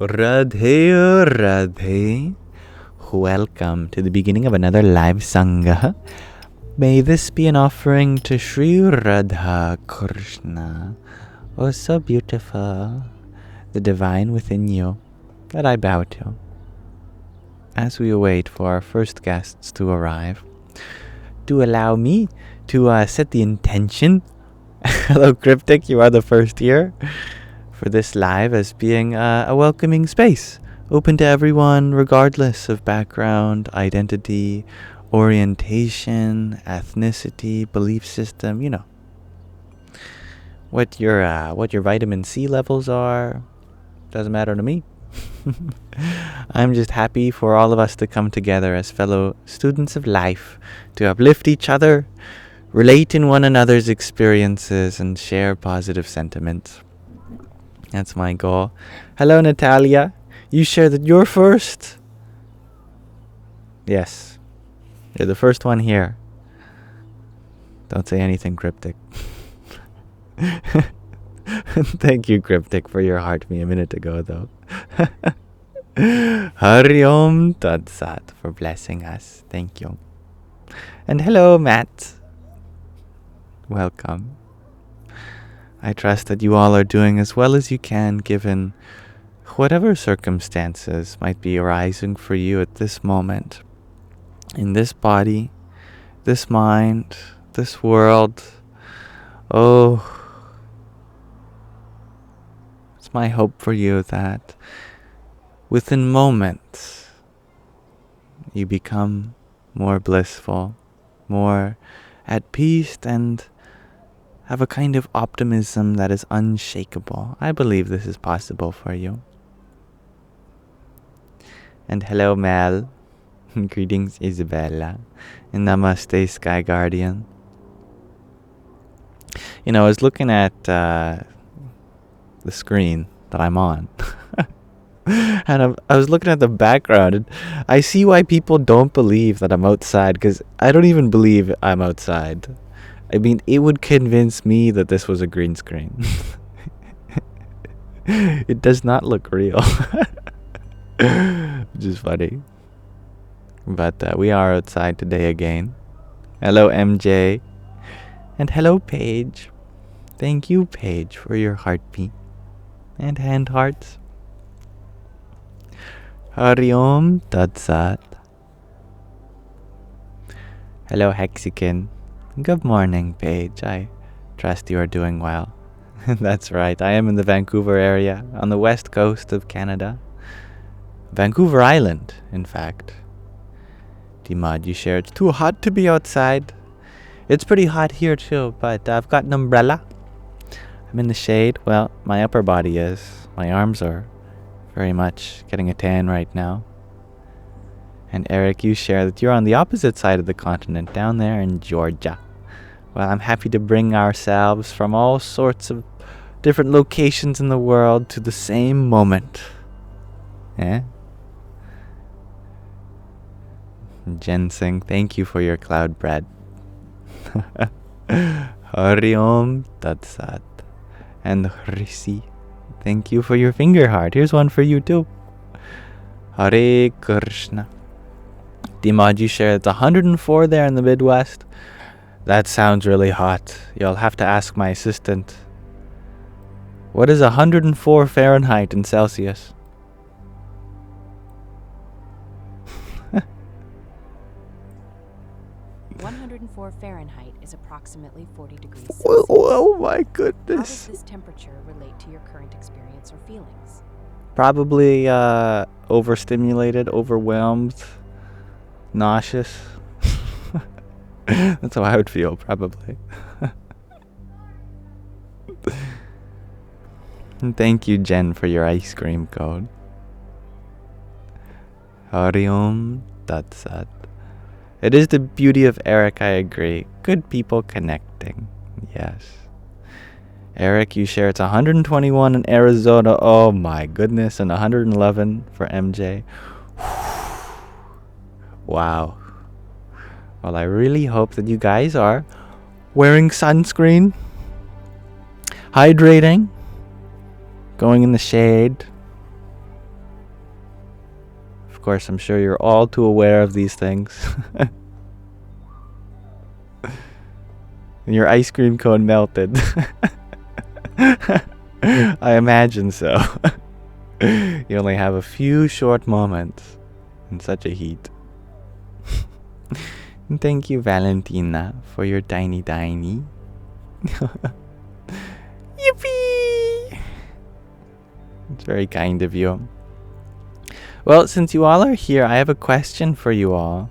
Radhe Radhe. Welcome to the beginning of another live Sangha. May this be an offering to Sri Radha Krishna. Oh, so beautiful, the divine within you that I bow to. As we await for our first guests to arrive, do allow me to set the intention. Hello, Cryptic, you are the first here for this live as being a welcoming space, open to everyone regardless of background, identity, orientation, ethnicity, belief system, you know. What your vitamin C levels are doesn't matter to me. I'm just happy for all of us to come together as fellow students of life to uplift each other, relate in one another's experiences, and share positive sentiments. That's my goal. Hello, Natalia. You share that you're first? Yes. You're the first one here. Don't say anything cryptic. Thank you, Cryptic, for your heart me a minute ago, though. Hari Om Tat Sat for blessing us. Thank you. And hello, Matt. Welcome. I trust that you all are doing as well as you can given whatever circumstances might be arising for you at this moment. In this body, this mind, this world. Oh, it's my hope for you that within moments you become more blissful, more at peace, and have a kind of optimism that is unshakable. I believe this is possible for you. And hello, Mel. Greetings, Isabella. And namaste, Sky Guardian. You know, I was looking at the screen that I'm on. And I was looking at the background, and I see why people don't believe that I'm outside, because I don't even believe I'm outside. I mean, it would convince me that this was a green screen. It does not look real. Which is funny. But we are outside today again. Hello, MJ. And hello, Paige. Thank you, Paige, for your heartbeat. And hand hearts. Hari Om Tat Sat. Hello, Hexican. Good morning, Paige. I trust you are doing well. That's right, I am in the Vancouver area, on the west coast of Canada. Vancouver Island, in fact. Dimad, you share it's too hot to be outside. It's pretty hot here too, but I've got an umbrella. I'm in the shade. Well, my upper body is. My arms are very much getting a tan right now. And Eric, you share that you're on the opposite side of the continent, down there in Georgia. Well, I'm happy to bring ourselves from all sorts of different locations in the world to the same moment. Eh? Ginseng, thank you for your cloud bread. Hari Om Tat Sat. And Risi, thank you for your finger heart. Here's one for you too. Hare Krishna. Dimad, you share it's 104 there in the Midwest. That sounds really hot. You'll have to ask my assistant. What is 104 Fahrenheit in Celsius? 104 Fahrenheit is approximately 40 degrees Celsius. Oh my goodness. How does this temperature relate to your current experience or feelings? Probably overstimulated, overwhelmed, nauseous. That's how I would feel, probably. And thank you, Jen, for your ice cream code. Hari Om Tat Sat. It is the beauty of Eric, I agree. Good people connecting. Yes. Eric, you share it's 121 in Arizona. Oh my goodness. And 111 for MJ. Wow. Well, I really hope that you guys are wearing sunscreen, hydrating, going in the shade, Of course, I'm sure you're all too aware of these things. Your ice cream cone melted. I imagine so. You only have a few short moments in such a heat. And thank you, Valentina, for your tiny. Yippee! It's very kind of you. Well, since you all are here, I have a question for you all.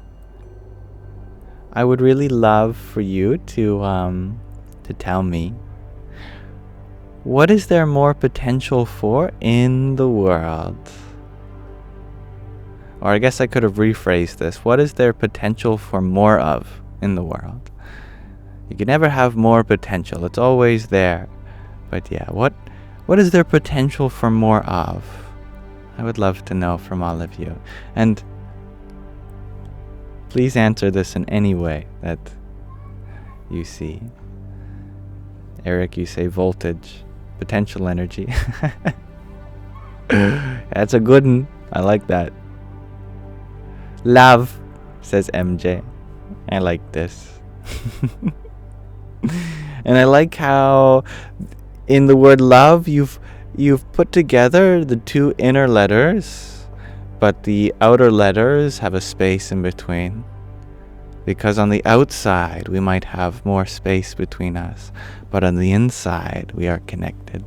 I would really love for you to tell me, what is there more potential for in the world? Or I guess I could have rephrased this. What is there potential for more of in the world? You can never have more potential. It's always there. But yeah, what is there potential for more of? I would love to know from all of you. And please answer this in any way that you see. Eric, you say voltage, potential energy. That's a good one. I like that. Love, says MJ. I like this. And I like how in the word love you've put together the two inner letters, but the outer letters have a space in between. Because on the outside we might have more space between us, but on the inside we are connected.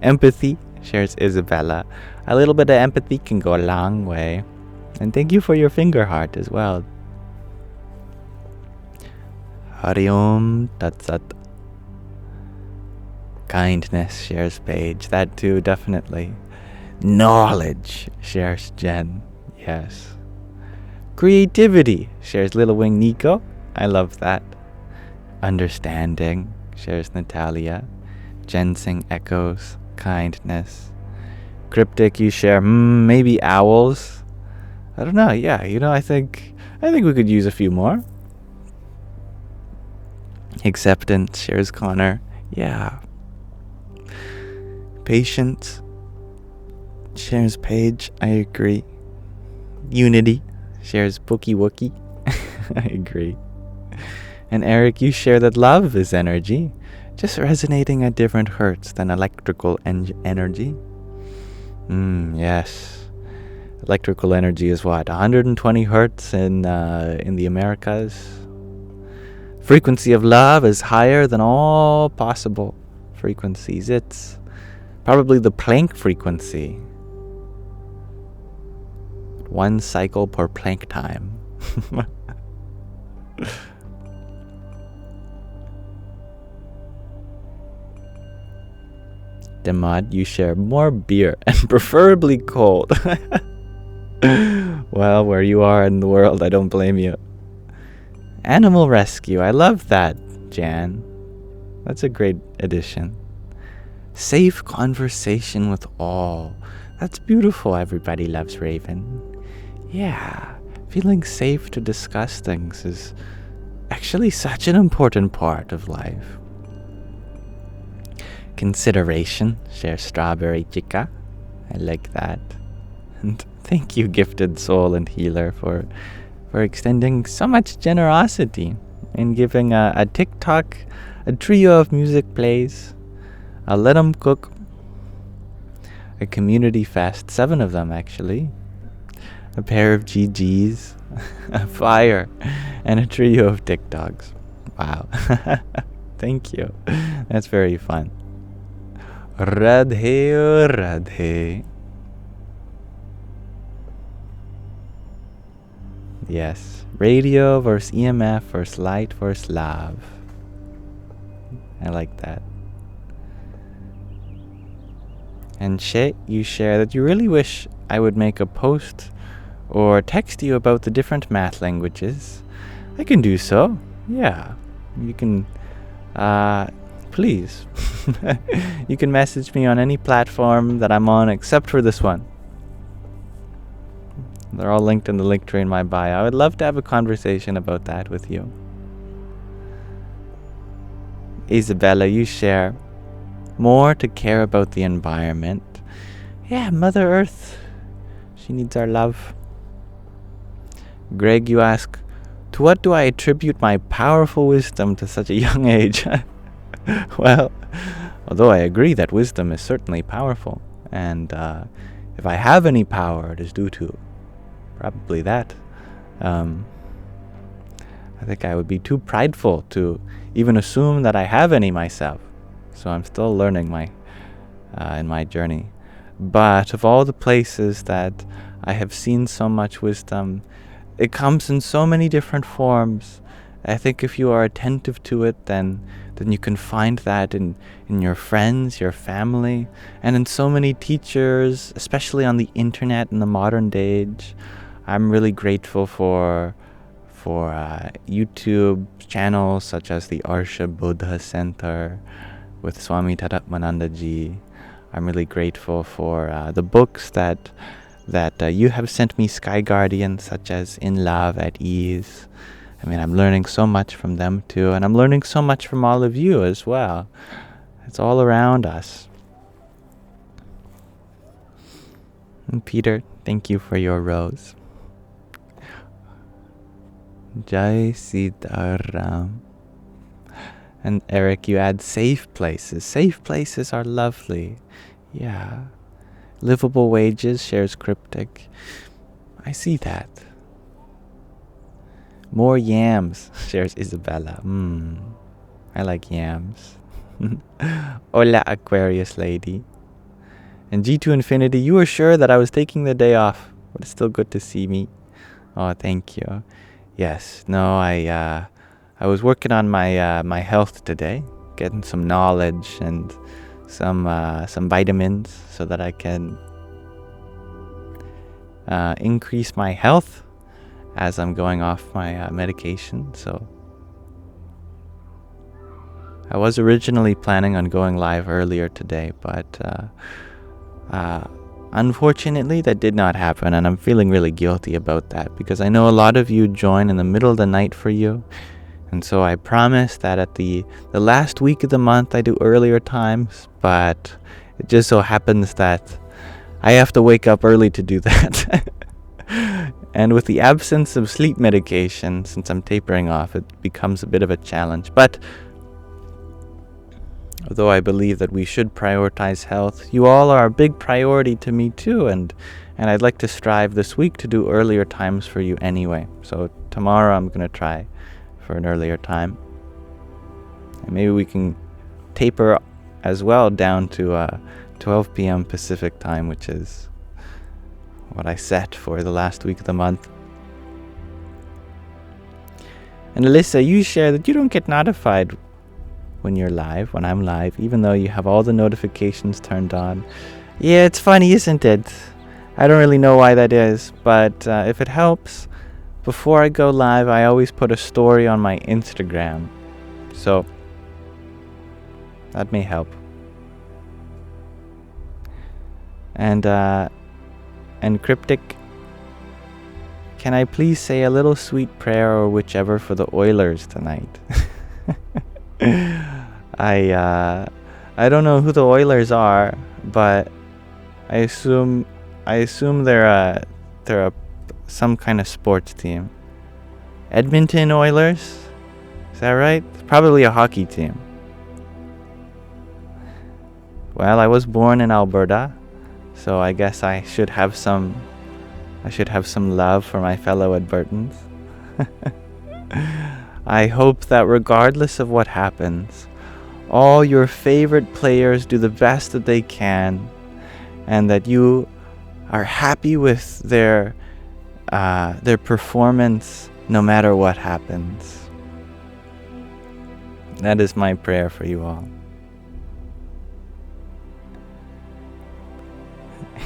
Empathy, shares Isabella. A little bit of empathy can go a long way. And thank you for your finger heart as well. Hari Om Tat Sat. Kindness, shares Paige. That too, definitely. Knowledge, shares Jen. Yes. Creativity, shares Little Wing Nico. I love that. Understanding, shares Natalia. Ginseng echoes. Kindness. Cryptic, you share maybe owls. I don't know. Yeah, I think we could use a few more. Acceptance, shares Connor. Yeah. Patience, shares Paige. I agree. Unity, shares Bookie Wookie. I agree. And Eric, you share that love is energy, just resonating at different hertz than electrical energy. Yes. Electrical energy is what? 120 hertz in the Americas. Frequency of love is higher than all possible frequencies. It's probably the Planck frequency. 1 cycle per Planck time. Demod, you share more beer and preferably cold. Well, where you are in the world, I don't blame you. Animal rescue, I love that, Jan. That's a great addition. Safe conversation with all. That's beautiful. Everybody loves Raven. Yeah, feeling safe to discuss things is actually such an important part of life. Consideration, share Strawberry Chica. I like that. And thank you, Gifted Soul and Healer, for extending so much generosity in giving a TikTok, a trio of music plays, a Let 'em Cook, a community fest, 7 of them actually, a pair of GGs, a fire, and a trio of TikToks. Wow. Thank you. That's very fun. Radhe Radhe. Yes. Radio versus EMF versus light versus love. I like that. And Shay, you share that you really wish I would make a post or text you about the different math languages. I can do so. Yeah. You can, please. You can message me on any platform that I'm on except for this one. They're all linked in the link tree in my bio. I would love to have a conversation about that with you. Isabella, you share more to care about the environment. Yeah, Mother Earth. She needs our love. Greg, you ask, to what do I attribute my powerful wisdom to such a young age? Well, although I agree that wisdom is certainly powerful, and if I have any power, it is due to probably that. I think I would be too prideful to even assume that I have any myself. So I'm still learning in my journey. But of all the places that I have seen so much wisdom, it comes in so many different forms. I think if you are attentive to it, then you can find that in your friends, your family, and in so many teachers, especially on the internet in the modern age. I'm really grateful for YouTube channels such as the Arsha Buddha Center with Swami Tadatmanandaji. I'm really grateful for the books that you have sent me, Sky Guardian, such as In Love, At Ease. I mean, I'm learning so much from them too, and I'm learning so much from all of you as well. It's all around us. And Peter, thank you for your rose. Jai Sitaram. And Eric, you add safe places. Safe places are lovely. Yeah. Livable wages, shares Cryptic. I see that. More yams, shares Isabella. I like yams. Hola, Aquarius lady. And G2 Infinity, you were sure that I was taking the day off, but it's still good to see me. Oh, thank you. Yes, no, I was working on my health today, getting some knowledge and some vitamins so that I can increase my health as I'm going off my medication. So I was originally planning on going live earlier today, but unfortunately that did not happen, and I'm feeling really guilty about that because I know a lot of you join in the middle of the night for you. And so I promise that at the last week of the month I do earlier times, but it just so happens that I have to wake up early to do that. And with the absence of sleep medication, since I'm tapering off, it becomes a bit of a challenge. But although I believe that we should prioritize health, you all are a big priority to me too, and I'd like to strive this week to do earlier times for you anyway. So tomorrow I'm going to try for an earlier time. And maybe we can taper as well down to 12 p.m. Pacific time, which is what I set for the last week of the month. And Alyssa, you share that you don't get notified when you're live, when I'm live, even though you have all the notifications turned on. Yeah, it's funny, isn't it? I don't really know why that is, but if it helps, before I go live, I always put a story on my Instagram. So that may help. And Cryptic, can I please say a little sweet prayer or whichever for the Oilers tonight? I don't know who the Oilers are, but I assume they're some kind of sports team. Edmonton Oilers? Is that right? It's probably a hockey team. Well, I was born in Alberta, so I guess I should have some love for my fellow Albertans. I hope that regardless of what happens, all your favorite players do the best that they can, and that you are happy with their performance no matter what happens. That is my prayer for you all.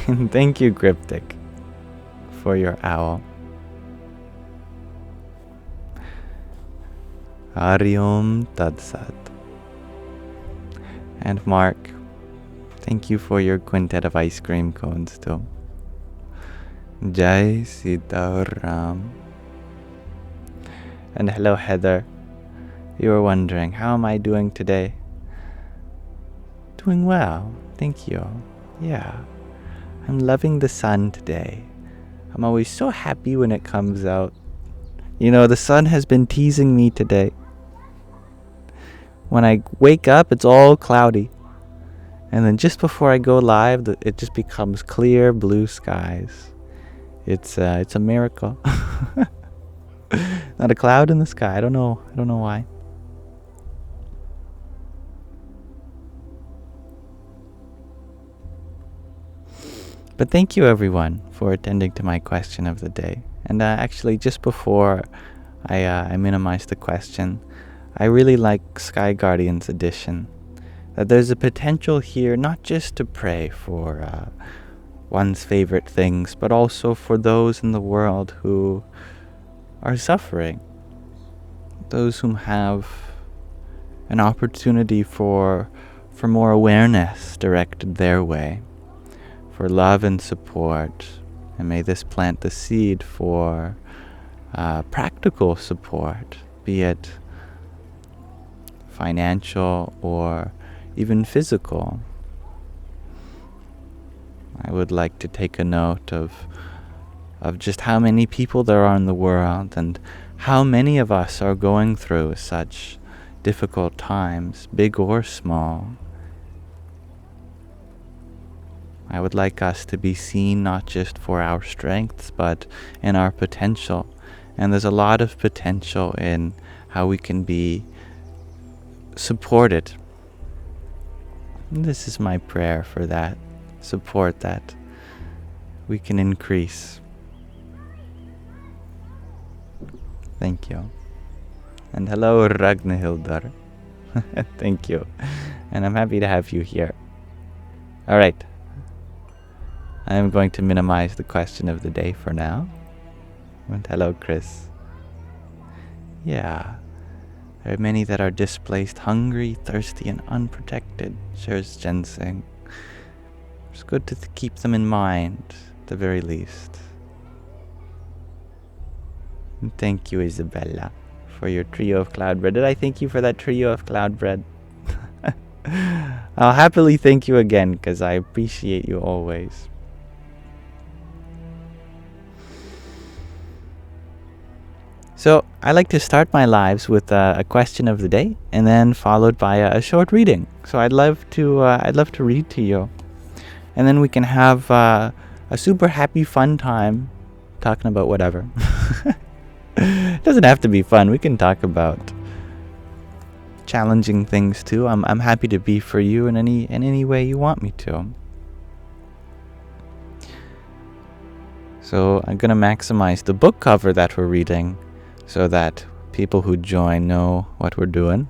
And thank you, Cryptic, for your owl. Ariom Tadsat. And Mark, thank you for your quintet of ice cream cones too. Jai Sitaram. And hello, Heather. You were wondering, how am I doing today? Doing well, thank you. Yeah. I'm loving the sun today. I'm always so happy when it comes out. You know, the sun has been teasing me today. When I wake up, it's all cloudy. And then just before I go live, it just becomes clear blue skies. It's a miracle. Not a cloud in the sky. I don't know why. But thank you everyone for attending to my question of the day. And actually, just before I minimize the question, I really like Sky Guardian's edition. That there's a potential here not just to pray for one's favorite things, but also for those in the world who are suffering. Those who have an opportunity for more awareness directed their way, for love and support. And may this plant the seed for practical support, be it financial or even physical. I would like to take a note of just how many people there are in the world and how many of us are going through such difficult times, big or small. I would like us to be seen not just for our strengths, but in our potential. And there's a lot of potential in how we can be supported. And this is my prayer for that support, that we can increase. Thank you. And hello, Ragnhildar. Thank you. And I'm happy to have you here. All right. I am going to minimize the question of the day for now. And hello, Chris. Yeah. There are many that are displaced, hungry, thirsty, and unprotected, shares Ginseng. It's good to keep them in mind, at the very least. And thank you, Isabella, for your trio of cloud bread. Did I thank you for that trio of cloud bread? I'll happily thank you again, because I appreciate you always. So I like to start my lives with a question of the day, and then followed by a short reading. So I'd love to read to you, and then we can have a super happy, fun time talking about whatever. It doesn't have to be fun. We can talk about challenging things too. I'm happy to be for you in any way you want me to. So I'm gonna maximize the book cover that we're reading, so that people who join know what we're doing.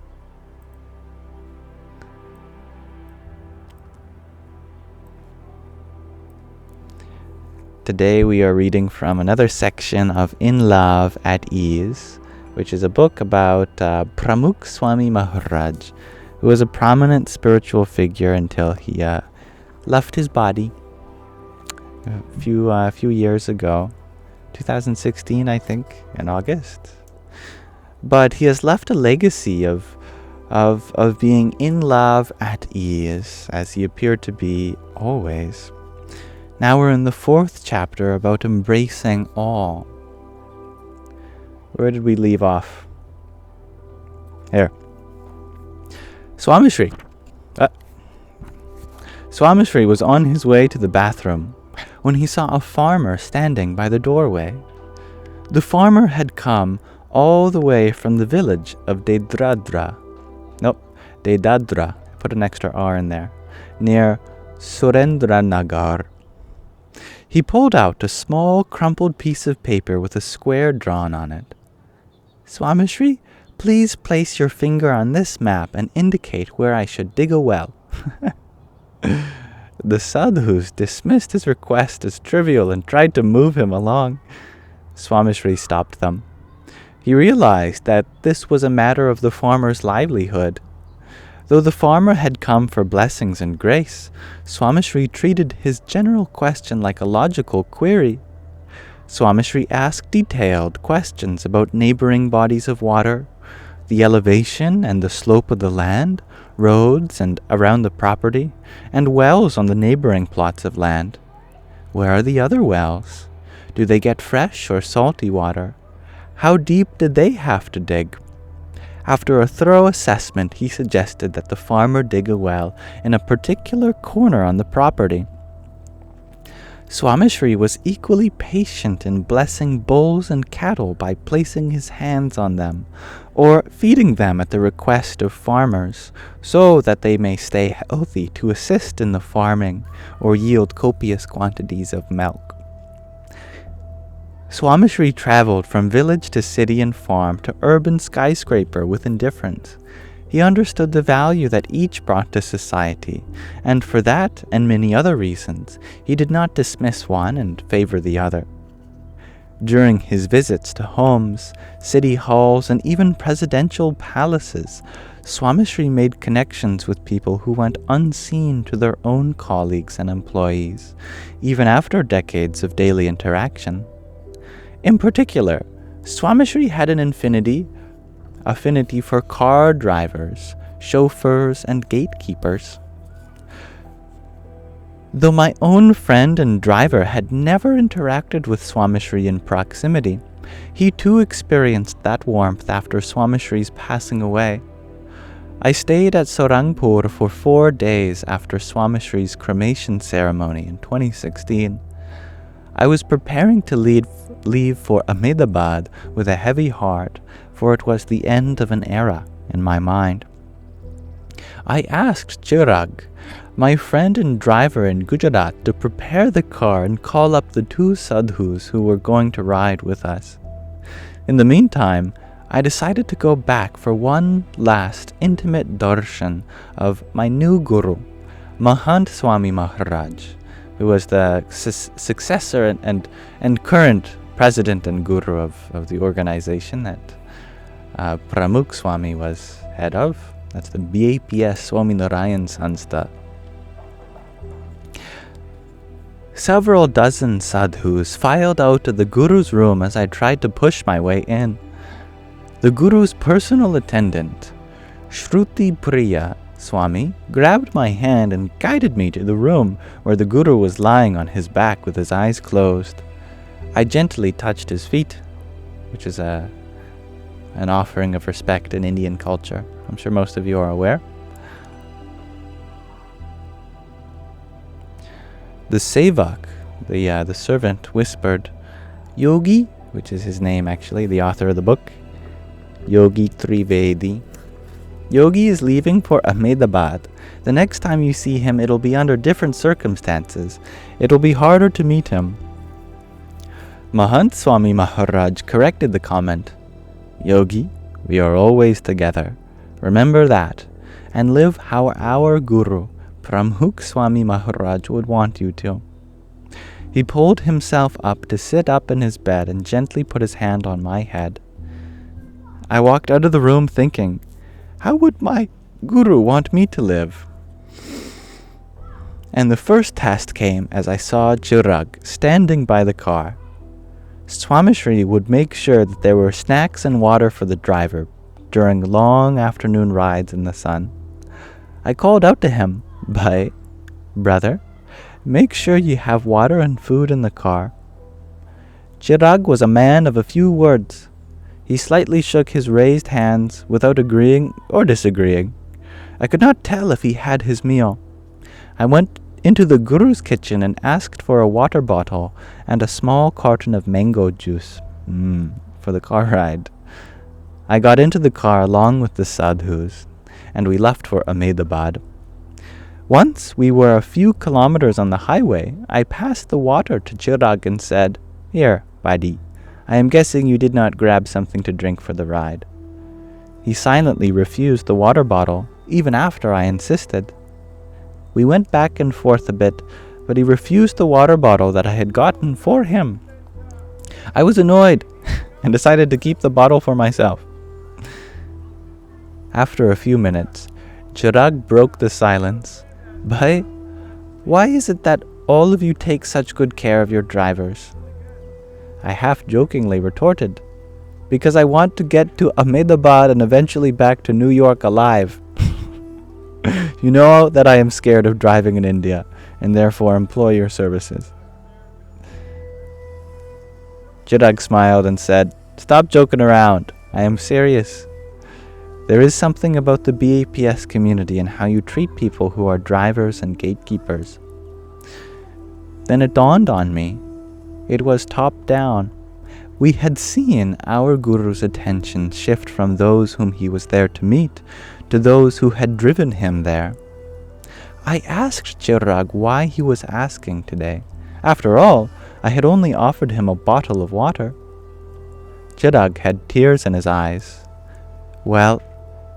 Today we are reading from another section of In Love at Ease, which is a book about Pramukh Swami Maharaj, who was a prominent spiritual figure until he left his body a few years ago. 2016, I think, in August. But he has left a legacy of being in love at ease, as he appeared to be always. Now we're in the 4th chapter about embracing all. Where did we leave off? Here. Swami Shri was on his way to the bathroom when he saw a farmer standing by the doorway. The farmer had come all the way from the village of Dedadra. Put an extra R in there. Near Surendranagar. He pulled out a small crumpled piece of paper with a square drawn on it. Swami Shri, please place your finger on this map and indicate where I should dig a well. The sadhus dismissed his request as trivial and tried to move him along. Swami Shri stopped them. He realized that this was a matter of the farmer's livelihood. Though the farmer had come for blessings and grace, Swami Shri treated his general question like a logical query. Swami Shri asked detailed questions about neighboring bodies of water, the elevation and the slope of the land, roads and around the property, and wells on the neighboring plots of land. Where are the other wells? Do they get fresh or salty water? How deep did they have to dig? After a thorough assessment, he suggested that the farmer dig a well in a particular corner on the property. Swami Shri was equally patient in blessing bulls and cattle by placing his hands on them, or feeding them at the request of farmers, so that they may stay healthy to assist in the farming or yield copious quantities of milk. Swami Shri traveled from village to city and farm to urban skyscraper with indifference. He understood the value that each brought to society, and for that and many other reasons, he did not dismiss one and favor the other. During his visits to homes, city halls, and even presidential palaces, Swami Shri made connections with people who went unseen to their own colleagues and employees, even after decades of daily interaction. In particular, Swami Shri had an affinity for car drivers, chauffeurs, and gatekeepers. Though my own friend and driver had never interacted with Swami Shri in proximity, he too experienced that warmth after Swami Shri's passing away. I stayed at Sarangpur for 4 days after Swami Shri's cremation ceremony in 2016. I was preparing to leave for Ahmedabad with a heavy heart, for it was the end of an era in my mind. I asked Chirag, my friend and driver in Gujarat, to prepare the car and call up the 2 sadhus who were going to ride with us. In the meantime, I decided to go back for one last intimate darshan of my new guru, Mahant Swami Maharaj, who was the successor and current president and guru of the organization that Pramukh Swami was head of. That's the BAPS Swami Narayan Sanstha. Several dozen sadhus filed out of the guru's room as I tried to push my way in. The guru's personal attendant, Shruti Priya Swami, grabbed my hand and guided me to the room where the guru was lying on his back with his eyes closed. I gently touched his feet, which is an offering of respect in Indian culture. I'm sure most of you are aware. The sevak, the servant, whispered, "Yogi," which is his name actually, the author of the book, Yogi Trivedi. "Yogi is leaving for Ahmedabad. The next time you see him, it'll be under different circumstances. It'll be harder to meet him." Mahant Swami Maharaj corrected the comment. "Yogi, we are always together. Remember that, and live how our Guru, Pramukh Swami Maharaj, would want you to." He pulled himself up to sit up in his bed and gently put his hand on my head. I walked out of the room thinking, how would my Guru want me to live? And the first test came as I saw Chirag standing by the car. Swami Shri would make sure that there were snacks and water for the driver during long afternoon rides in the sun. I called out to him, "Bhai, brother, make sure you have water and food in the car." Chirag was a man of a few words. He slightly shook his raised hands without agreeing or disagreeing. I could not tell if he had his meal. I went into the Guru's kitchen and asked for a water bottle and a small carton of mango juice for the car ride. I got into the car along with the sadhus, and we left for Ahmedabad. Once we were a few kilometers on the highway, I passed the water to Chirag and said, "Here, buddy, I am guessing you did not grab something to drink for the ride." He silently refused the water bottle, even after I insisted. We went back and forth a bit, but he refused the water bottle that I had gotten for him. I was annoyed and decided to keep the bottle for myself. After a few minutes, Chirag broke the silence. "Bhai, why is it that all of you take such good care of your drivers?" I half-jokingly retorted, "Because I want to get to Ahmedabad and eventually back to New York alive. You know that I am scared of driving in India, and therefore employ your services." Chirag smiled and said, "Stop joking around. I am serious. There is something about the BAPS community and how you treat people who are drivers and gatekeepers." Then it dawned on me. It was top down. We had seen our Guru's attention shift from those whom he was there to meet to those who had driven him there. I asked Chirag why he was asking today. After all, I had only offered him a bottle of water. Chirag had tears in his eyes. "Well,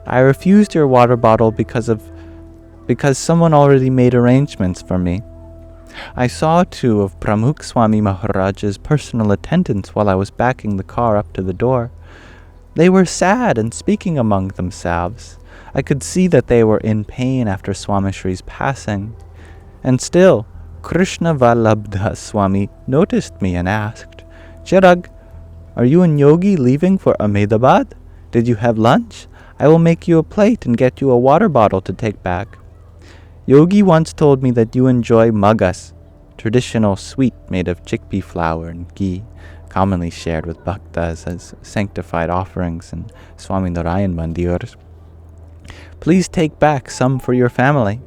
I refused your water bottle because someone already made arrangements for me. I saw two of Pramukh Swami Maharaj's personal attendants while I was backing the car up to the door. They were sad and speaking among themselves. I could see that they were in pain after Swami Shri's passing. And still, Krishna Vallabha Swami noticed me and asked, 'Chirag, are you and Yogi leaving for Ahmedabad? Did you have lunch? I will make you a plate and get you a water bottle to take back. Yogi once told me that you enjoy magas, traditional sweet made of chickpea flour and ghee, commonly shared with bhaktas as sanctified offerings in Swami Narayan mandirs. Please take back some for your family.'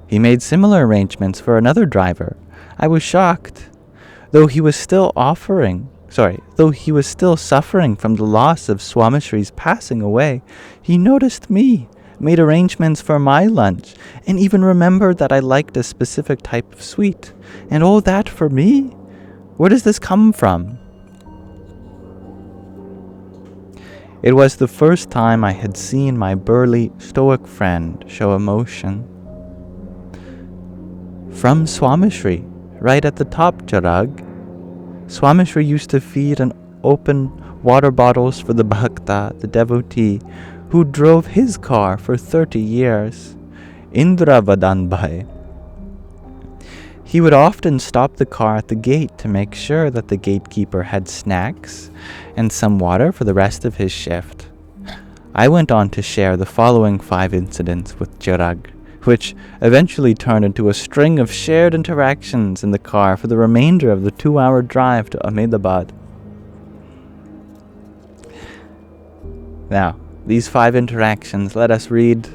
He made similar arrangements for another driver. I was shocked. Though he was still suffering from the loss of Swami Shri's passing away, he noticed me, made arrangements for my lunch, and even remembered that I liked a specific type of sweet. And all that for me? Where does this come from?" It was the first time I had seen my burly, stoic friend show emotion. "From Swami Shri, right at the top, Chirag. Swami Shri used to feed and open water bottles for the bhakta, the devotee, who drove his car for 30 years, Indra Vadan Bhai. He would often stop the car at the gate to make sure that the gatekeeper had snacks and some water for the rest of his shift. I went on to share the following 5 incidents with Chirag, which eventually turned into a string of shared interactions in the car for the remainder of the 2-hour drive to Ahmedabad. Now, these 5 interactions let us read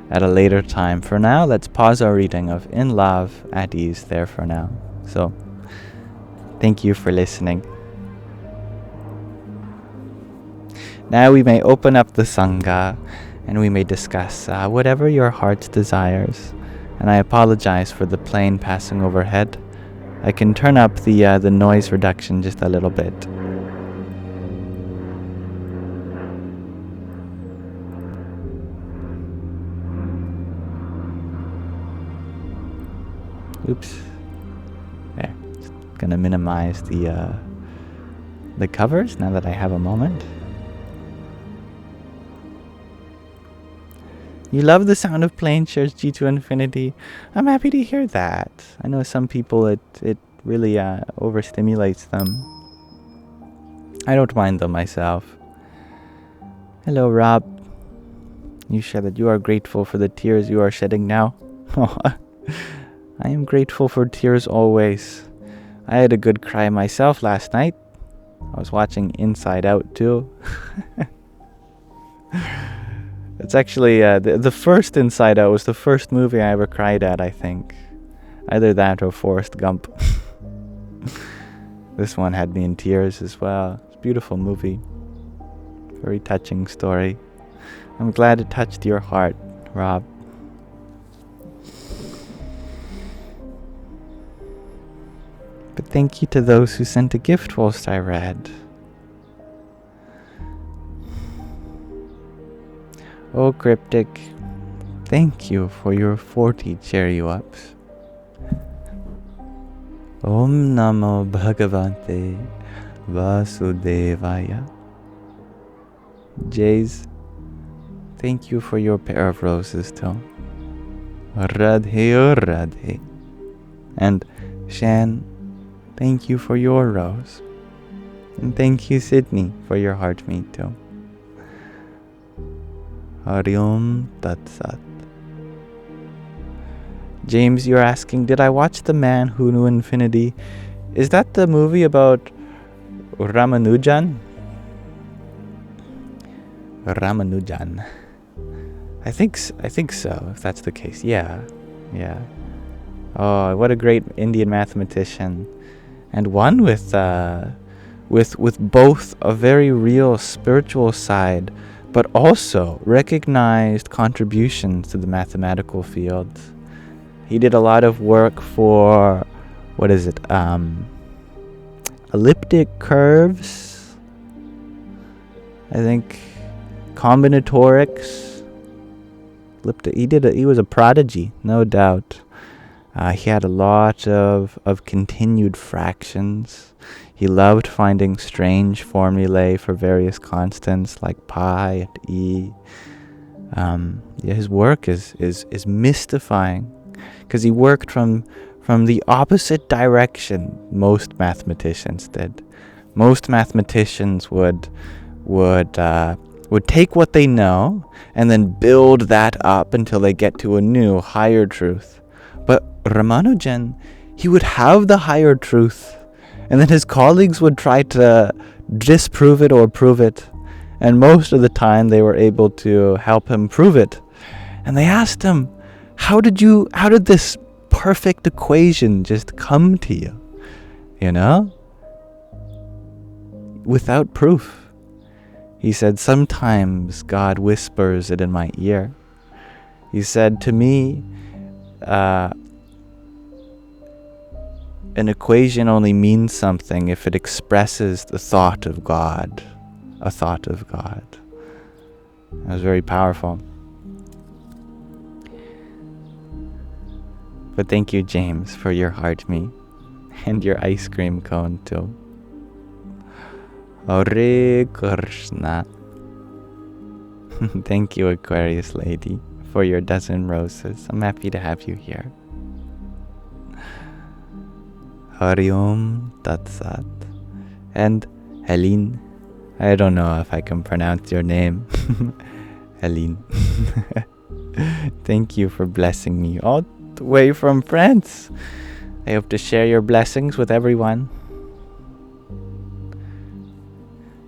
at a later time. For now, let's pause our reading of In Love, at Ease there for now. So, thank you for listening. Now we may open up the Sangha and we may discuss whatever your heart desires. And I apologize for the plane passing overhead. I can turn up the noise reduction just a little bit. Oops. There. Just gonna minimize the covers now that I have a moment. You love the sound of plane shares G to infinity. I'm happy to hear that. I know some people it really overstimulates them. I don't mind them myself. Hello, Rob. You share that you are grateful for the tears you are shedding now. I am grateful for tears always. I had a good cry myself last night. I was watching Inside Out too. It's actually, the first Inside Out was the first movie I ever cried at, I think. Either that or Forrest Gump. This one had me in tears as well. It's a beautiful movie. Very touching story. I'm glad it touched your heart, Rob. But thank you to those who sent a gift whilst I read. Oh, Cryptic, thank you for your 40 cherry ups. Om Namo Bhagavate Vasudevaya. Jays, thank you for your pair of roses too. Radhe oh Radhe. And Shan, thank you for your rose. And thank you, Sydney, for your heart meat too. Hari Om Tat Sat. James, you're asking, did I watch The Man Who Knew Infinity? Is that the movie about Ramanujan. Ramanujan. I think so, if that's the case. Yeah. Oh, what a great Indian mathematician, and one with both a very real spiritual side, but also recognized contributions to the mathematical field. He did a lot of work for, elliptic curves, I think, combinatorics. He was a prodigy, no doubt. He had a lot of continued fractions. He loved finding strange formulae for various constants like pi and e. His work is mystifying, because he worked from the opposite direction most mathematicians did. Most mathematicians would take what they know and then build that up until they get to a new, higher truth. But Ramanujan, he would have the higher truth, and then his colleagues would try to disprove it or prove it. And most of the time they were able to help him prove it. And they asked him, how did this perfect equation just come to you? Without proof. He said, sometimes God whispers it in my ear. He said, to me, an equation only means something if it expresses the thought of God. A thought of God. That was very powerful. But thank you, James, for your heart me and your ice cream cone too. Hare Krishna. Thank you, Aquarius lady, for your dozen roses. I'm happy to have you here. Hari Om Tat Sat. And Helene. I don't know if I can pronounce your name. Helene. Thank you for blessing me all the way from France. I hope to share your blessings with everyone.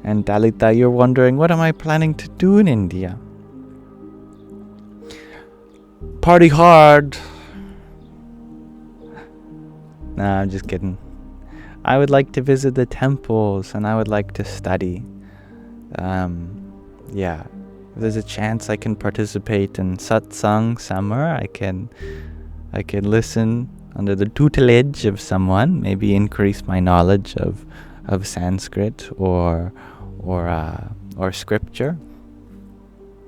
And Dalita, you're wondering, what am I planning to do in India? Party hard. Nah, I'm just kidding. I would like to visit the temples, and I would like to study. If there's a chance I can participate in satsang somewhere, I can listen under the tutelage of someone, maybe increase my knowledge of Sanskrit or scripture.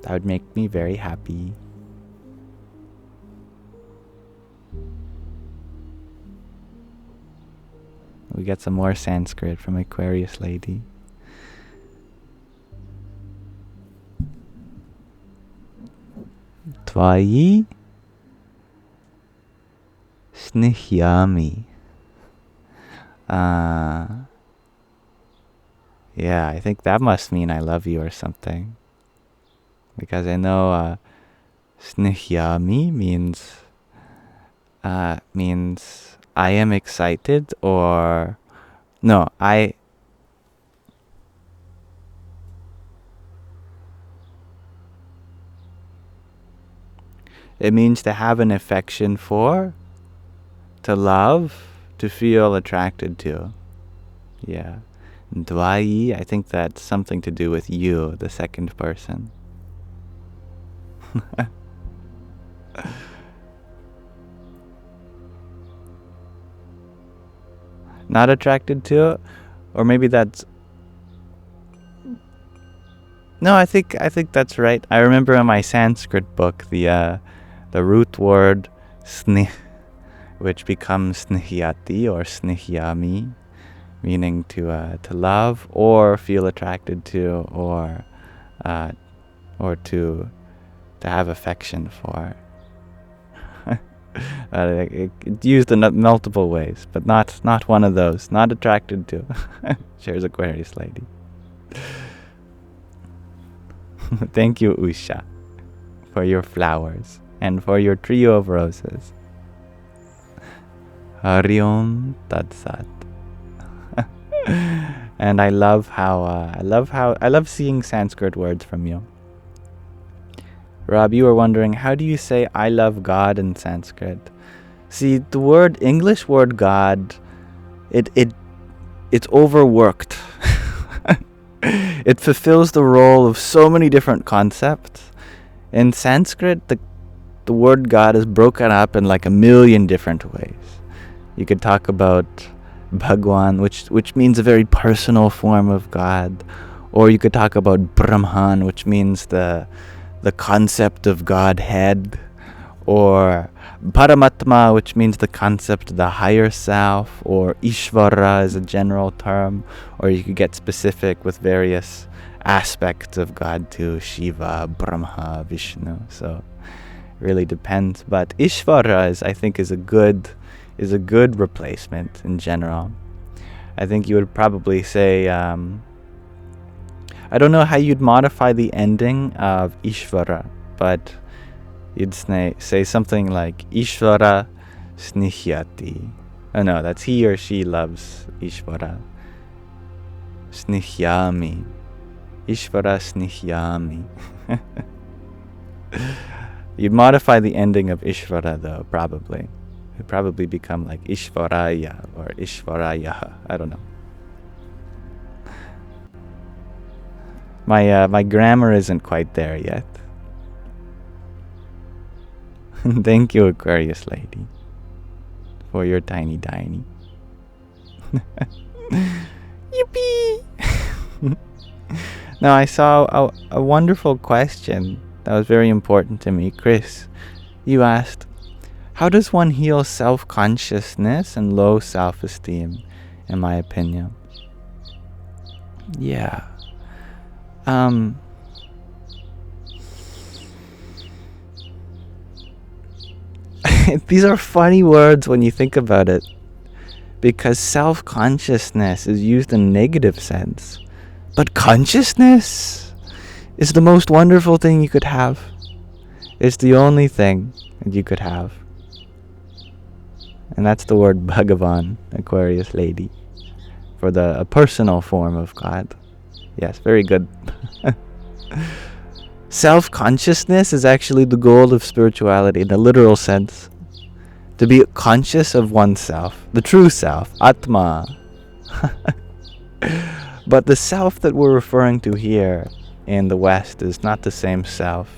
That would make me very happy. We get some more Sanskrit from Aquarius lady. Tvayi snihyami. Yeah, I think that must mean I love you or something. Because I know snihyami means I am excited, or no, it means to have an affection for, to love, to feel attracted to. Yeah. Dvayi, I think that's something to do with you, the second person. Not attracted to, or maybe that's... No, I think that's right. I remember in my Sanskrit book the root word snih, which becomes snihyati or snihyami, meaning to love or feel attracted to, or to have affection for. It's used in multiple ways, but not one of those. Not attracted to. Shares Aquarius lady. Thank you, Usha, for your flowers and for your trio of roses. Hari Om Tat Sat. And I love seeing Sanskrit words from you. Rob, you were wondering, how do you say I love God in Sanskrit? See, the English word God, it's overworked. It fulfills the role of so many different concepts. In Sanskrit, the word God is broken up in like a million different ways. You could talk about Bhagwan, which means a very personal form of God. Or you could talk about Brahman, which means the concept of Godhead. Or Paramatma, which means the concept of the higher self. Or Ishvara is a general term. Or you could get specific with various aspects of God too, Shiva, Brahma, Vishnu. So it really depends. But Ishvara I think is a good replacement in general. I think you would probably say, I don't know how you'd modify the ending of Ishvara, but you'd say something like Ishvara snihyati. Oh no, that's he or she loves Ishvara. Snihyami. Ishvara snihyami. You'd modify the ending of Ishvara though, probably. It'd probably become like Ishvaraya or Ishvaraya. I don't know. My grammar isn't quite there yet. Thank you, Aquarius lady, for your tiny. Yippee! Now I saw a wonderful question that was very important to me. Chris, you asked, how does one heal self-consciousness and low self-esteem, in my opinion? Yeah. These are funny words when you think about it, because self-consciousness is used in a negative sense. But consciousness is the most wonderful thing you could have. It's the only thing that you could have. And that's the word Bhagavan, Aquarius lady, for a personal form of God. Yes, very good. Self-consciousness is actually the goal of spirituality in a literal sense. To be conscious of oneself, the true self, Atma. But the self that we're referring to here in the West is not the same self.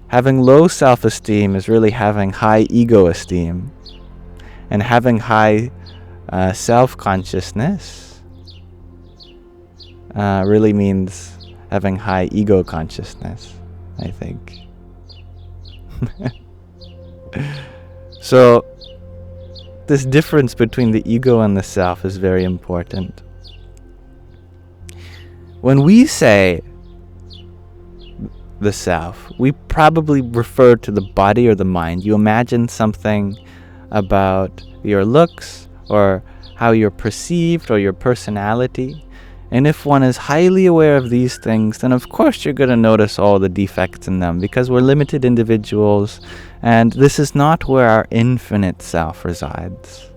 Having low self-esteem is really having high ego esteem. And having high self-consciousness really means having high ego consciousness, I think. So, this difference between the ego and the self is very important. When we say the self, we probably refer to the body or the mind. You imagine something about your looks or how you're perceived or your personality. And if one is highly aware of these things, then of course you're going to notice all the defects in them, because we're limited individuals, and this is not where our infinite self resides.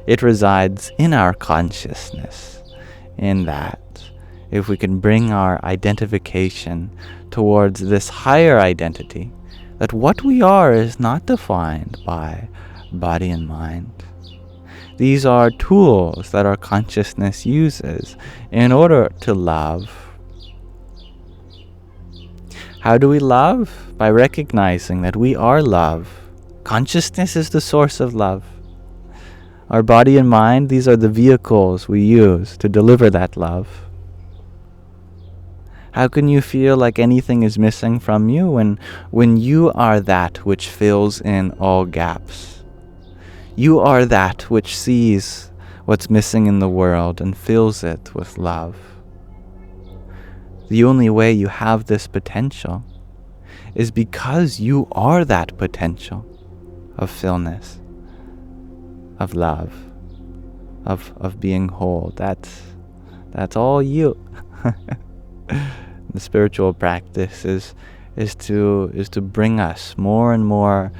It resides in our consciousness. In that, if we can bring our identification towards this higher identity, that what we are is not defined by body and mind. These are tools that our consciousness uses in order to love. How do we love? By recognizing that we are love. Consciousness is the source of love. Our body and mind, these are the vehicles we use to deliver that love. How can you feel like anything is missing from you when you are that which fills in all gaps? You are that which sees what's missing in the world and fills it with love. The only way you have this potential is because you are that potential of fullness, of love, of being whole. That's all you. The spiritual practice is to bring us more and more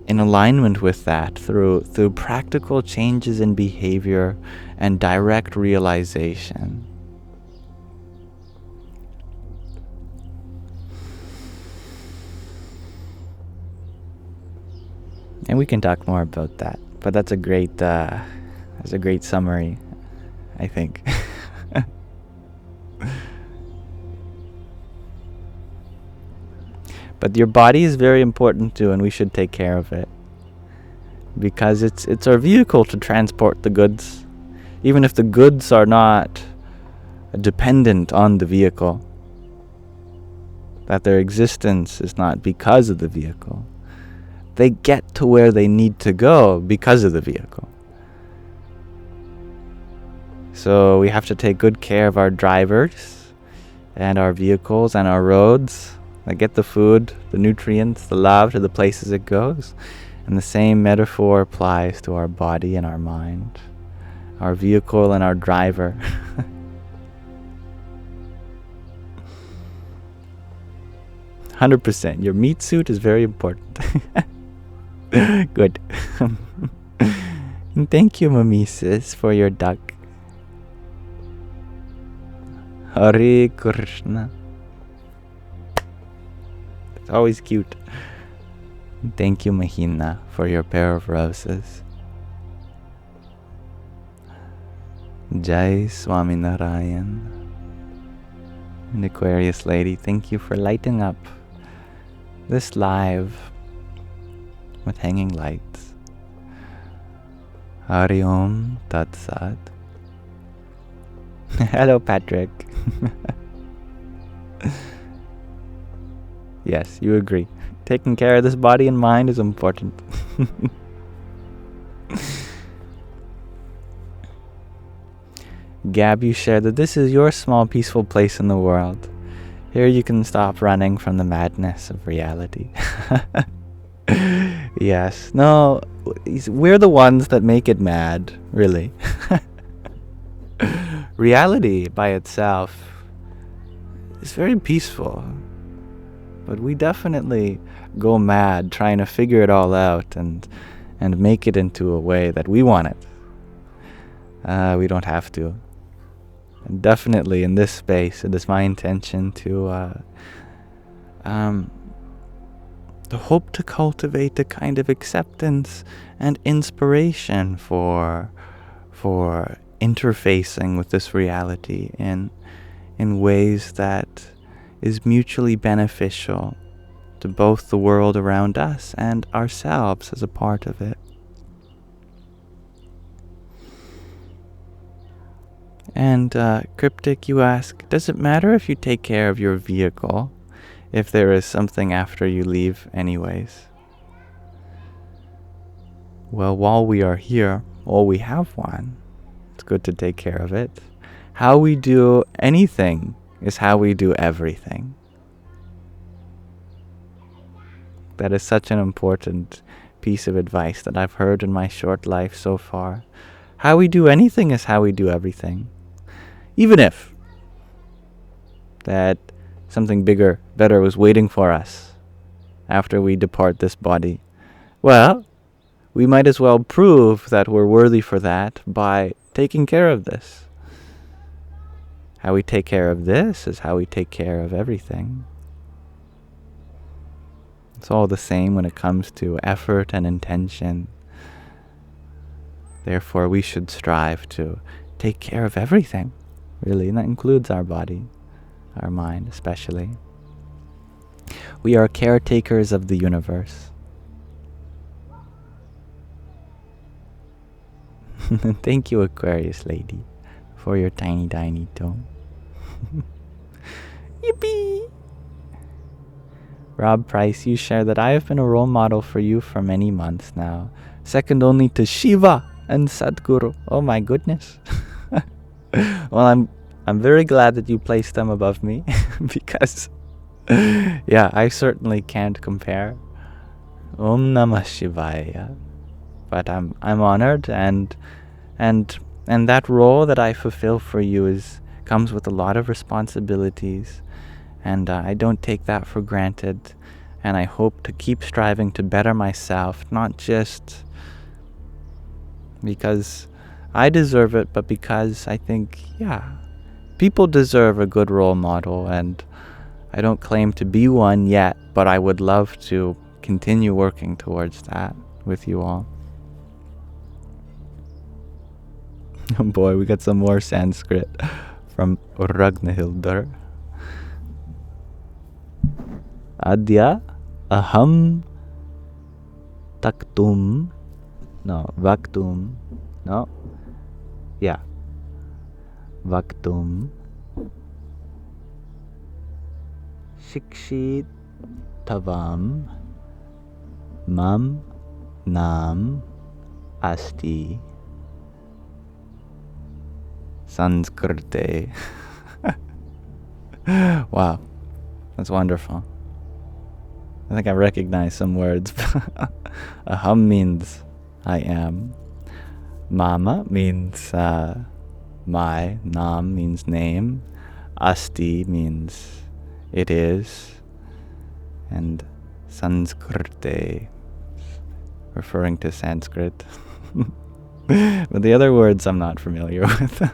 in alignment with that through practical changes in behavior and direct realization. And we can talk more about that, but that's a great summary, I think. But your body is very important too, and we should take care of it, because it's our vehicle to transport the goods, even if the goods are not dependent on the vehicle, that their existence is not because of the vehicle. They get to where they need to go because of the vehicle. So we have to take good care of our drivers and our vehicles and our roads that get the food, the nutrients, the love to the places it goes. And the same metaphor applies to our body and our mind, our vehicle and our driver. "100%. Your meat suit is very important." Good. And thank you, Mimesis, for your duck. Hare Krishna. It's always cute. And thank you, Mahina, for your pair of roses. Jai Swaminarayan. And Aquarius Lady, thank you for lighting up this live with hanging lights. Hari Om Tat Sat. Hello, Patrick. Yes, you agree. Taking care of this body and mind is important. Gab, you share that this is your small peaceful place in the world. Here you can stop running from the madness of reality. Yes. No, we're the ones that make it mad, really. Reality by itself is very peaceful, but we definitely go mad trying to figure it all out and make it into a way that we want it. We don't have to. And definitely in this space, it is my intention to hope to cultivate a kind of acceptance and inspiration for interfacing with this reality in ways that is mutually beneficial to both the world around us and ourselves as a part of it. And Cryptic, you ask, does it matter if you take care of your vehicle if there is something after you leave anyways? Well, while we are here, while we have one, it's good to take care of it. How we do anything is how we do everything. That is such an important piece of advice that I've heard in my short life so far. How we do anything is how we do everything. Even if that something bigger, better was waiting for us after we depart this body, well, we might as well prove that we're worthy for that by taking care of this. How we take care of this is how we take care of everything. It's all the same when it comes to effort and intention. Therefore, we should strive to take care of everything, really, and that includes our body, our mind especially. We are caretakers of the universe. Thank you, Aquarius Lady, for your tiny, tiny tone. Yippee! Rob Price, you share that I have been a role model for you for many months now, second only to Shiva and Sadhguru. Oh my goodness. Well, I'm very glad that you placed them above me because yeah, I certainly can't compare. Om Namah Shivaya. But I'm honored, and that role that I fulfill for you comes with a lot of responsibilities, and I don't take that for granted. and I hope to keep striving to better myself, not just because I deserve it, but because I think, people deserve a good role model, and I don't claim to be one yet, but I would love to continue working towards that with you all. Oh boy, we got some more Sanskrit from Ragnhildur. Adya aham vaktum shikshit tavam mam nam asti Sanskrite. Wow, that's wonderful. I think I recognize some words. Aham means I am. Mama means my. Nam means name. Asti means it is. And Sanskrite, referring to Sanskrit. But the other words I'm not familiar with.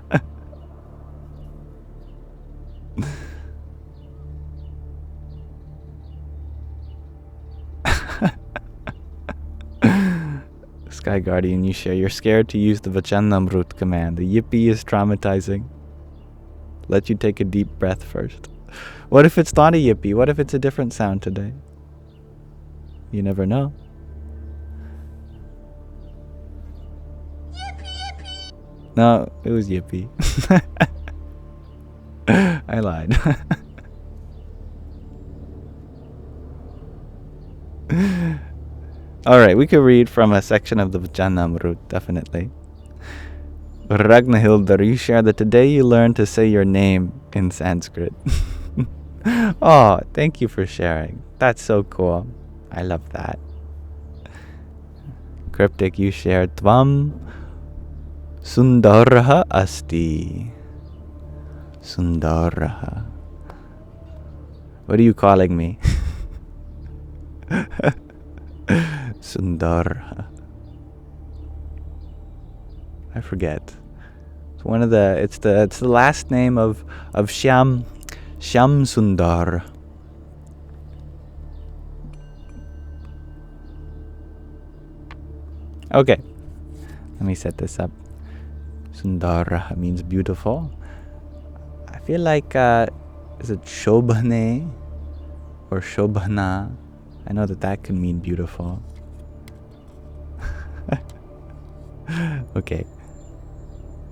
Sky Guardian, you share. You're scared to use the Vachanamrut command. The yippee is traumatizing. Let you take a deep breath first. What if it's not a yippee? What if it's a different sound today? You never know. No, it was yippee. I lied. Alright, we could read from a section of the Vachanamrut, definitely. Ragnhildur, you share that today you learned to say your name in Sanskrit. Oh, thank you for sharing. That's so cool. I love that. Cryptic, you shared Tvam Sundarha asti. Sundarha. What are you calling me? Sundarha. I forget. It's one of the. It's the last name of Shyam Sundar. Okay, let me set this up. Sundara means beautiful. I feel like, is it Shobhane or Shobhana? I know that can mean beautiful. Okay.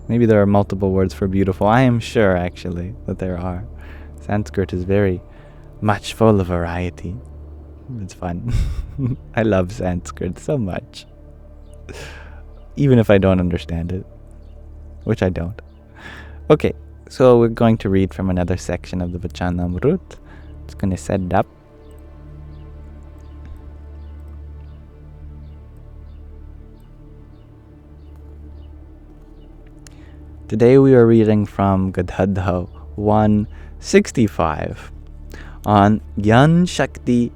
Maybe there are multiple words for beautiful. I am sure, actually, that there are. Sanskrit is very much full of variety. It's fun. I love Sanskrit so much. Even if I don't understand it. Which I don't. Okay, so we're going to read from another section of the Vachanamrut. It's going to set it up. Today we are reading from Gadhadha 165 on Gyan Shakti,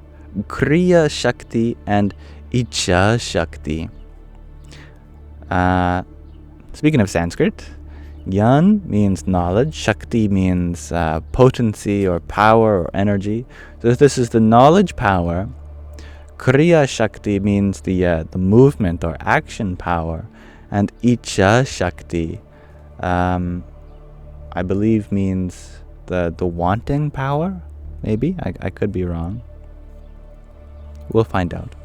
Kriya Shakti, and Icha Shakti. Speaking of Sanskrit, Gyan means knowledge, Shakti means potency or power or energy. So this is the knowledge power. Kriya Shakti means the movement or action power, and Icha Shakti, I believe means the wanting power. Maybe I could be wrong. We'll find out.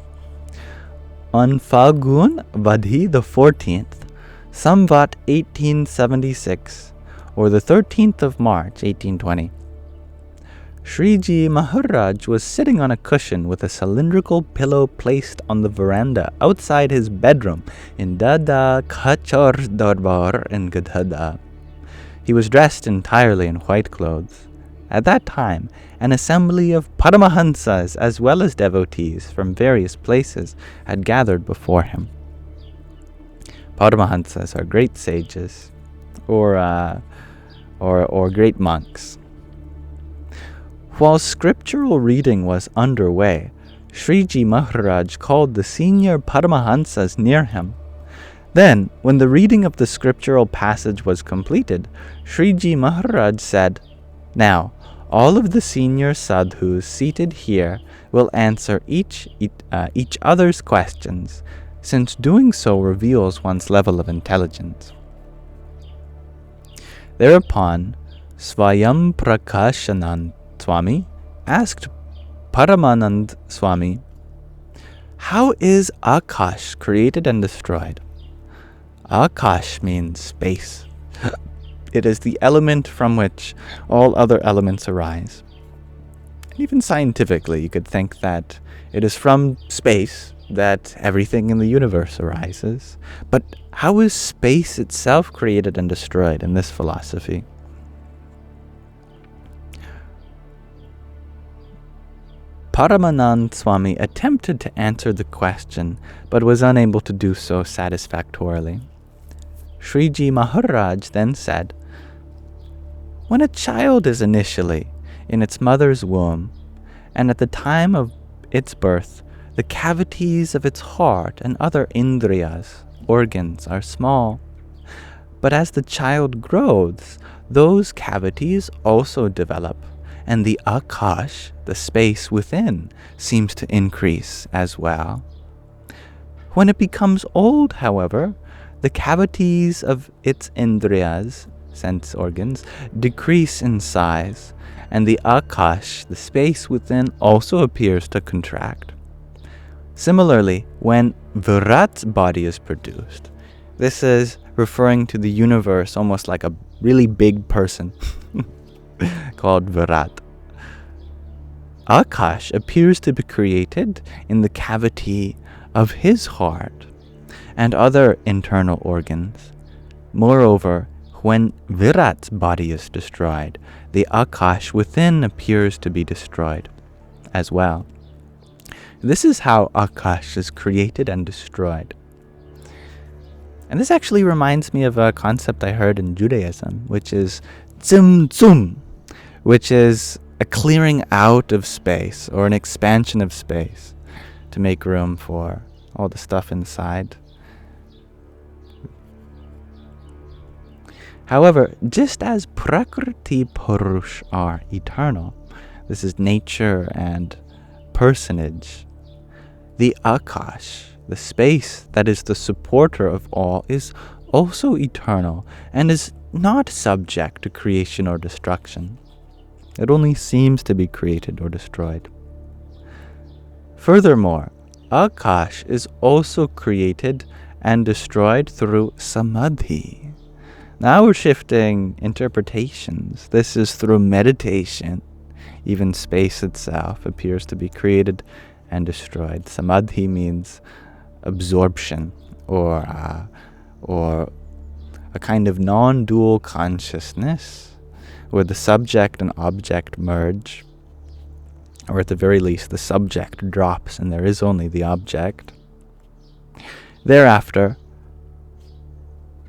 On Phalgun Vadhi the 14th, Samvat 1876, or the 13th of March 1820, Shriji Maharaj was sitting on a cushion with a cylindrical pillow placed on the veranda outside his bedroom in Dada Khachar Darbar in Gadhada. He was dressed entirely in white clothes. At that time, an assembly of Paramahansas as well as devotees from various places had gathered before him. Paramahansas are great sages, or great monks. While scriptural reading was underway, Sriji Maharaj called the senior Paramahansas near him. Then, when the reading of the scriptural passage was completed, Sriji Maharaj said, "Now, all of the senior sadhus seated here will answer each other's questions, since doing so reveals one's level of intelligence." Thereupon, Swayam Prakashanand Swami asked Paramanand Swami, "How is Akash created and destroyed?" Akash means space. It is the element from which all other elements arise. And even scientifically, you could think that it is from space that everything in the universe arises. But how is space itself created and destroyed in this philosophy? Paramanand Swami attempted to answer the question, but was unable to do so satisfactorily. Sriji Maharaj then said, "When a child is initially in its mother's womb, and at the time of its birth, the cavities of its heart and other indriyas, organs, are small. But as the child grows, those cavities also develop, and the Akash, the space within, seems to increase as well. When it becomes old, however, the cavities of its indriyas, sense organs, decrease in size, and the Akash, the space within, also appears to contract. Similarly, when Virat's body is produced, this is referring to the universe almost like a really big person called Virat. Akash appears to be created in the cavity of his heart and other internal organs. Moreover, when Virat's body is destroyed, the Akash within appears to be destroyed as well. This is how Akash is created and destroyed. And this actually reminds me of a concept I heard in Judaism, which is tzimtzum, which is a clearing out of space or an expansion of space to make room for all the stuff inside. However, just as Prakriti Purush are eternal, this is nature and personage, the Akash, the space that is the supporter of all, is also eternal and is not subject to creation or destruction. It only seems to be created or destroyed. Furthermore, Akash is also created and destroyed through samadhi. Now we're shifting interpretations. This is through meditation. Even space itself appears to be created and destroyed. Samadhi means absorption or a kind of non-dual consciousness where the subject and object merge, or at the very least the subject drops and there is only the object. Thereafter,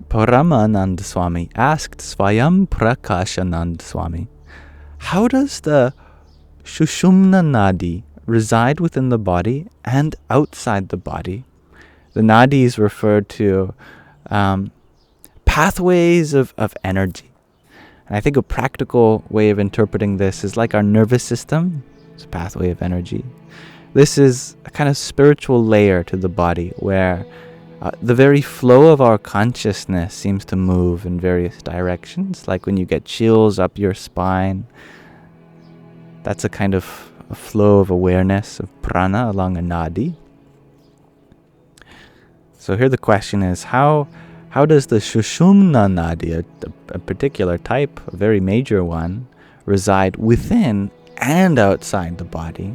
Paramanand Swami asked Swayam Prakashanand Swami, "How does the Sushumna Nadi reside within the body and outside the body?" The nadis refer to pathways of energy. And I think a practical way of interpreting this is like our nervous system. It's a pathway of energy. This is a kind of spiritual layer to the body where the very flow of our consciousness seems to move in various directions. Like when you get chills up your spine, that's a kind of a flow of awareness of prana along a nadi. So here the question is, how does the Sushumna Nadi, a particular type, a very major one, reside within and outside the body?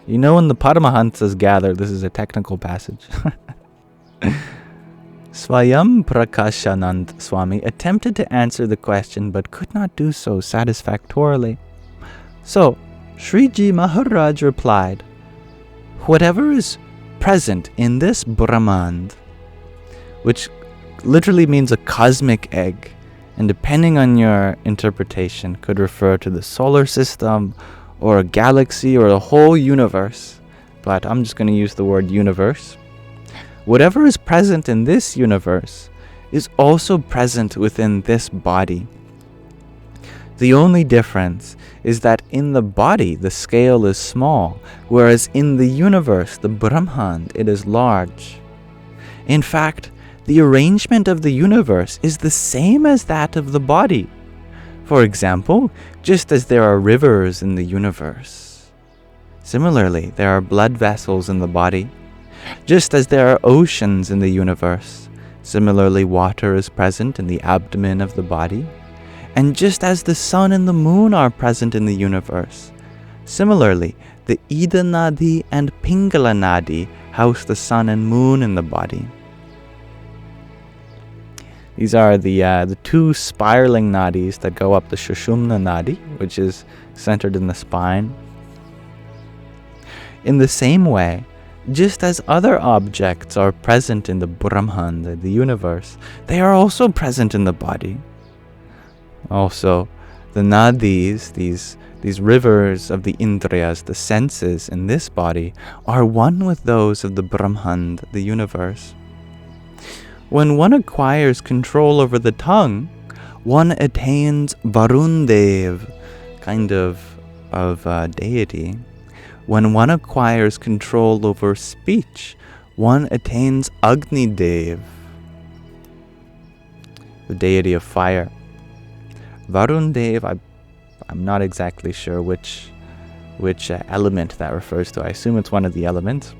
You know, when the Paramahansas gather, this is a technical passage. Swayam Prakashanand Swami attempted to answer the question but could not do so satisfactorily. So, Sriji Maharaj replied, "Whatever is present in this Brahmand," which literally means a cosmic egg, and depending on your interpretation, could refer to the solar system or a galaxy or a whole universe, but I'm just going to use the word universe. Whatever is present in this universe is also present within this body. The only difference is that in the body the scale is small, whereas in the universe, the Brahmand, it is large. In fact, the arrangement of the universe is the same as that of the body. For example, just as there are rivers in the universe, similarly, there are blood vessels in the body. Just as there are oceans in the universe, similarly, water is present in the abdomen of the body. And just as the sun and the moon are present in the universe, similarly, the Ida Nadi and Pingala Nadi house the sun and moon in the body. These are the two spiraling nadis that go up the Sushumna Nadi, which is centered in the spine. In the same way, just as other objects are present in the Brahman, the universe, they are also present in the body. Also, the nadis, these rivers of the indriyas, the senses in this body, are one with those of the Brahman, the universe. When one acquires control over the tongue, one attains Varundev, kind of deity. When one acquires control over speech, one attains Agni Dev, the deity of fire. Varun Dev, I'm not exactly sure which element that refers to. I assume it's one of the elements.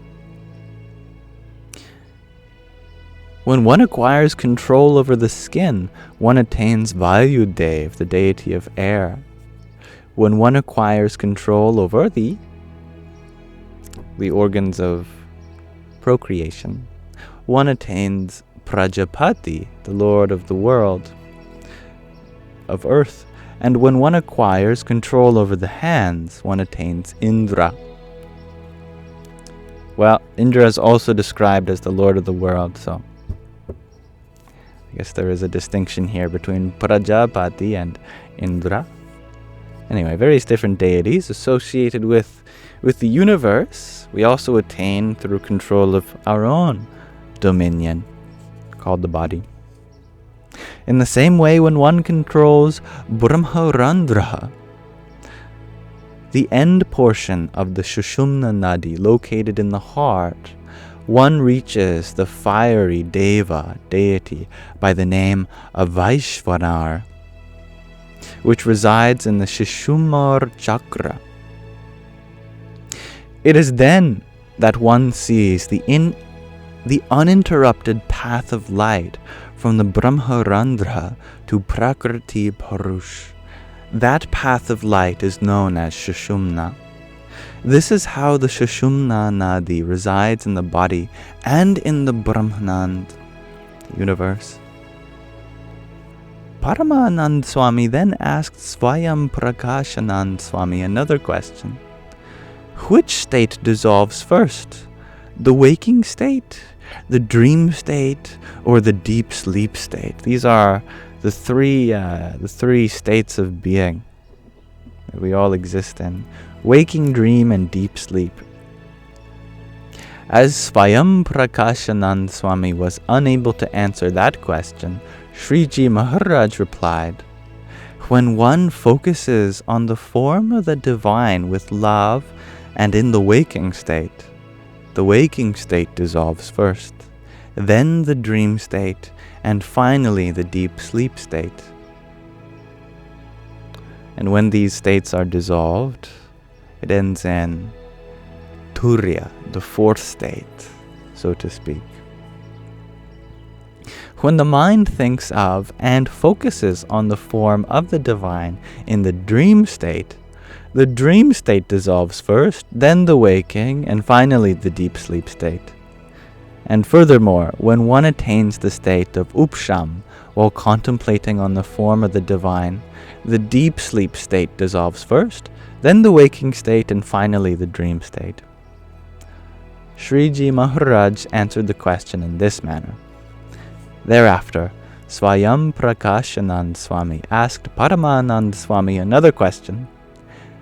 When one acquires control over the skin, one attains Vayu Dev, the deity of air. When one acquires control over the organs of procreation, one attains Prajapati, the lord of the world, of earth. And when one acquires control over the hands, one attains Indra. Well, Indra is also described as the lord of the world, so I guess there is a distinction here between Prajapati and Indra. Anyway, various different deities associated with the universe, we also attain through control of our own dominion, called the body. In the same way, when one controls Brahmarandra, the end portion of the Sushumna Nadi located in the heart, one reaches the fiery Deva, deity, by the name of Vaishvanar, which resides in the Shishumar Chakra. It is then that one sees the uninterrupted path of light from the Brahmarandra to Prakriti Purush. That path of light is known as Sushumna. This is how the Sushumna Nadi resides in the body and in the Brahmanand, the universe. Paramanand Swami then asked Swayam Prakashanand Swami another question. Which state dissolves first? The waking state, the dream state, or the deep sleep state? These are the three states of being that we all exist in: waking, dream, and deep sleep. As Swayam Prakashanand Swami was unable to answer that question, Sriji Maharaj replied, when one focuses on the form of the divine with love and in the waking state dissolves first, then the dream state, and finally the deep sleep state. And when these states are dissolved, it ends in Turiya, the fourth state, so to speak. When the mind thinks of and focuses on the form of the divine in the dream state dissolves first, then the waking, and finally the deep sleep state. And furthermore, when one attains the state of Upsham while contemplating on the form of the divine, the deep sleep state dissolves first, then the waking state, and finally the dream state. Sriji Maharaj answered the question in this manner. Thereafter, Swayam Prakashanand Swami asked Paramanand Swami another question.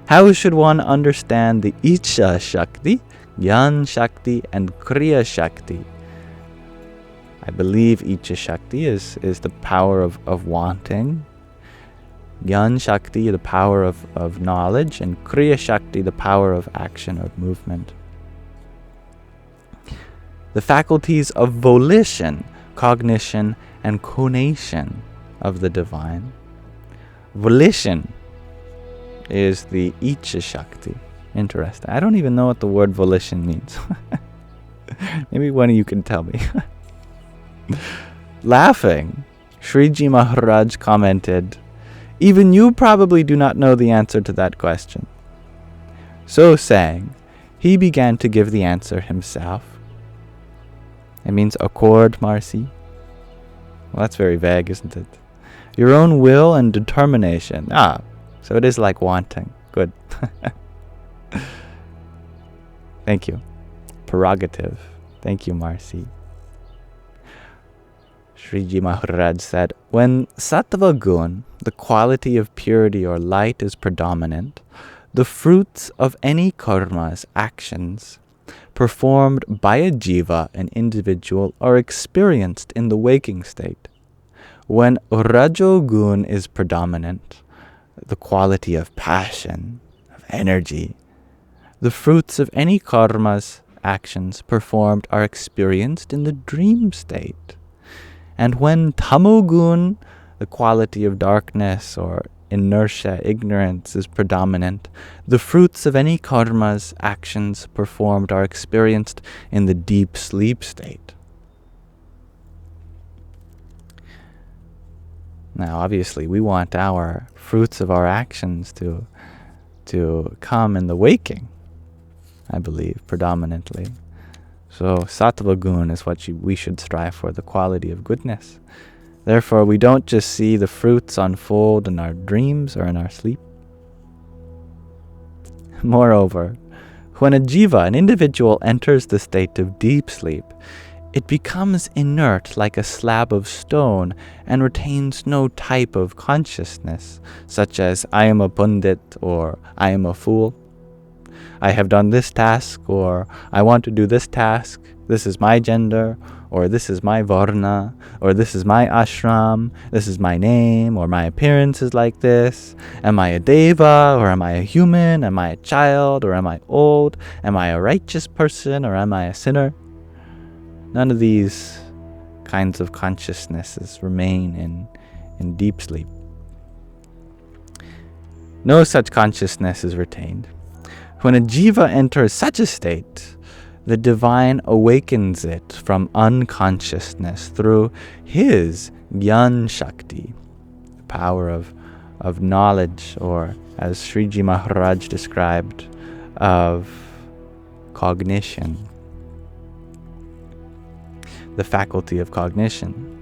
How should one understand the Icha Shakti, Gyan Shakti, and Kriya Shakti? I believe Icha Shakti is the power of wanting, Gyan Shakti, the power of knowledge, and Kriya Shakti, the power of action or movement. The faculties of volition, cognition, and conation of the divine. Volition is the Icha Shakti. Interesting. I don't even know what the word volition means. Maybe one of you can tell me. Laughing, Shriji Maharaj commented, "Even you probably do not know the answer to that question." So saying, he began to give the answer himself. It means accord, Marcy. Well, that's very vague, isn't it? Your own will and determination. So it is like wanting. Good. Thank you. Prerogative. Thank you, Marcy. Shriji Maharaj said, when sattva gun, the quality of purity or light, is predominant, the fruits of any karmas, actions, performed by a jiva, an individual, are experienced in the waking state. When rajogun is predominant, the quality of passion, of energy, the fruits of any karmas, actions, performed are experienced in the dream state. And when tamogun, the quality of darkness or inertia, ignorance, is predominant, the fruits of any karmas, actions, performed are experienced in the deep sleep state. Now, obviously, we want our fruits of our actions to come in the waking, I believe, predominantly. So sattva gun is what we should strive for, the quality of goodness. Therefore, we don't just see the fruits unfold in our dreams or in our sleep. Moreover, when a jiva, an individual, enters the state of deep sleep, it becomes inert like a slab of stone and retains no type of consciousness, such as I am a pundit or I am a fool. I have done this task, or I want to do this task, this is my gender, or this is my varna, or this is my ashram, this is my name, or my appearance is like this. Am I a deva, or am I a human? Am I a child, or am I old? Am I a righteous person, or am I a sinner? None of these kinds of consciousnesses remain in deep sleep. No such consciousness is retained. When a jiva enters such a state, the divine awakens it from unconsciousness through his Gyan Shakti, the power of knowledge, or as Shriji Maharaj described, of cognition, the faculty of cognition.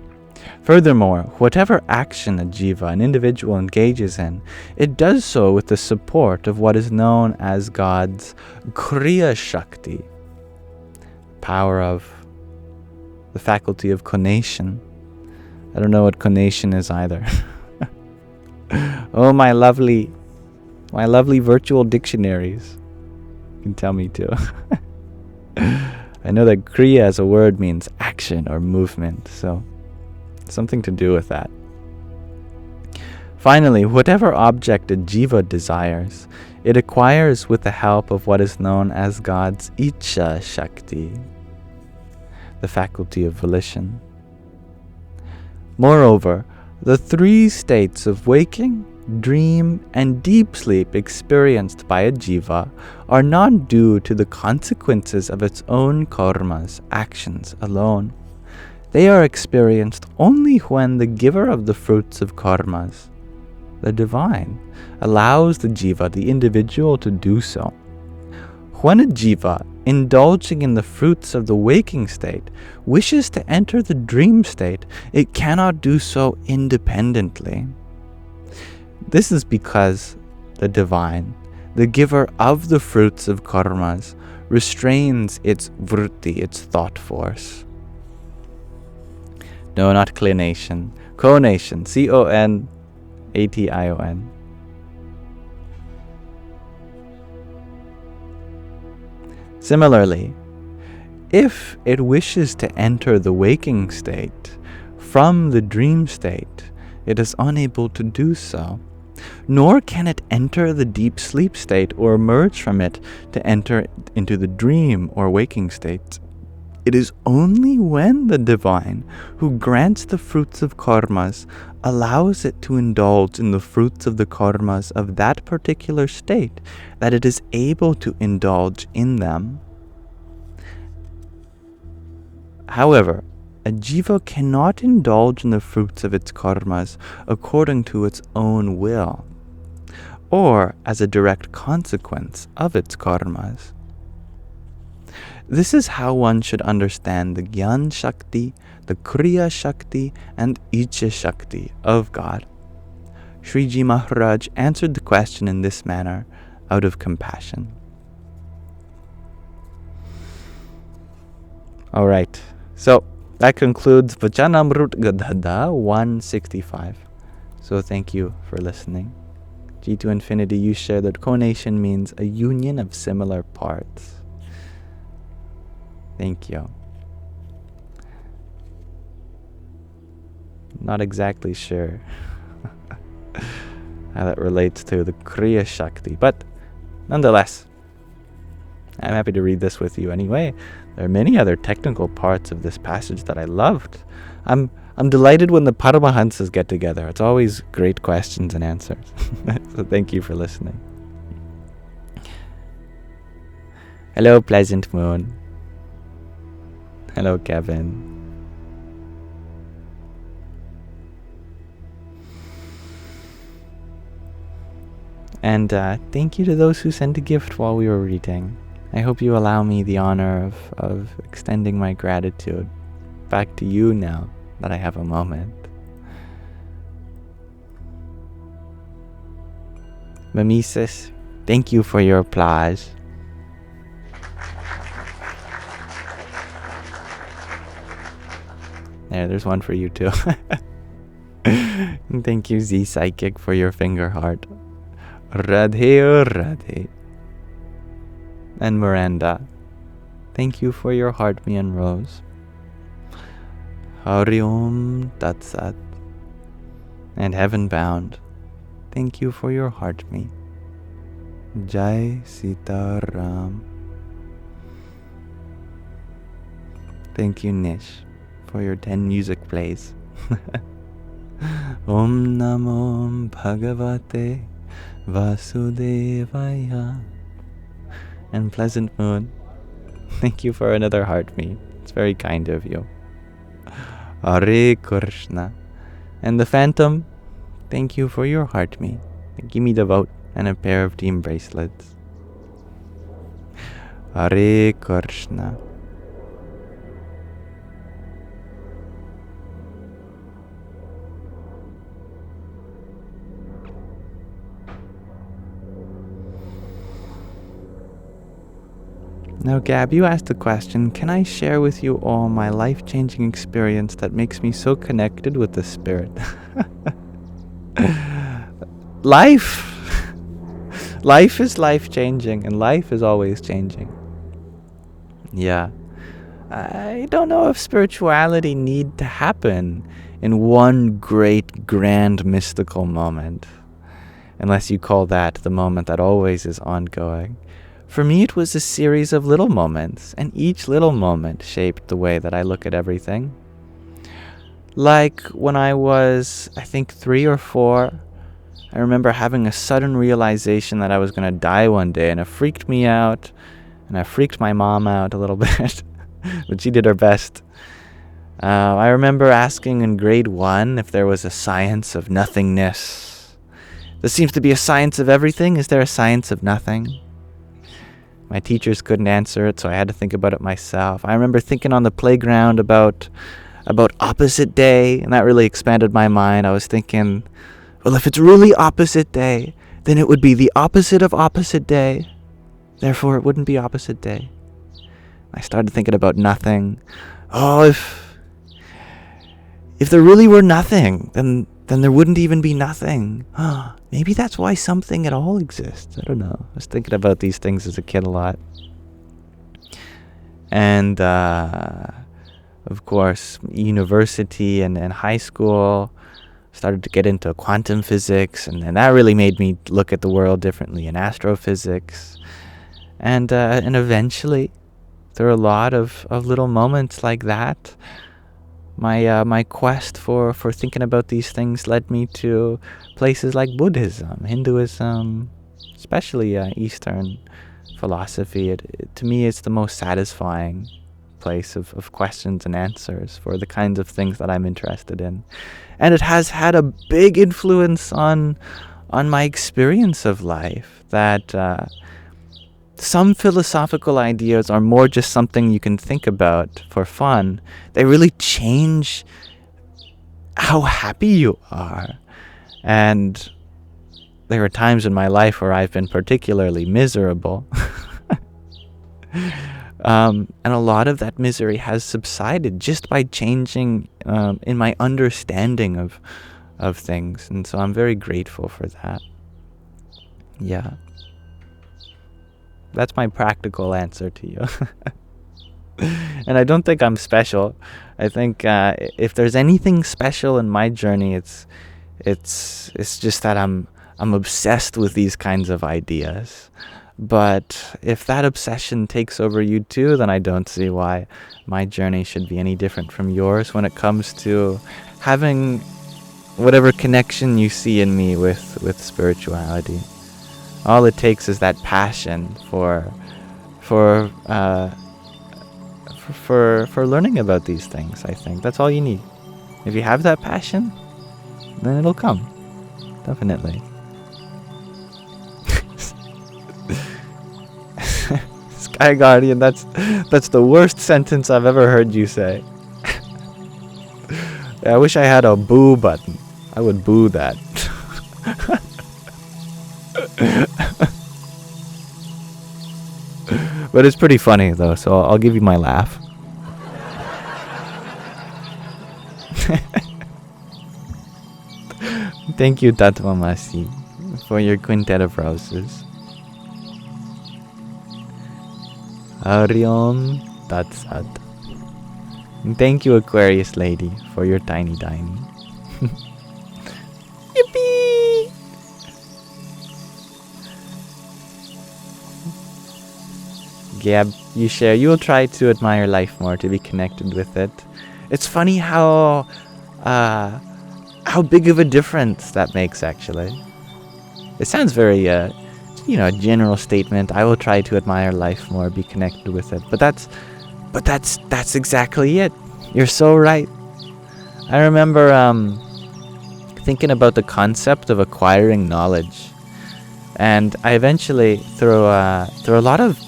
Furthermore, whatever action a jiva, an individual, engages in, it does so with the support of what is known as God's Kriya Shakti, power of the faculty of conation. I don't know what conation is either. Oh, my lovely virtual dictionaries can tell me too. I know that Kriya as a word means action or movement, so something to do with that. Finally, whatever object a jiva desires, it acquires with the help of what is known as God's Icha Shakti, the faculty of volition. Moreover, the three states of waking, dream, and deep sleep experienced by a jiva are not due to the consequences of its own karmas, actions alone. They are experienced only when the giver of the fruits of karmas, the divine, allows the jiva, the individual, to do so. When a jiva, indulging in the fruits of the waking state, wishes to enter the dream state, it cannot do so independently. This is because the divine, the giver of the fruits of karmas, restrains its vritti, its thought force. No, not clination. Conation. C-O-N-A-T-I-O-N. Similarly, if it wishes to enter the waking state from the dream state, it is unable to do so, nor can it enter the deep sleep state or emerge from it to enter into the dream or waking state. It is only when the divine, who grants the fruits of karmas, allows it to indulge in the fruits of the karmas of that particular state, that it is able to indulge in them. However, a jiva cannot indulge in the fruits of its karmas according to its own will, or as a direct consequence of its karmas. This is how one should understand the Gyan Shakti, the Kriya Shakti, and Icha Shakti of God. Sriji Maharaj answered the question in this manner out of compassion. Alright, so that concludes Vachanamrut Gadhada 165. So thank you for listening. G to Infinity, you share that conation means a union of similar parts. Thank you. Not exactly sure how that relates to the Kriya Shakti, but nonetheless, I'm happy to read this with you anyway. There are many other technical parts of this passage that I loved. I'm delighted when the Paramahansas get together. It's always great questions and answers. So thank you for listening. Hello, Pleasant Moon. Hello, Kevin. And thank you to those who sent a gift while we were reading. I hope you allow me the honor of extending my gratitude back to you now that I have a moment. Mimesis, thank you for your applause. There's one for you too. Thank you, Z Psychic, for your finger heart. Radhe Radhe. And Miranda, thank you for your heart me and rose. Hari Om Tat Sat. And Heaven Bound, thank you for your heart me. Jai Sita Ram. Thank you, Nish, for your 10 music plays. Om Namo Bhagavate Vasudevaya. And Pleasant Moon, thank you for another heart me. It's very kind of you. Hare Krishna. And the Phantom, thank you for your heart me. Give me the vote and a pair of team bracelets. Hare Krishna. Now, Gab, you asked the question, can I share with you all my life-changing experience that makes me so connected with the Spirit? Life! Life is life-changing, and life is always changing. Yeah. I don't know if spirituality need to happen in one great, grand, mystical moment, unless you call that the moment that always is ongoing. For me, it was a series of little moments, and each little moment shaped the way that I look at everything. Like when I was, I think, 3 or 4, I remember having a sudden realization that I was going to die one day, and it freaked me out, and I freaked my mom out a little bit, but she did her best. I remember asking in grade 1 if there was a science of nothingness. There seems to be a science of everything. Is there a science of nothing? My teachers couldn't answer it, so I had to think about it myself. I remember thinking on the playground about opposite day, and that really expanded my mind. I was thinking, well, if it's really opposite day, then it would be the opposite of opposite day. Therefore, it wouldn't be opposite day. I started thinking about nothing. Oh, if there really were nothing, then there wouldn't even be nothing. Maybe that's why something at all exists. I don't know. I was thinking about these things as a kid a lot. And of course, university and high school, started to get into quantum physics, and that really made me look at the world differently, in astrophysics. And eventually, through a lot of little moments like that, my quest for thinking about these things led me to places like Buddhism, Hinduism, especially Eastern philosophy. To me, it's the most satisfying place of questions and answers for the kinds of things that I'm interested in. And it has had a big influence on my experience of life, that some philosophical ideas are more just something you can think about for fun. They really change how happy you are. And there are times in my life where I've been particularly miserable. And a lot of that misery has subsided just by changing in my understanding of things. And so I'm very grateful for that. Yeah. That's my practical answer to you. And I don't think I'm special. I think if there's anything special in my journey, it's just that I'm obsessed with these kinds of ideas. But if that obsession takes over you too, then I don't see why my journey should be any different from yours when it comes to having whatever connection you see in me with spirituality. All it takes is that passion for learning about these things. I think that's all you need. If you have that passion, then it'll come. Definitely. Sky Guardian, that's the worst sentence I've ever heard you say. I wish I had a boo button. I would boo that. But it's pretty funny though, so I'll give you my laugh. Thank you, Tatmamasi, for your quintet of roses. Arion Tatsat. And thank you, Aquarius Lady, for your tiny. Yippee! Gab, you share. You will try to admire life more, to be connected with it. It's funny how big of a difference that makes, actually. It sounds very, a general statement. I will try to admire life more, be connected with it. But that's exactly it. You're so right. I remember thinking about the concept of acquiring knowledge, and I eventually, through a lot of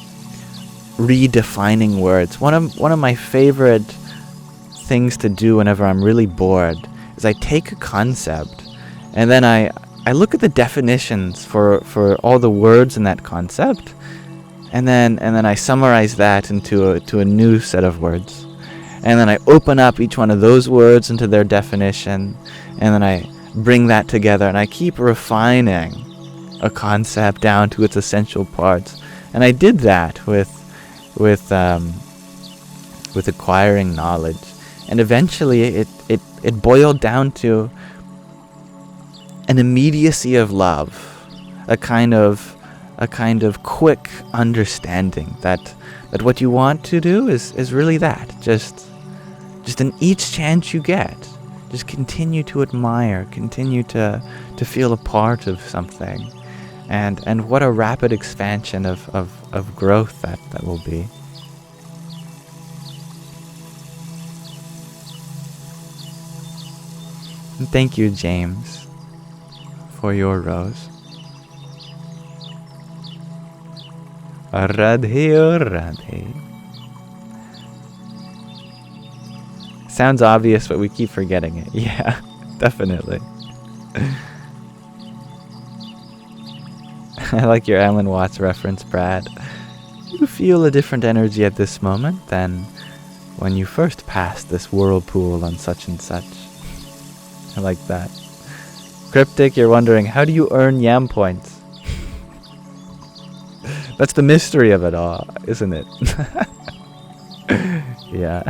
redefining words, one of my favorite things to do whenever I'm really bored is I take a concept and then I look at the definitions for all the words in that concept, and then I summarize that into a new set of words, and then I open up each one of those words into their definition, and then I bring that together, and I keep refining a concept down to its essential parts. And I did that with acquiring knowledge, and eventually it boiled down to an immediacy of love, a kind of quick understanding that what you want to do is really that, just in each chance you get, just continue to admire, continue to feel a part of something, and what a rapid expansion of growth that will be. And thank you, James, for your rose. Radhe, Radhe. Sounds obvious, but we keep forgetting it. Yeah, definitely. I like your Alan Watts reference, Brad. You feel a different energy at this moment than when you first passed this whirlpool on such and such. I like that. Cryptic, you're wondering, how do you earn Yam Points? That's the mystery of it all, isn't it? Yeah.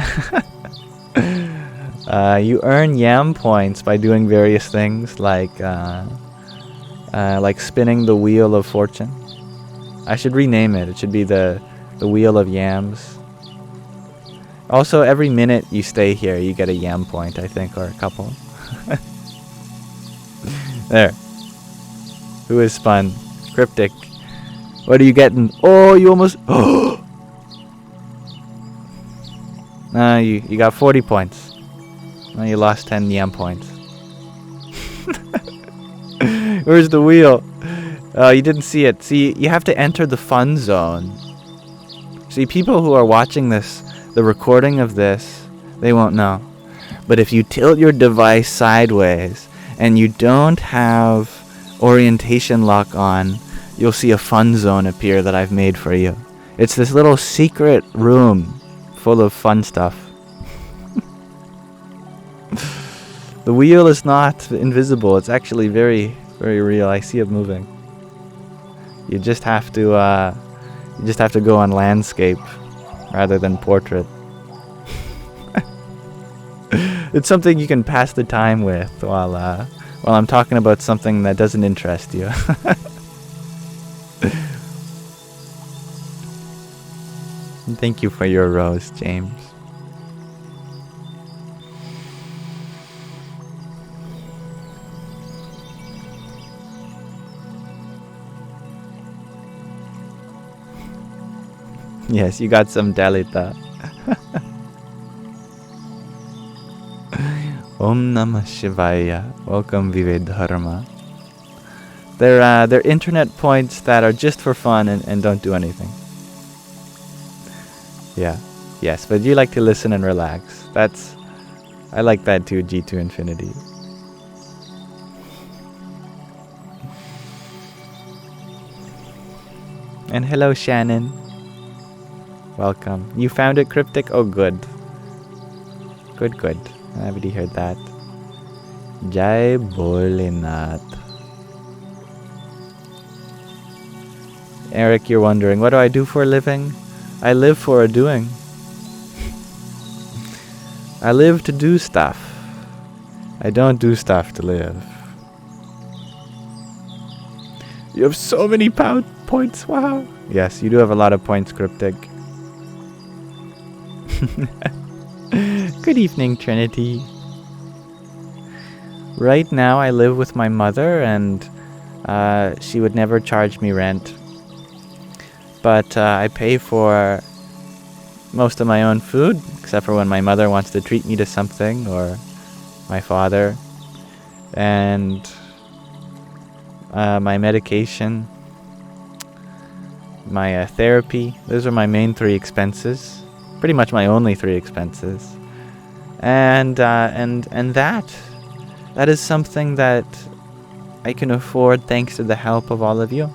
You earn Yam Points by doing various things like spinning the Wheel of Fortune. I should rename it. It should be the Wheel of Yams. Also, every minute you stay here, you get a Yam Point, I think, or a couple. There. Who is spun? Cryptic. What are you getting? Oh, you almost... Oh! You got 40 points. You lost 10 Yam Points. Where's the wheel? Oh, you didn't see it. See, you have to enter the fun zone. See, people who are watching this, the recording of this, they won't know. But if you tilt your device sideways and you don't have orientation lock on, you'll see a fun zone appear that I've made for you. It's this little secret room full of fun stuff. The wheel is not invisible. It's actually very, very real. I see it moving. You just have to go on landscape rather than portrait. It's something you can pass the time with while I'm talking about something that doesn't interest you. Thank you for your rose, James. Yes, you got some Dalita. Om Namah Shivaya. Welcome, Vive Dharma. They're internet points that are just for fun and don't do anything. Yeah. Yes, but you like to listen and relax. I like that too, G2 Infinity. And hello, Shannon. Welcome. You found it, Cryptic? Oh, good. Good. I already heard that. Jai Bholinath. Eric, you're wondering, what do I do for a living? I live for a doing. I live to do stuff. I don't do stuff to live. You have so many points, wow. Yes, you do have a lot of points, Cryptic. Good evening, Trinity. Right now I live with my mother and she would never charge me rent. But I pay for most of my own food, except for when my mother wants to treat me to something, or my father. And my medication, my therapy, those are my main 3 expenses. Pretty much my only 3 expenses. And that is something that I can afford thanks to the help of all of you.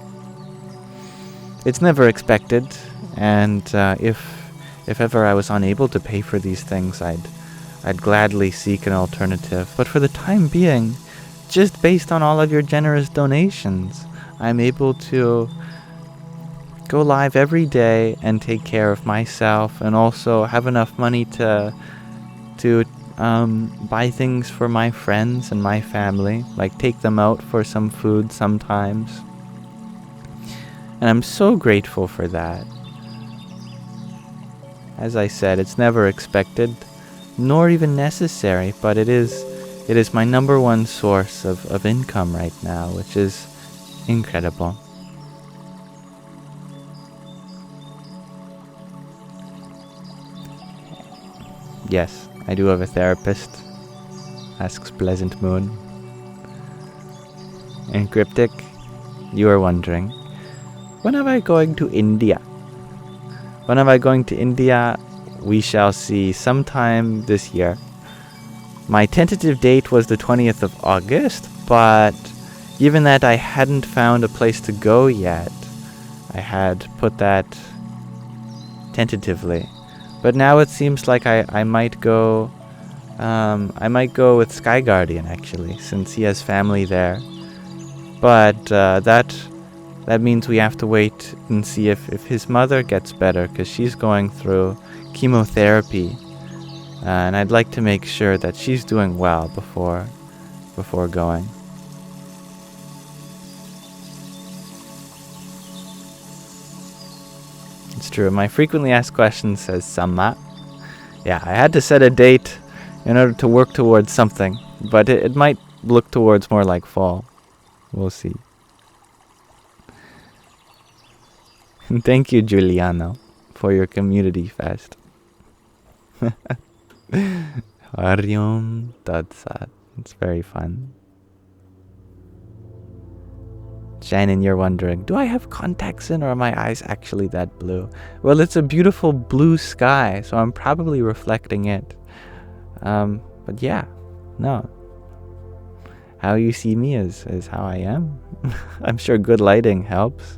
It's never expected, and if ever I was unable to pay for these things, I'd gladly seek an alternative. But for the time being, just based on all of your generous donations, I'm able to go live every day and take care of myself, and also have enough money to buy things for my friends and my family, like take them out for some food sometimes. And I'm so grateful for that. As I said, it's never expected, nor even necessary, but it is my number 1 source of income right now, which is incredible. Yes, I do have a therapist, asks Pleasant Moon. And Cryptic, you are wondering, when am I going to India? When am I going to India? We shall see sometime this year. My tentative date was the 20th of August, but given that I hadn't found a place to go yet, I had put that tentatively. But now it seems like I might go. I might go with Sky Guardian, actually, since he has family there. But that means we have to wait and see if his mother gets better, because she's going through chemotherapy, and I'd like to make sure that she's doing well before going. It's true. My frequently asked question says Sama. Yeah, I had to set a date in order to work towards something, but it might look towards more like fall. We'll see. And thank you, Giuliano, for your community fest. Hariom Tatsat. It's very fun. Shannon, you're wondering, do I have contacts in, or are my eyes actually that blue? Well, it's a beautiful blue sky, so I'm probably reflecting it. But yeah, no. How you see me is how I am. I'm sure good lighting helps,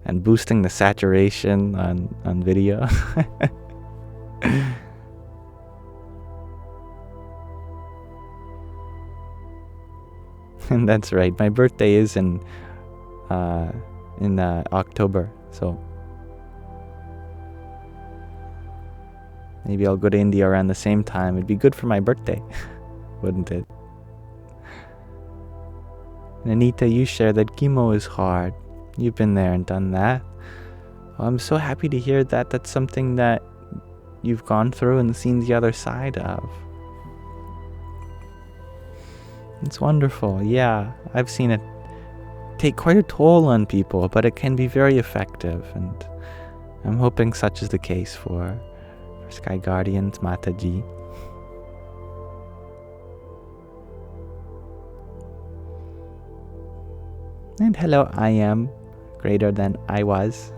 and boosting the saturation on video. And that's right, my birthday is in October, so maybe I'll go to India around the same time. It'd be good for my birthday, wouldn't it? And Anita, you share that chemo is hard. You've been there and done that. Well, I'm so happy to hear that. That's something that you've gone through and seen the other side of. It's wonderful. Yeah, I've seen it take quite a toll on people, but it can be very effective, and I'm hoping such is the case for Sky Guardians Mataji. And hello, I am greater than I was.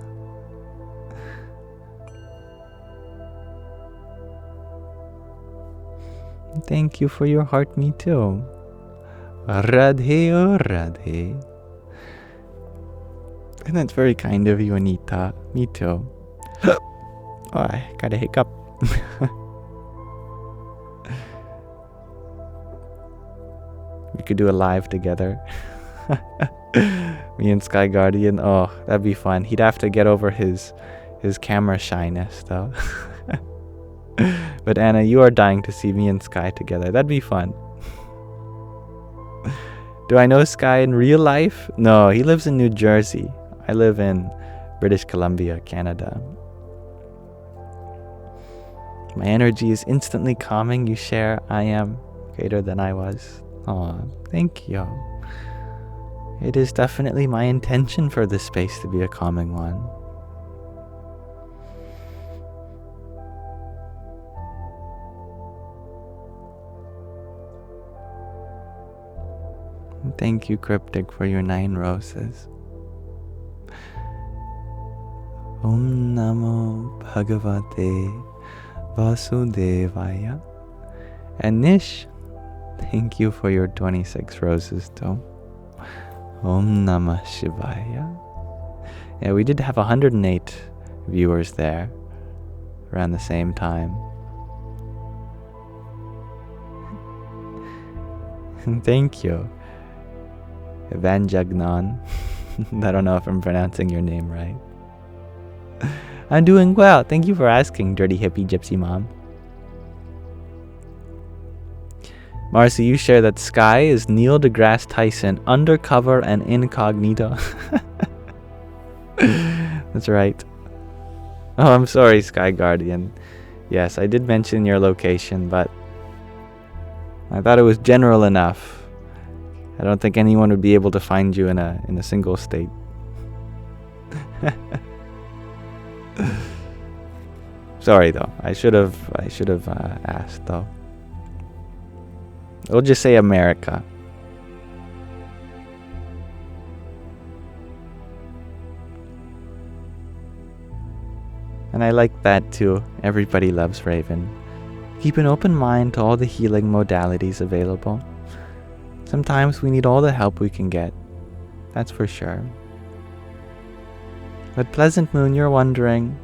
Thank you for your heart, me too. Radhe oh Radhe. And that's very kind of you, Anita. Me too. Oh, I got a hiccup. We could do a live together. Me and Sky Guardian. Oh, that'd be fun. He'd have to get over his camera shyness, though. But Anna, you are dying to see me and Sky together. That'd be fun. Do I know Sky in real life? No, he lives in New Jersey. I live in British Columbia, Canada. My energy is instantly calming. You share, I am greater than I was. Aw, thank you. It is definitely my intention for this space to be a calming one. And thank you, Cryptic, for your 9 roses. Om Namo Bhagavate Vasudevaya. And Nish, thank you for your 26 roses too. Om Namah Shivaya. Yeah, we did have 108 viewers there around the same time. Thank you, Evanjagnon. I don't know if I'm pronouncing your name right. I'm doing well. Thank you for asking, Dirty Hippie Gypsy Mom. Marcy, you share that Sky is Neil deGrasse Tyson, undercover and incognito. That's right. Oh, I'm sorry, Sky Guardian. Yes, I did mention your location, but I thought it was general enough. I don't think anyone would be able to find you in a single state. Sorry though. I should have asked though. We'll just say America. And I like that too. Everybody loves Raven. Keep an open mind to all the healing modalities available. Sometimes we need all the help we can get. That's for sure. But Pleasant Moon, you're wondering,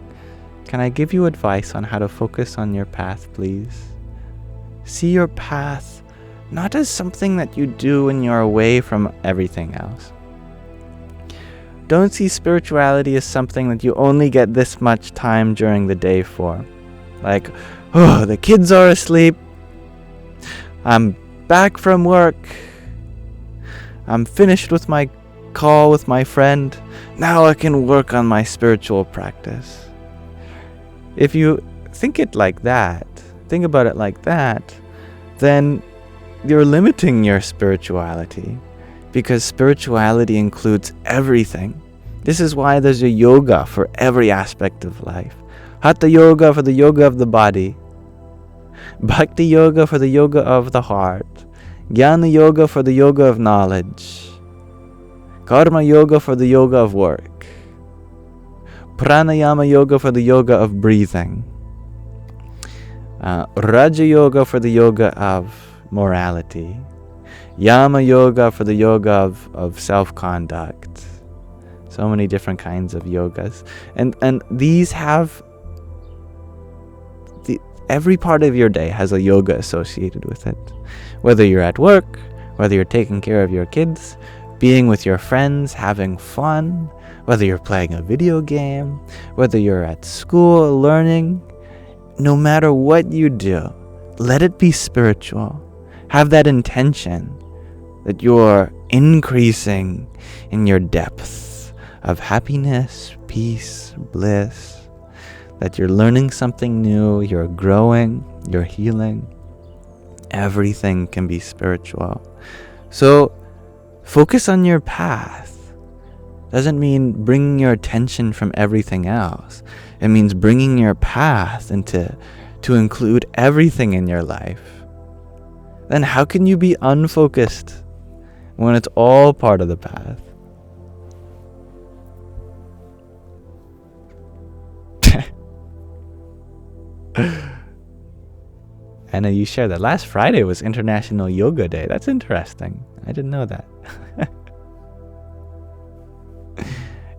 can I give you advice on how to focus on your path, please? See your path not as something that you do when you're away from everything else. Don't see spirituality as something that you only get this much time during the day for. Like, oh, the kids are asleep. I'm back from work. I'm finished with my call with my friend. Now I can work on my spiritual practice. If you think about it like that, then you're limiting your spirituality, because spirituality includes everything. This is why there's a yoga for every aspect of life. Hatha yoga for the yoga of the body. Bhakti yoga for the yoga of the heart. Jnana yoga for the yoga of knowledge. Karma yoga for the yoga of work. Pranayama yoga for the yoga of breathing. Raja yoga for the yoga of morality. Yama yoga for the yoga of self-conduct. So many different kinds of yogas. And these have... every part of your day has a yoga associated with it. Whether you're at work, whether you're taking care of your kids, being with your friends, having fun, whether you're playing a video game, whether you're at school learning, no matter what you do, let it be spiritual. Have that intention that you're increasing in your depth of happiness, peace, bliss, that you're learning something new, you're growing, you're healing. Everything can be spiritual. So focus on your path. Doesn't mean bringing your attention from everything else. It means bringing your path to include everything in your life. Then how can you be unfocused when it's all part of the path? Anna, you shared that last Friday was International Yoga Day. That's interesting. I didn't know that.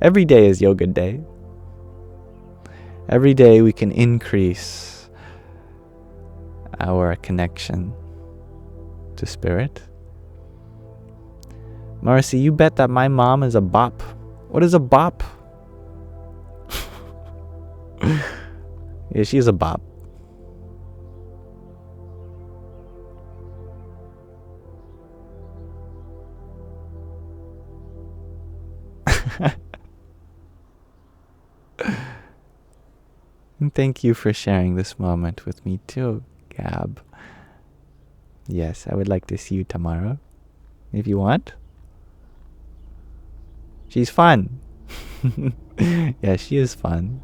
Every day is Yoga Day. Every day we can increase our connection to spirit. Marcy, you bet that my mom is a bop. What is a bop? Yeah, she's a bop. And thank you for sharing this moment with me too, Gab. Yes, I would like to see you tomorrow, if you want. She's fun. Yeah, she is fun.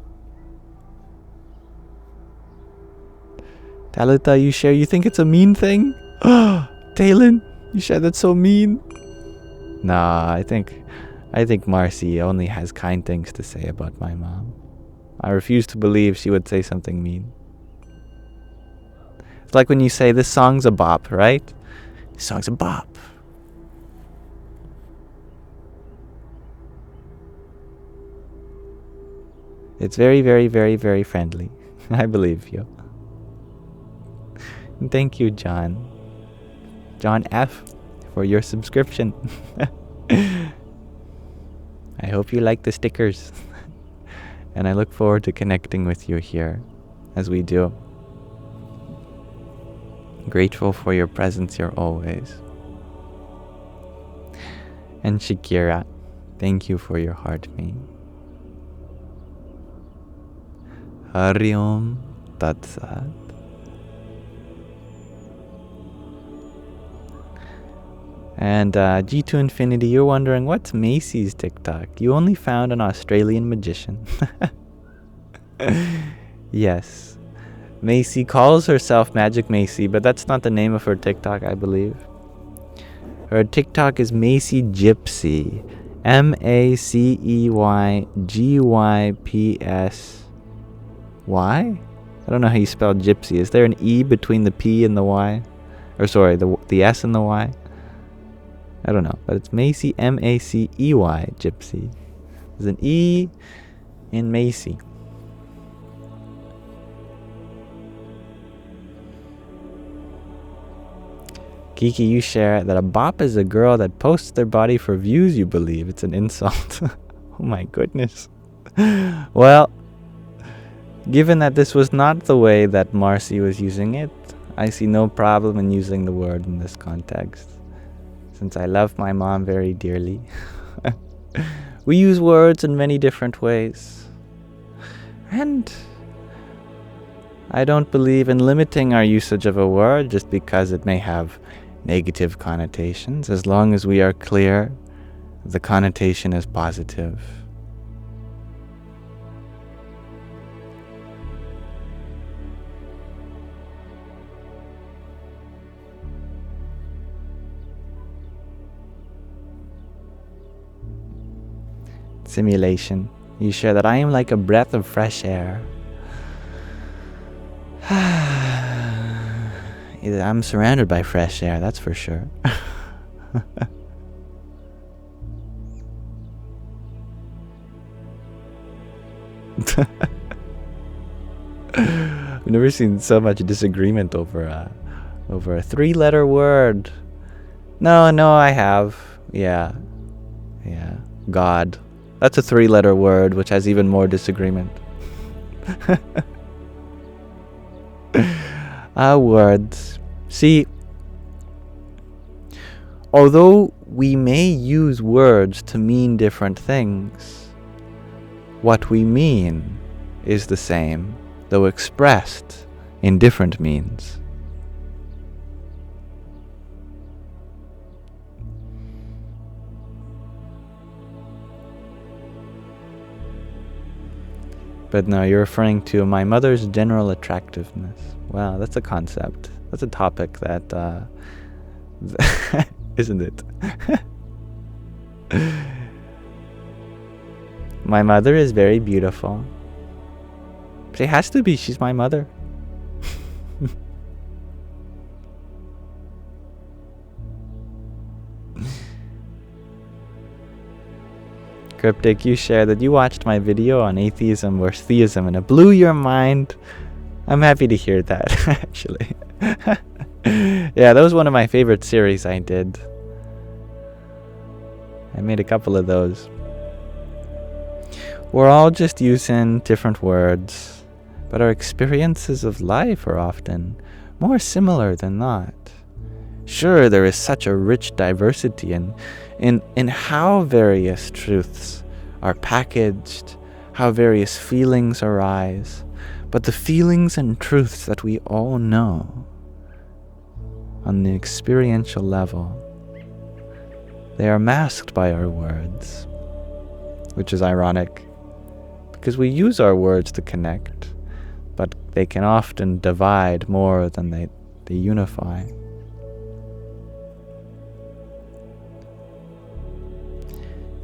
Talita, you think it's a mean thing? Talon, you share that's so mean. Nah, I think Marcy only has kind things to say about my mom. I refuse to believe she would say something mean. It's like when you say, this song's a bop, right? This song's a bop. It's very, very, very, very friendly. I believe you. And thank you, John. John F., for your subscription. I hope you like the stickers. And I look forward to connecting with you here, as we do. Grateful for your presence here always. And Shakira, thank you for your heart me. Hari Om Tat Sat. And G to Infinity, you're wondering, what's Macy's TikTok? You only found an Australian magician. Yes. Macy calls herself Magic Macy, but that's not the name of her TikTok, I believe. Her TikTok is Macy Gypsy. MACEYGYPSY? I don't know how you spell gypsy. Is there an E between the P and the Y? Or sorry, the S and the Y? I don't know, but it's Macy, M-A-C-E-Y, Gypsy. There's an E in Macy. Kiki, you share that a bop is a girl that posts their body for views, you believe. It's an insult. Oh my goodness. Well, Given that this was not the way that Marcy was using it, I see no problem in using the word in this context, since I love my mom very dearly. We use words in many different ways, and I don't believe in limiting our usage of a word just because it may have negative connotations, as long as we are clear the connotation is positive. Simulation. You share that I am like a breath of fresh air. I'm surrounded by fresh air, that's for sure. I've never seen so much disagreement over a 3-letter word. No, I have. Yeah. God. That's a 3-letter word, which has even more disagreement. Words. See, although we may use words to mean different things, what we mean is the same, though expressed in different means. But no, you're referring to my mother's general attractiveness. Wow, that's a concept. That's a topic that, isn't it? My mother is very beautiful. She has to be, she's my mother. Cryptic, you share that you watched my video on atheism versus theism and it blew your mind. I'm happy to hear that, actually. Yeah, that was one of my favorite series I did. I made a couple of those. We're all just using different words, but our experiences of life are often more similar than not. Sure, there is such a rich diversity in how various truths are packaged, how various feelings arise, but the feelings and truths that we all know on the experiential level, they are masked by our words, which is ironic, because we use our words to connect, but they can often divide more than they unify.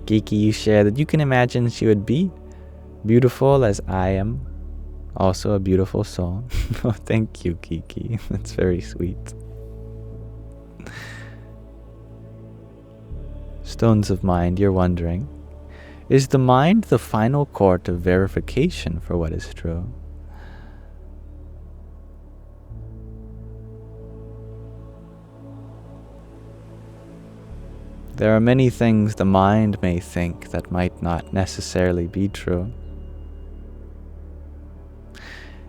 Geeky, you share that you can imagine she would be beautiful as I am, also a beautiful soul. Oh, thank you, Geeky. That's very sweet. Stones of Mind, you're wondering, is the mind the final court of verification for what is true? There are many things the mind may think that might not necessarily be true.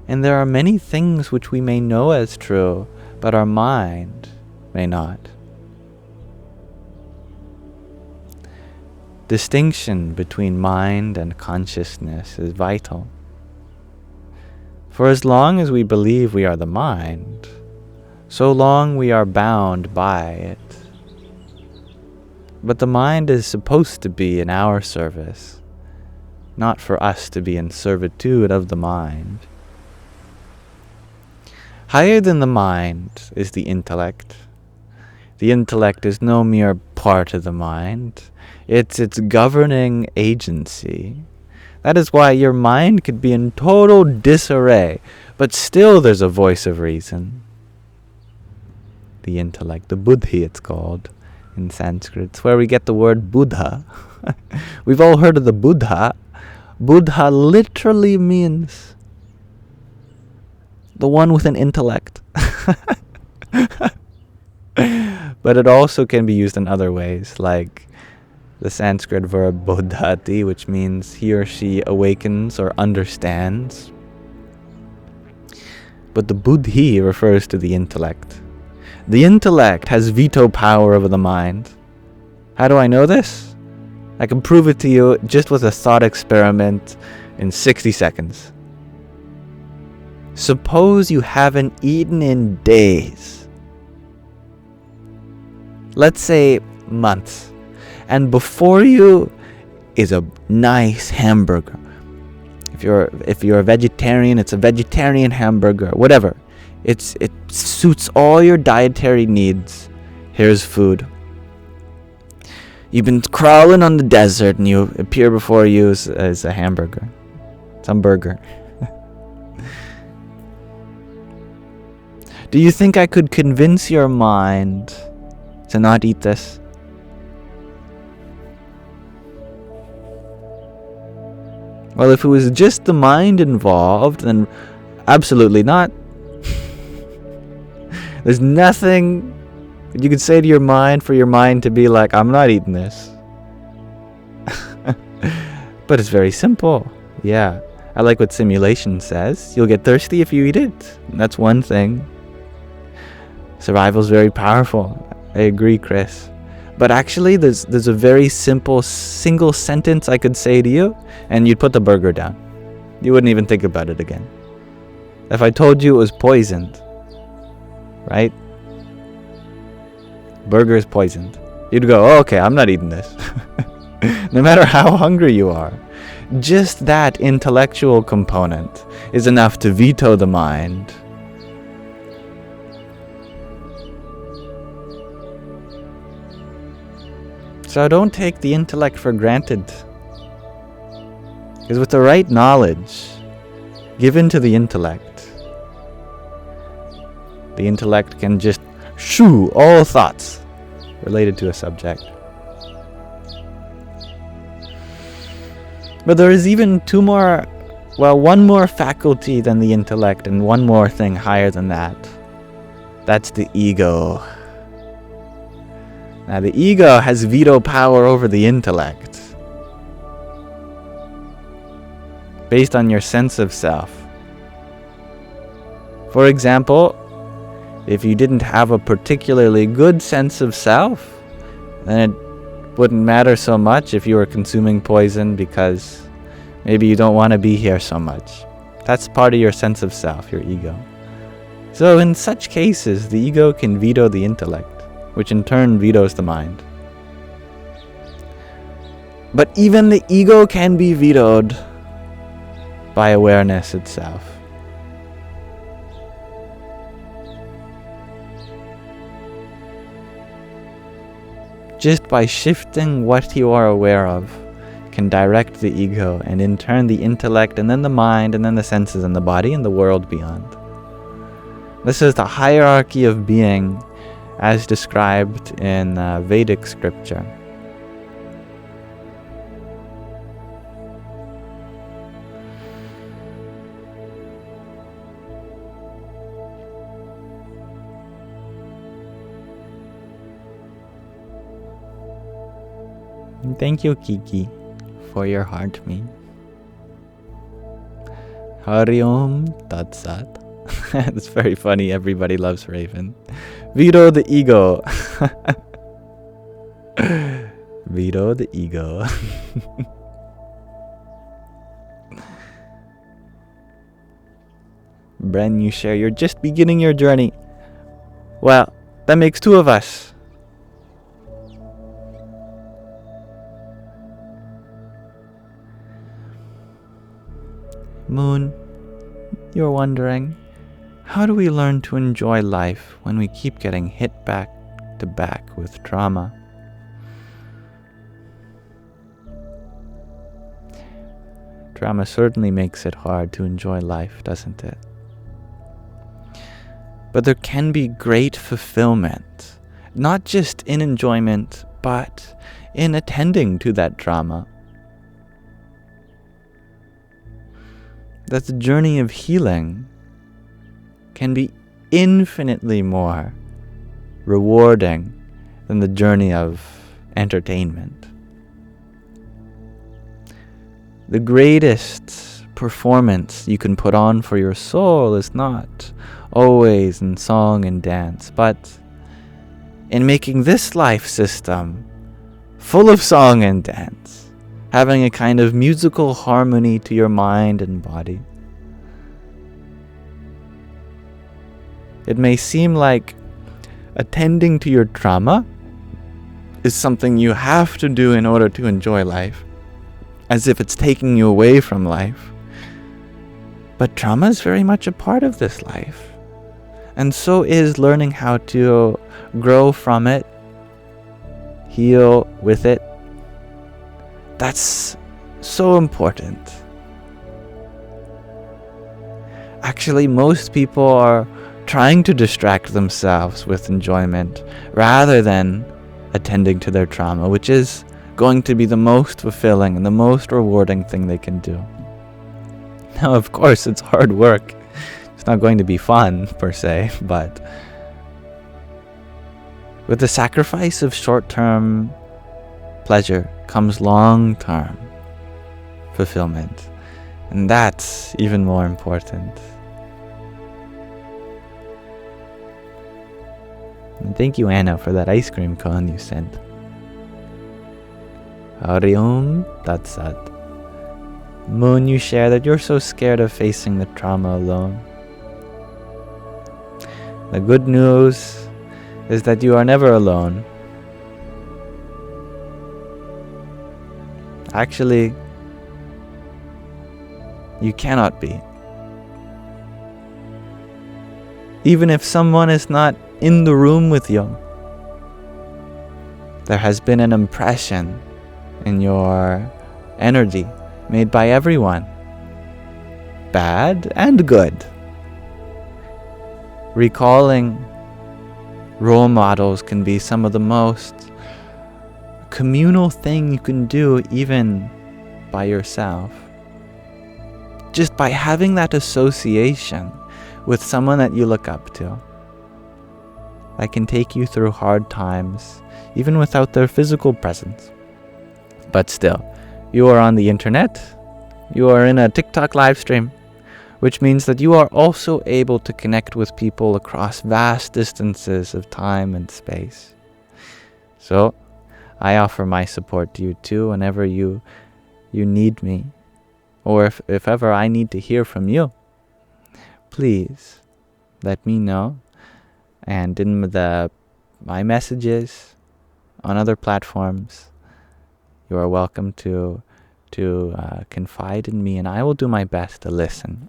And there are many things which we may know as true, but our mind may not. Distinction between mind and consciousness is vital. For as long as we believe we are the mind, so long we are bound by it. But the mind is supposed to be in our service, not for us to be in servitude of the mind. Higher than the mind is the intellect. The intellect is no mere part of the mind. It's its governing agency. That is why your mind could be in total disarray, but still there's a voice of reason. The intellect, the buddhi it's called in Sanskrit. It's where we get the word Buddha. We've all heard of the Buddha. Buddha literally means the one with an intellect. But it also can be used in other ways, like the Sanskrit verb bodhati, which means he or she awakens or understands. but the buddhi refers to the intellect. The intellect has veto power over the mind. How do I know this? I can prove it to you just with a thought experiment in 60 seconds. Suppose you haven't eaten in days. Let's say months. And before you is a nice hamburger. If you're a vegetarian, it's a vegetarian hamburger, whatever. It suits all your dietary needs. Here's food. You've been crawling on the desert and you appear before you as a hamburger. Some burger. Do you think I could convince your mind to not eat this? Well, if it was just the mind involved, then absolutely not. There's nothing you could say to your mind for your mind to be like, I'm not eating this. But it's very simple. Yeah. I like what simulation says. You'll get thirsty if you eat it. That's one thing. Survival's very powerful. I agree, Chris. But actually, there's a very simple single sentence I could say to you, and you'd put the burger down. You wouldn't even think about it again. If I told you it was poisoned, right? Burger is poisoned. You'd go, oh, okay, I'm not eating this. No matter how hungry you are. Just that intellectual component is enough to veto the mind. So don't take the intellect for granted. Because with the right knowledge given to the intellect can just shoo all thoughts related to a subject. But there is even one more faculty than the intellect and one more thing higher than that. That's the ego. Now, the ego has veto power over the intellect based on your sense of self. For example, if you didn't have a particularly good sense of self, then it wouldn't matter so much if you were consuming poison because maybe you don't want to be here so much. That's part of your sense of self, your ego. So in such cases, the ego can veto the intellect, which in turn vetoes the mind. But even the ego can be vetoed by awareness itself. Just by shifting what you are aware of can direct the ego and in turn the intellect and then the mind and then the senses and the body and the world beyond. This is the hierarchy of being as described in Vedic scripture. And thank you, Kiki, for your heart meme. Hari Om Tat Sat. It's very funny. Everybody loves Raven. Veto the ego. Veto the ego. Bren, you share you're just beginning your journey. Well, that makes two of us. Moon, you're wondering, how do we learn to enjoy life when we keep getting hit back to back with trauma? Trauma certainly makes it hard to enjoy life, doesn't it? But there can be great fulfillment, not just in enjoyment, but in attending to that trauma. That the journey of healing can be infinitely more rewarding than the journey of entertainment. The greatest performance you can put on for your soul is not always in song and dance, but in making this life system full of song and dance, having a kind of musical harmony to your mind and body. It may seem like attending to your trauma is something you have to do in order to enjoy life, as if it's taking you away from life. But trauma is very much a part of this life. And so is learning how to grow from it, heal with it. That's so important. Actually, most people are trying to distract themselves with enjoyment rather than attending to their trauma, which is going to be the most fulfilling and the most rewarding thing they can do. Now, of course, it's hard work. It's not going to be fun, per se, but with the sacrifice of short-term pleasure comes long-term fulfillment, and that's even more important. And thank you, Anna, for that ice cream cone you sent. Hari Om Tat Sat. Moon, you share that you're so scared of facing the trauma alone. The good news is that you are never alone. Actually, you cannot be. Even if someone is not in the room with you, there has been an impression in your energy made by everyone, bad and good. Recalling role models can be some of the most communal thing you can do, even by yourself. Just by having that association with someone that you look up to, that can take you through hard times, even without their physical presence. But still, you are on the internet, you are in a TikTok live stream, which means that you are also able to connect with people across vast distances of time and space. So, I offer my support to you too whenever you need me, or if ever I need to hear from you. Please let me know, and in my messages on other platforms, you are welcome to confide in me, and I will do my best to listen,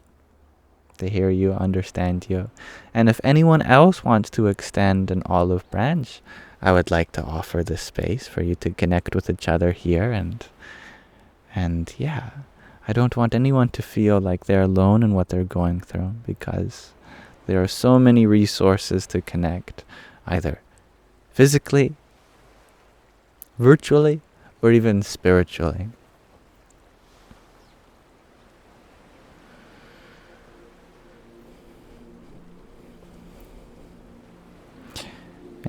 to hear you, understand you. And if anyone else wants to extend an olive branch, I would like to offer this space for you to connect with each other here, and yeah, I don't want anyone to feel like they're alone in what they're going through, because there are so many resources to connect, either physically, virtually, or even spiritually.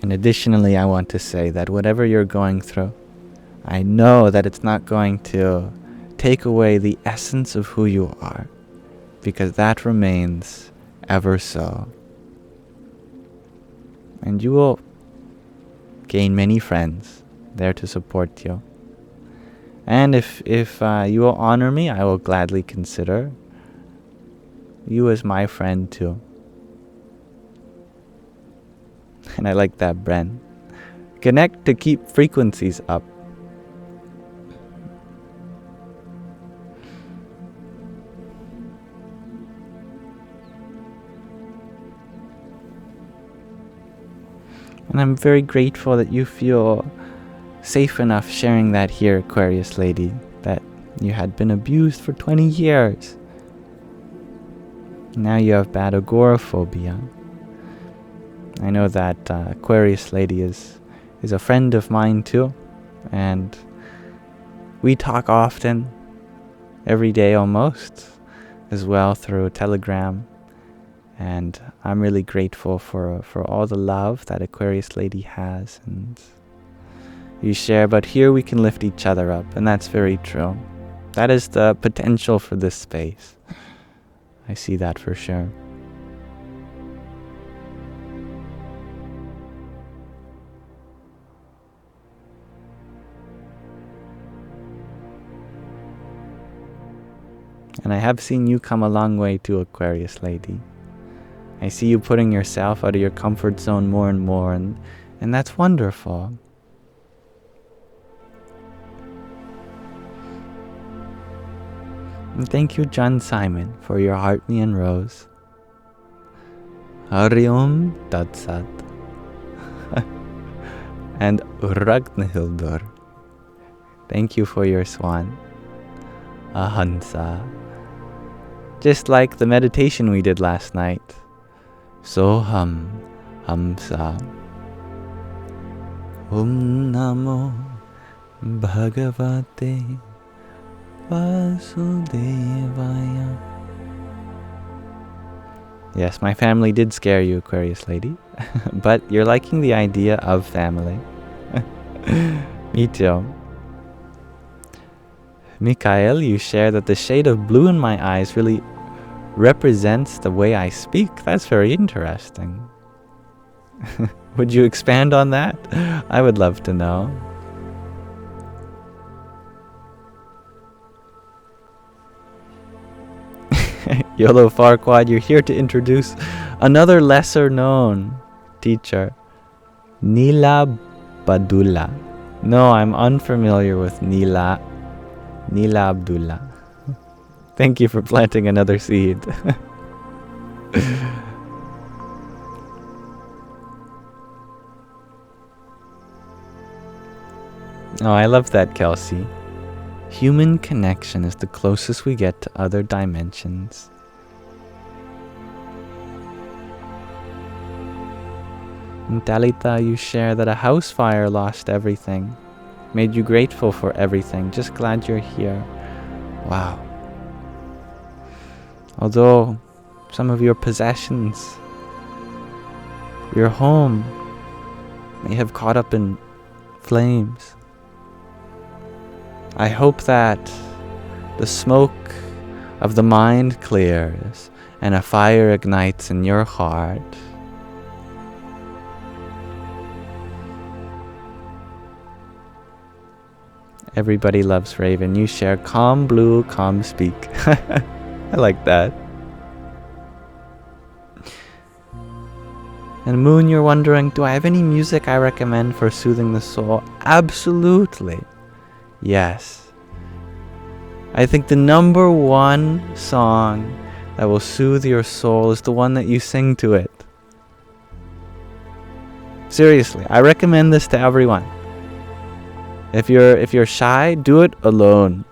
And additionally, I want to say that whatever you're going through, I know that it's not going to take away the essence of who you are, because that remains ever so. And you will gain many friends there to support you. And if you will honor me, I will gladly consider you as my friend too. And I like that, Bren. Connect to keep frequencies up. And I'm very grateful that you feel safe enough sharing that here, Aquarius lady, that you had been abused for 20 years. Now you have bad agoraphobia. I know that Aquarius lady is a friend of mine too, and we talk often, every day almost, as well through Telegram. And I'm really grateful for all the love that Aquarius lady has and you share. But here we can lift each other up, and that's very true. That is the potential for this space. I see that for sure. And I have seen you come a long way too, Aquarius lady. I see you putting yourself out of your comfort zone more and more, and that's wonderful. And thank you, John Simon, for your heart me and rose. Hari Om Tat Sat. And Ragnhildur, thank you for your swan. Ahansa. Just like the meditation we did last night. Soham Hamsa. Om Namo Bhagavate Vasudevaya. Yes, my family did scare you, Aquarius lady. But you're liking the idea of family. Me too. Mikhail, you share that the shade of blue in my eyes really represents the way I speak. That's very interesting. Would you expand on that? I would love to know. Yolo Farquad, you're here to introduce another lesser known teacher, Nila Badula. No, I'm unfamiliar with Nila Abdullah. Thank you for planting another seed. Oh, I love that, Kelsey. Human connection is the closest we get to other dimensions. And Dalita, you share that a house fire lost everything, made you grateful for everything, just glad you're here. Wow. Although some of your possessions, your home, may have caught up in flames, I hope that the smoke of the mind clears and a fire ignites in your heart. Everybody loves Raven. You share calm blue, calm speak. I like that. And Moon, you're wondering, do I have any music I recommend for soothing the soul? Absolutely. Yes. I think the number one song that will soothe your soul is the one that you sing to it. Seriously, I recommend this to everyone. If you're shy, do it alone,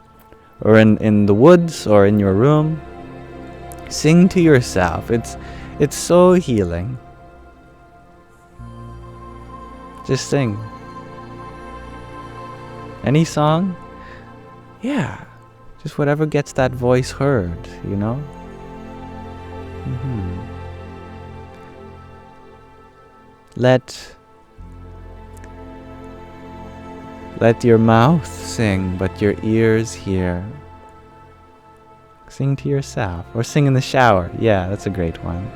or in the woods, or in your room. Sing to yourself. It's so healing. Just sing. Any song? Yeah. Just whatever gets that voice heard, you know? Let your mouth sing, but your ears hear. Sing to yourself. Or sing in the shower. Yeah, that's a great one.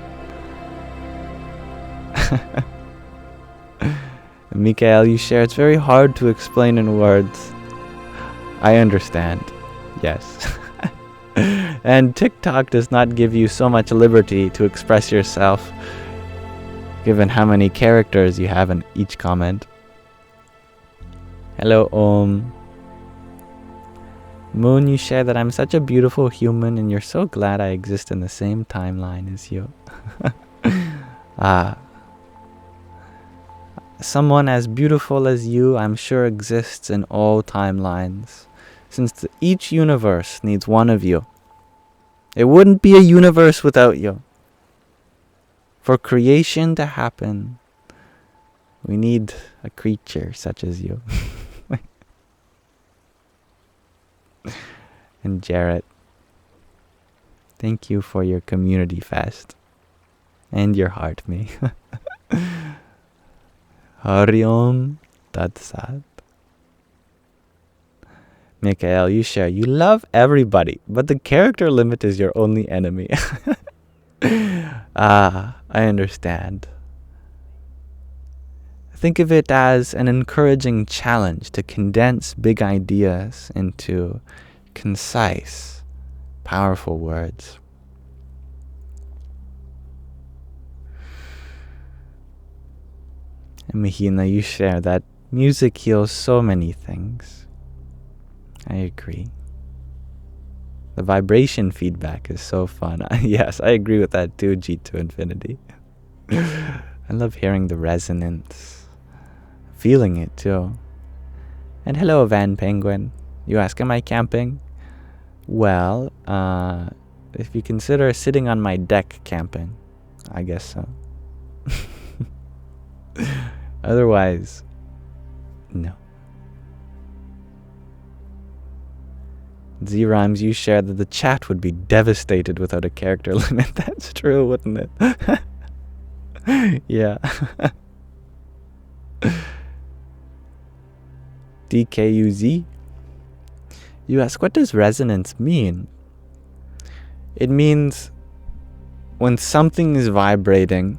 Mikael, you share, it's very hard to explain in words. I understand. Yes. And TikTok does not give you so much liberty to express yourself, given how many characters you have in each comment. Hello, Om. Moon, you share that I'm such a beautiful human and you're so glad I exist in the same timeline as you. Someone as beautiful as you, I'm sure, exists in all timelines, since each universe needs one of you. It wouldn't be a universe without you. For creation to happen, we need a creature such as you. And Jarrett, thank you for your community fest and your heart me. Hari Om Tat Sat. Mikhail, you share, you love everybody, but the character limit is your only enemy. I understand. Think of it as an encouraging challenge to condense big ideas into concise, powerful words. And Mahina, you share that music heals so many things. I agree. The vibration feedback is so fun. Yes, I agree with that too, G to infinity. I love hearing the resonance, feeling it too. And hello, Van Penguin. You ask, am I camping? Well, if you consider sitting on my deck camping, I guess so. Otherwise, no. Z-Rhymes, you shared that the chat would be devastated without a character limit. That's true, wouldn't it? Yeah. DKUZ, you ask, what does resonance mean? It means when something is vibrating,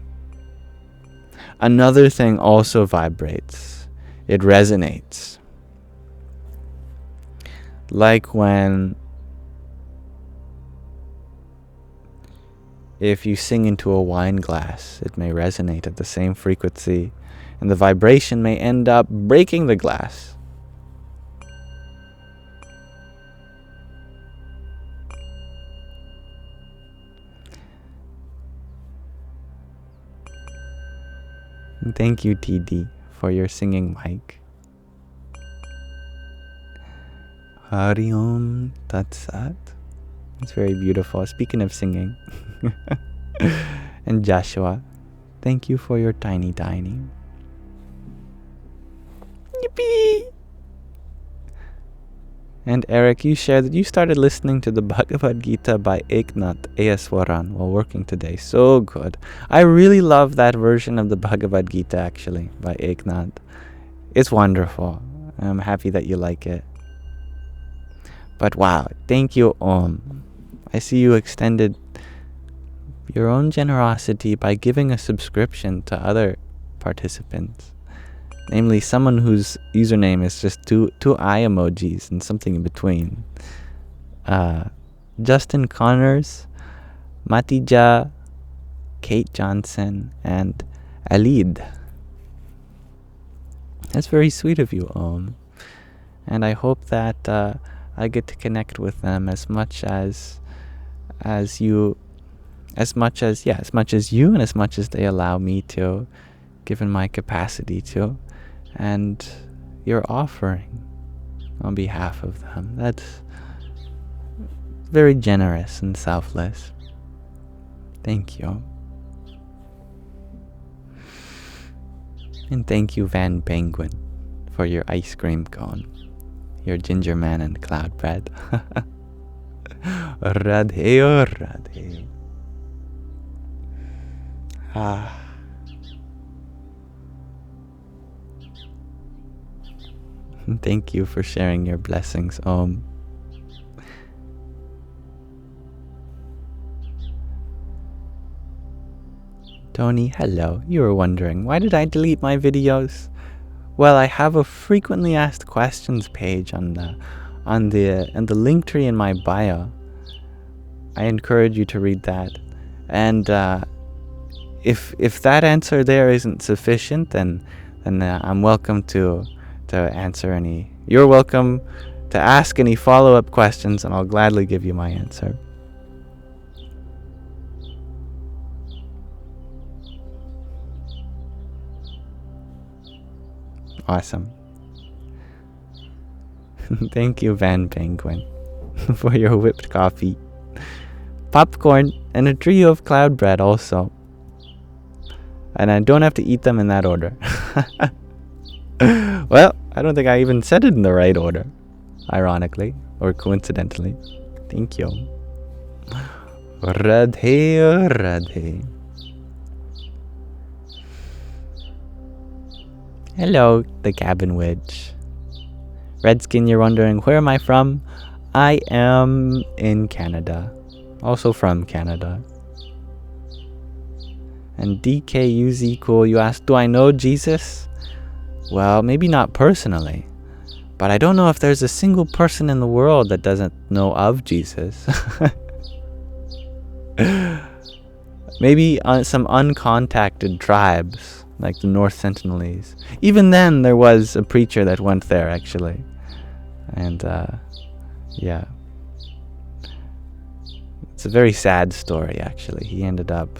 another thing also vibrates. It resonates. Like when, if you sing into a wine glass, it may resonate at the same frequency, and the vibration may end up breaking the glass. And thank you, TD, for your singing mic. Hari Om Tat Sat. It's very beautiful. Speaking of singing. And Joshua, thank you for your tiny. Yippee! And Eric, you shared that you started listening to the Bhagavad Gita by Eknath Ayaswaran while working today. So good. I really love that version of the Bhagavad Gita, actually, by Eknath. It's wonderful. I'm happy that you like it. But wow, thank you, Om. I see you extended your own generosity by giving a subscription to other participants. Namely, someone whose username is just two eye emojis and something in between. Justin Connors, Matija, Kate Johnson, and Alid. That's very sweet of you, Om. And I hope that I get to connect with them as much as you, and as much as they allow me to, given my capacity to, and your offering on behalf of them. That's very generous and selfless. Thank you. And thank you, Van Penguin, for your ice cream cone. Your ginger man and cloud bread. Radhe, oh Radhe. Thank you for sharing your blessings, Om. Tony, hello. You were wondering, why did I delete my videos? Well, I have a frequently asked questions page on the link tree in my bio. I encourage you to read that. And if that answer there isn't sufficient, then I'm welcome to answer any. You're welcome to ask any follow-up questions, and I'll gladly give you my answer. Awesome. Thank you, Van Penguin, for your whipped coffee, popcorn, and a trio of cloud bread also. And I don't have to eat them in that order. Well, I don't think I even said it in the right order, ironically, or coincidentally. Thank you. Radhe, Radhe. Hello, the cabin witch. Redskin, you're wondering, where am I from? I am in Canada. Also from Canada. And DKUZ Cool, you asked, do I know Jesus? Well, maybe not personally. But I don't know if there's a single person in the world that doesn't know of Jesus. Maybe some uncontacted tribes, like the North Sentinelese. Even then, there was a preacher that went there, actually. And, yeah. It's a very sad story, actually. He ended up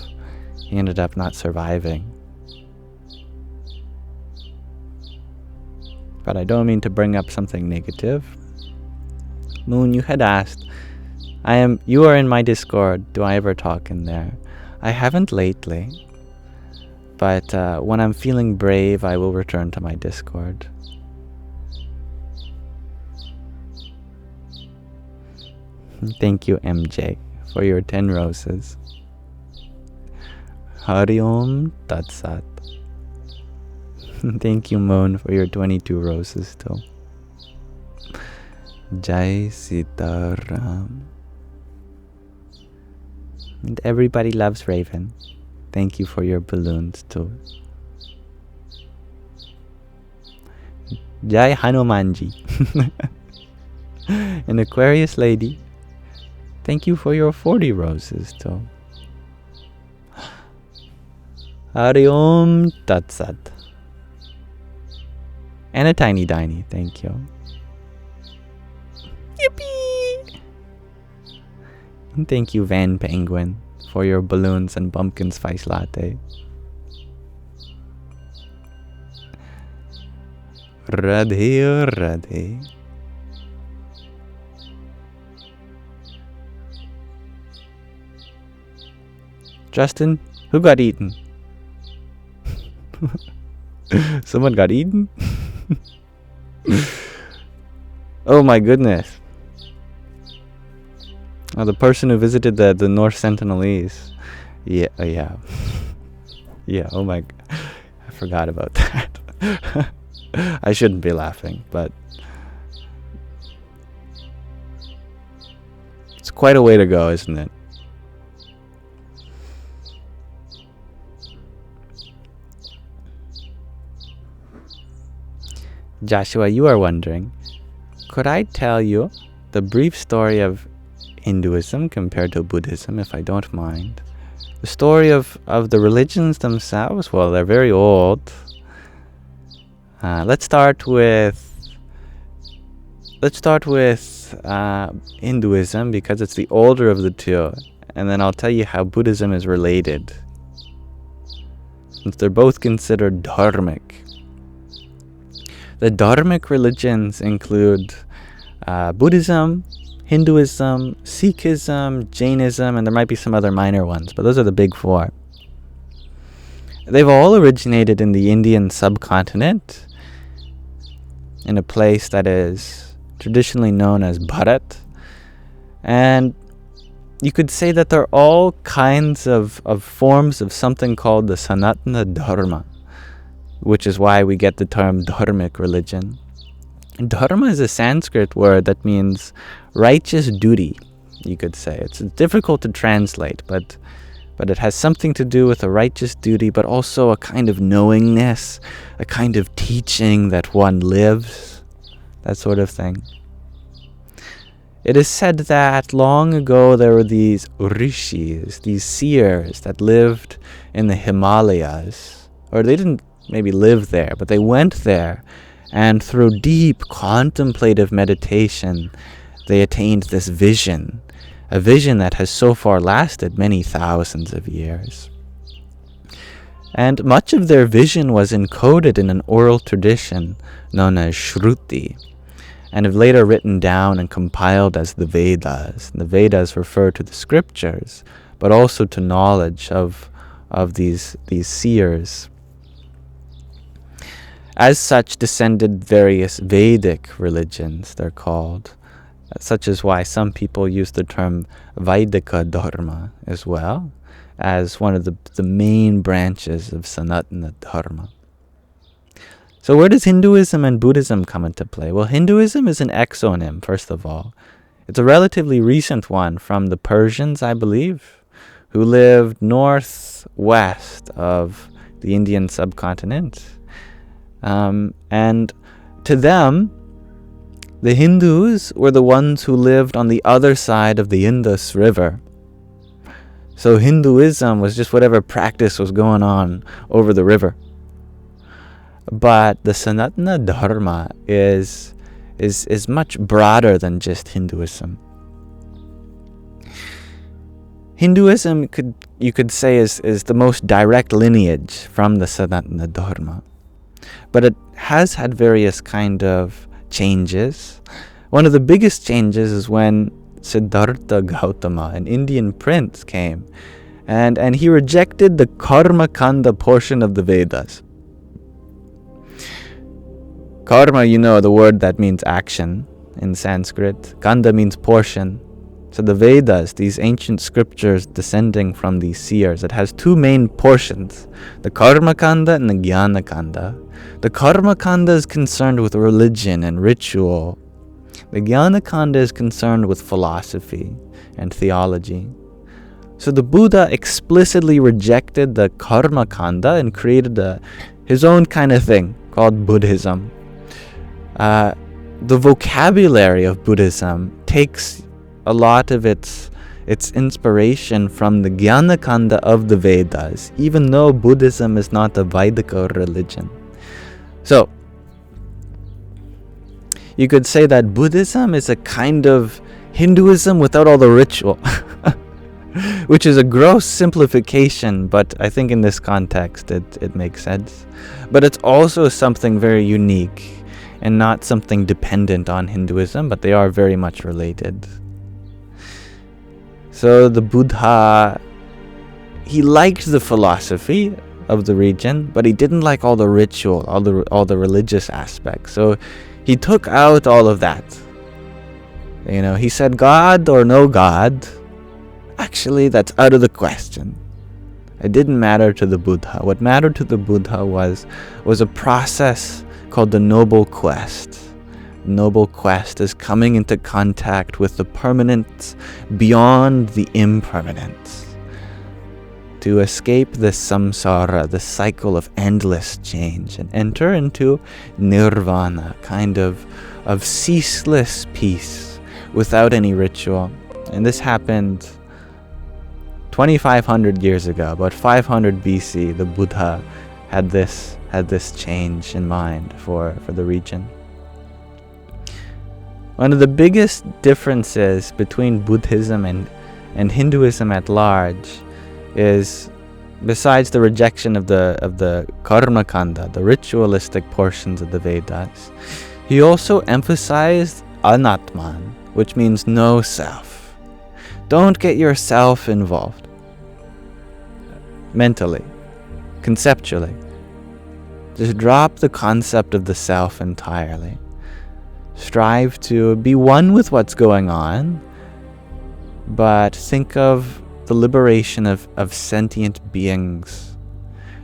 not surviving. But I don't mean to bring up something negative. Moon, you had asked, you are in my Discord. Do I ever talk in there? I haven't lately. But when I'm feeling brave, I will return to my Discord. Thank you, MJ, for your 10 roses. Hari Om Tat Sat. Thank you, Moon, for your 22 roses too. Jai Sitaram. And everybody loves Raven. Thank you for your balloons too. Jai Hanumanji. An Aquarius lady. Thank you for your 40 roses too. Hari Om Tat Sat. And a Tiny Diny, thank you. Yippee! And thank you, Van Penguin, for your balloons and pumpkin spice latte. Radhe Radhe. Justin, who got eaten? Someone got eaten? Oh my goodness. Oh, the person who visited the North Sentinelese. Yeah. Yeah, oh my... I forgot about that. I shouldn't be laughing, but... It's quite a way to go, isn't it? Joshua, you are wondering, could I tell you the brief story of Hinduism compared to Buddhism, if I don't mind? The story of the religions themselves, well, they're very old. Let's start with Hinduism, because it's the older of the two, and then I'll tell you how Buddhism is related, since they're both considered dharmic. The dharmic religions include Buddhism, Hinduism, Sikhism, Jainism, and there might be some other minor ones, but those are the big four. They've all originated in the Indian subcontinent, in a place that is traditionally known as Bharat. And you could say that they're all kinds of forms of something called the Sanatana Dharma, which is why we get the term dharmic religion. Dharma is a Sanskrit word that means righteous duty, you could say. It's difficult to translate, but it has something to do with a righteous duty, but also a kind of knowingness, a kind of teaching that one lives, that sort of thing. It is said that long ago there were these rishis, these seers that lived in the Himalayas, or they didn't maybe live there, but they went there, and through deep contemplative meditation, they attained this vision, a vision that has so far lasted many thousands of years. And much of their vision was encoded in an oral tradition known as Shruti, and have later written down and compiled as the Vedas. And the Vedas refer to the scriptures, but also to knowledge of these seers. As such descended various Vedic religions, they're called, such as why some people use the term Vaidika Dharma as well, as one of the main branches of Sanatana Dharma. So where does Hinduism and Buddhism come into play? Well, Hinduism is an exonym, first of all. It's a relatively recent one from the Persians, I believe, who lived northwest of the Indian subcontinent. And to them, the Hindus were the ones who lived on the other side of the Indus River. So Hinduism was just whatever practice was going on over the river. But the Sanatana Dharma is much broader than just Hinduism. Hinduism, you could say, is the most direct lineage from the Sanatana Dharma. But it has had various kind of changes. One of the biggest changes is when Siddhartha Gautama, an Indian prince, came and he rejected the Karma Kanda portion of the Vedas. Karma, the word that means action in Sanskrit. Kanda means portion. So the Vedas, these ancient scriptures descending from these seers, it has two main portions, the Karma Kanda and the Jnana Kanda. The Karma Kanda is concerned with religion and ritual. The Jnana Kanda is concerned with philosophy and theology. So the Buddha explicitly rejected the Karma Kanda and created his own kind of thing called Buddhism. The vocabulary of Buddhism takes a lot of its inspiration from the Jnana Kanda of the Vedas, even though Buddhism is not a Vedic religion. So, you could say that Buddhism is a kind of Hinduism without all the ritual, which is a gross simplification, but I think in this context it makes sense. But it's also something very unique and not something dependent on Hinduism, but they are very much related. So the Buddha, he liked the philosophy of the region, but he didn't like all the ritual, all the religious aspects. So he took out all of that. He said God or no God, actually that's out of the question. It didn't matter to the Buddha. What mattered to the Buddha was a process called the noble quest. Noble quest is coming into contact with the permanent beyond the impermanent, to escape the samsara, the cycle of endless change, and enter into nirvana, kind of ceaseless peace without any ritual. And this happened 2,500 years ago, about 500 BC. The Buddha had this change in mind for the region. One of the biggest differences between Buddhism and Hinduism at large is, besides the rejection of the Karma Kanda, the ritualistic portions of the Vedas, he also emphasized anatman, which means no self. Don't get yourself involved. Mentally, conceptually. Just drop the concept of the self entirely. Strive to be one with what's going on, but think of the liberation of sentient beings.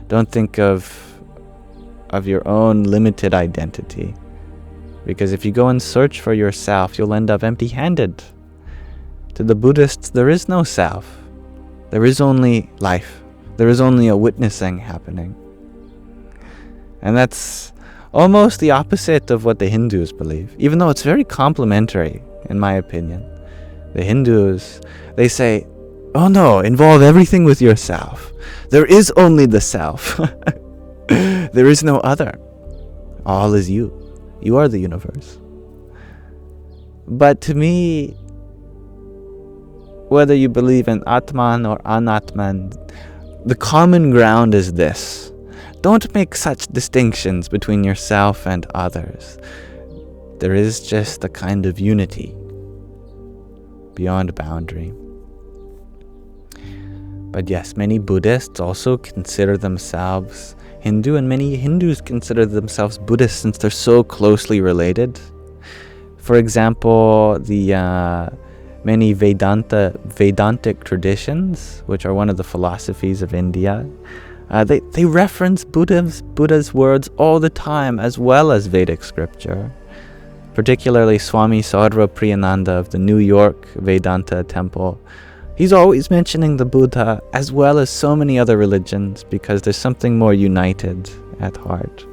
Don't think of your own limited identity, because if you go and search for yourself, you'll end up empty-handed. To the Buddhists, there is no self. There is only life. There is only a witnessing happening. And that's almost the opposite of what the Hindus believe, even though it's very complementary, in my opinion. The Hindus, they say, oh no, involve everything with yourself. There is only the self. There is no other. All is you. You are the universe. But to me, whether you believe in Atman or Anatman, the common ground is this. Don't make such distinctions between yourself and others. There is just a kind of unity beyond boundary. But yes, many Buddhists also consider themselves Hindu, and many Hindus consider themselves Buddhist since they're so closely related. For example, the many Vedantic traditions, which are one of the philosophies of India, They reference Buddha's words all the time, as well as Vedic scripture. Particularly Swami Saurabha Priyananda of the New York Vedanta Temple. He's always mentioning the Buddha as well as so many other religions because there's something more united at heart.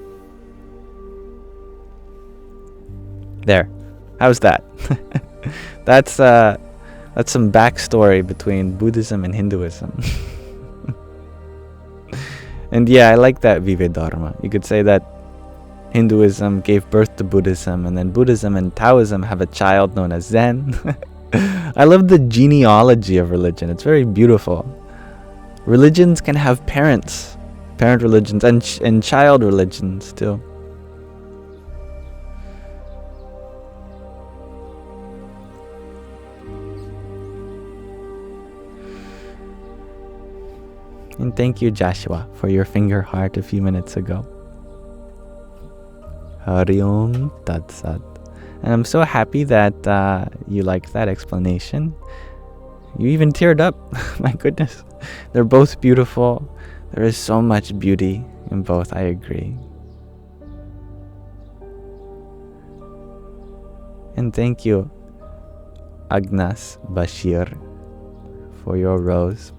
There. How's that? That's some backstory between Buddhism and Hinduism. And yeah, I like that Vive Dharma. You could say that Hinduism gave birth to Buddhism, and then Buddhism and Taoism have a child known as Zen. I love the genealogy of religion. It's very beautiful. Religions can have parent religions, and child religions too. And thank you, Joshua, for your finger heart a few minutes ago. Hari Om Tat Sat. And I'm so happy that you liked that explanation. You even teared up. My goodness. They're both beautiful. There is so much beauty in both, I agree. And thank you, Agnas Bashir, for your rose.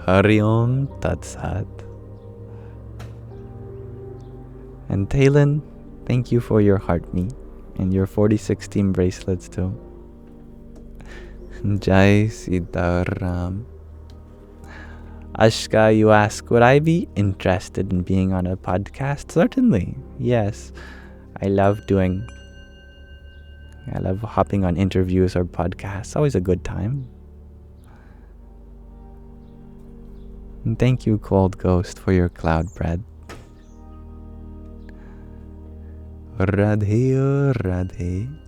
Hari Om Tat Sat. And Talon, thank you for your heart me and your 4016 bracelets too. Jai Sitaram. Ashka, you ask, would I be interested in being on a podcast? Certainly, yes. I love hopping on interviews or podcasts. Always a good time. And thank you, Cold Ghost, for your cloud bread. Radhe, Radhe.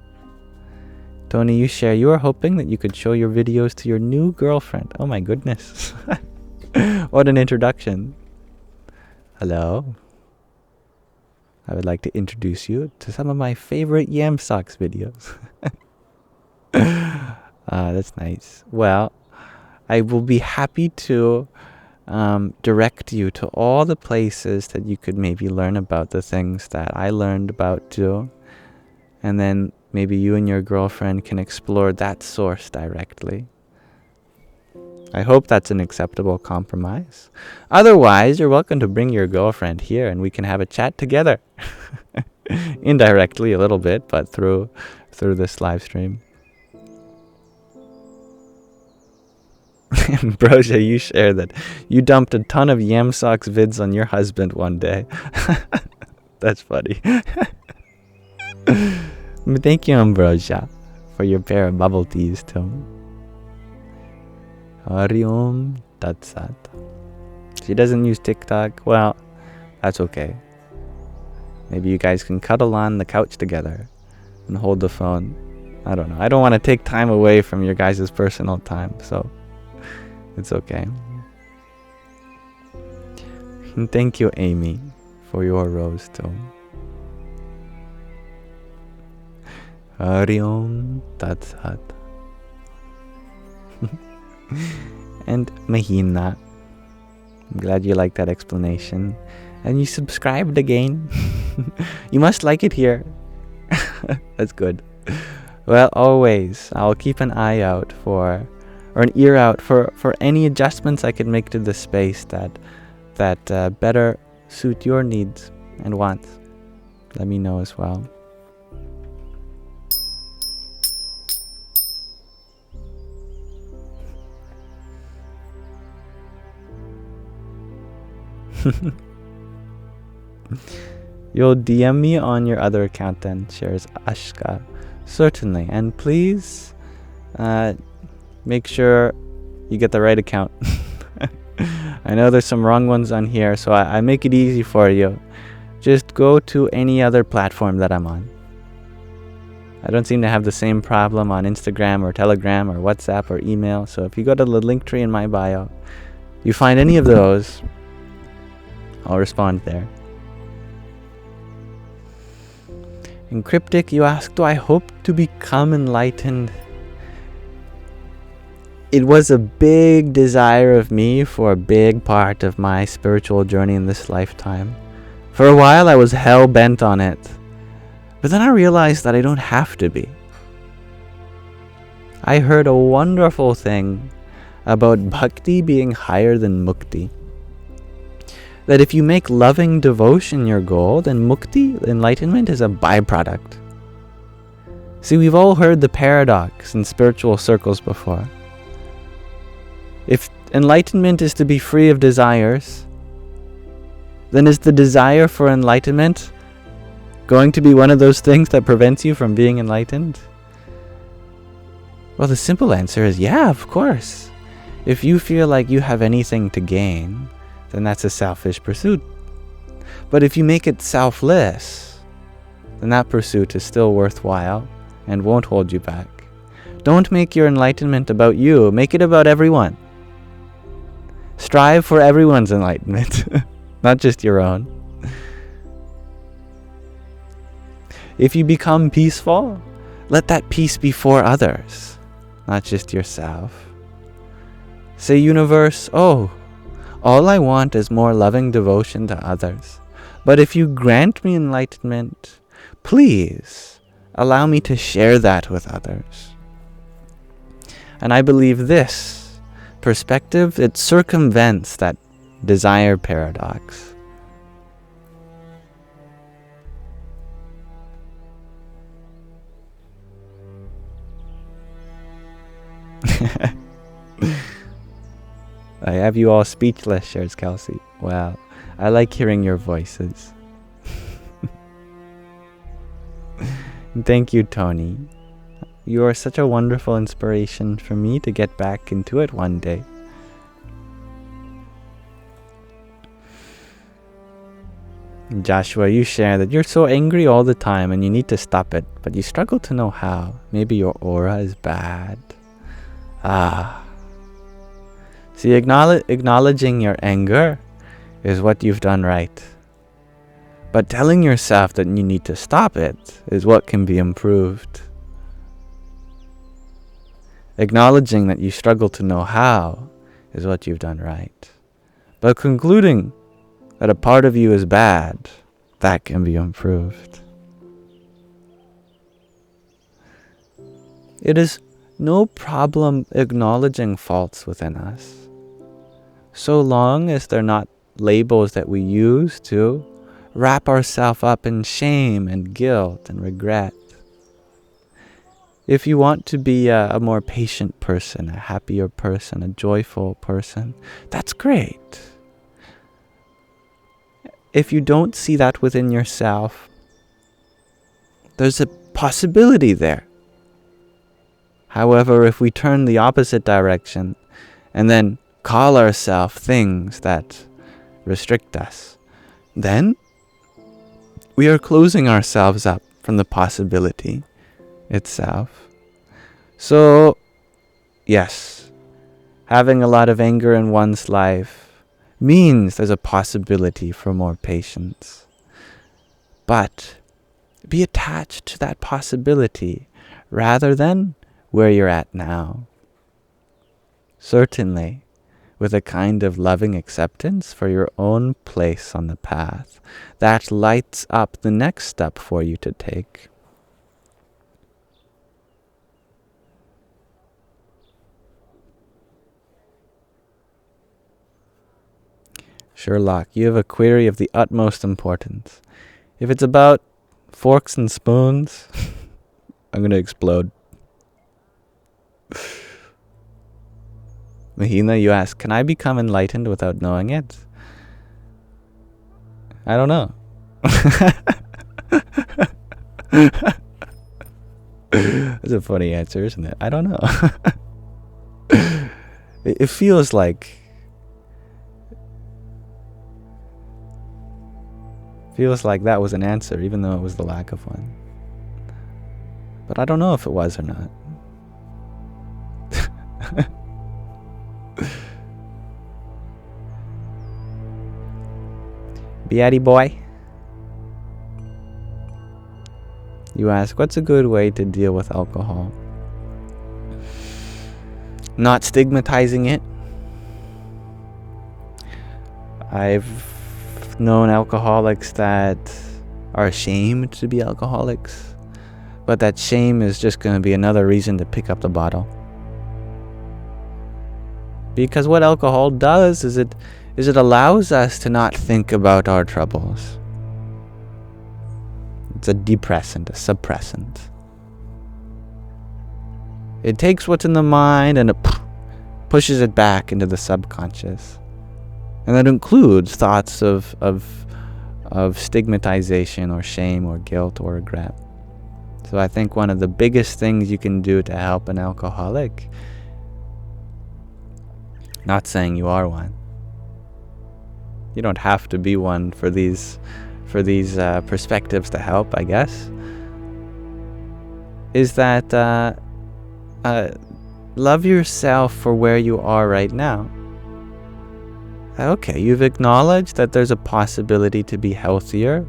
Tony, you share. You are hoping that you could show your videos to your new girlfriend. Oh my goodness. What an introduction. Hello. I would like to introduce you to some of my favorite Yamsox videos. That's nice. Well, I will be happy to direct you to all the places that you could maybe learn about the things that I learned about too. And then maybe you and your girlfriend can explore that source directly. I hope that's an acceptable compromise. Otherwise, you're welcome to bring your girlfriend here and we can have a chat together. Indirectly a little bit, but through this live stream. Ambrosia, you share that you dumped a ton of Yamsox vids on your husband one day. That's funny. Thank you, Ambrosia, for your pair of bubble teas too. Hari Om Tat Sat. She doesn't use TikTok. Well, that's okay. Maybe you guys can cuddle on the couch together and hold the phone. I don't know. I don't want to take time away from your guys' personal time, so it's okay. And thank you, Amy, for your rose too. Hari Om Tat Sat. And Mahina, I'm glad you liked that explanation. And you subscribed again. You must like it here. That's good. Well, always, I'll keep an eye out or an ear out for any adjustments I can make to the space that better suit your needs and wants. Let me know as well. You'll DM me on your other account then, shares Ashka. Certainly. And please make sure you get the right account. I know there's some wrong ones on here, so I make it easy for you. Just go to any other platform that I'm on. I don't seem to have the same problem on Instagram or Telegram or WhatsApp or email, so if you go to the link tree in my bio, you find any of those, I'll respond there. In Cryptic, you ask, do I hope to become enlightened? it was a big desire of me for a big part of my spiritual journey in this lifetime. For a while I was hell-bent on it. But then I realized that I don't have to be. I heard a wonderful thing about bhakti being higher than mukti. That if you make loving devotion your goal, then mukti, enlightenment, is a byproduct. See, we've all heard the paradox in spiritual circles before. If enlightenment is to be free of desires, then is the desire for enlightenment going to be one of those things that prevents you from being enlightened? Well, the simple answer is yeah, of course. If you feel like you have anything to gain, then that's a selfish pursuit. But if you make it selfless, then that pursuit is still worthwhile and won't hold you back. Don't make your enlightenment about you. Make it about everyone. Strive for everyone's enlightenment, not just your own. If you become peaceful, let that peace be for others, not just yourself. Say, universe, oh, all I want is more loving devotion to others. But if you grant me enlightenment, please allow me to share that with others. And I believe this perspective, it circumvents that desire paradox. I have you all speechless, shares Kelsey. Wow, I like hearing your voices. Thank you, Tony. You are such a wonderful inspiration for me to get back into it one day. Joshua, you share that you're so angry all the time and you need to stop it, but you struggle to know how. Maybe your aura is bad. See, acknowledging your anger is what you've done right. But telling yourself that you need to stop it is what can be improved. Acknowledging that you struggle to know how is what you've done right. But concluding that a part of you is bad, that can be improved. It is no problem acknowledging faults within us, so long as they're not labels that we use to wrap ourselves up in shame and guilt and regret. If you want to be a more patient person, a happier person, a joyful person, that's great. If you don't see that within yourself, there's a possibility there. However, if we turn the opposite direction and then call ourselves things that restrict us, then we are closing ourselves up from the possibility itself. So, yes, having a lot of anger in one's life means there's a possibility for more patience. But be attached to that possibility rather than where you're at now. Certainly, with a kind of loving acceptance for your own place on the path that lights up the next step for you to take. Sherlock, you have a query of the utmost importance. If it's about forks and spoons, I'm going to explode. Mahina, you ask, can I become enlightened without knowing it? I don't know. That's a funny answer, isn't it? I don't know. It feels like that was an answer, even though it was the lack of one. But I don't know if it was or not. Beatty boy, you ask, what's a good way to deal with alcohol? not stigmatizing it. I've known alcoholics that are ashamed to be alcoholics, but that shame is just going to be another reason to pick up the bottle. Because what alcohol does is it allows us to not think about our troubles. It's a depressant, a suppressant. It takes what's in the mind and it pushes it back into the subconscious. And that includes thoughts of stigmatization or shame or guilt or regret. So I think one of the biggest things you can do to help an alcoholic, not saying you are one, you don't have to be one for these perspectives to help, I guess, is that love yourself for where you are right now. Okay, you've acknowledged that there's a possibility to be healthier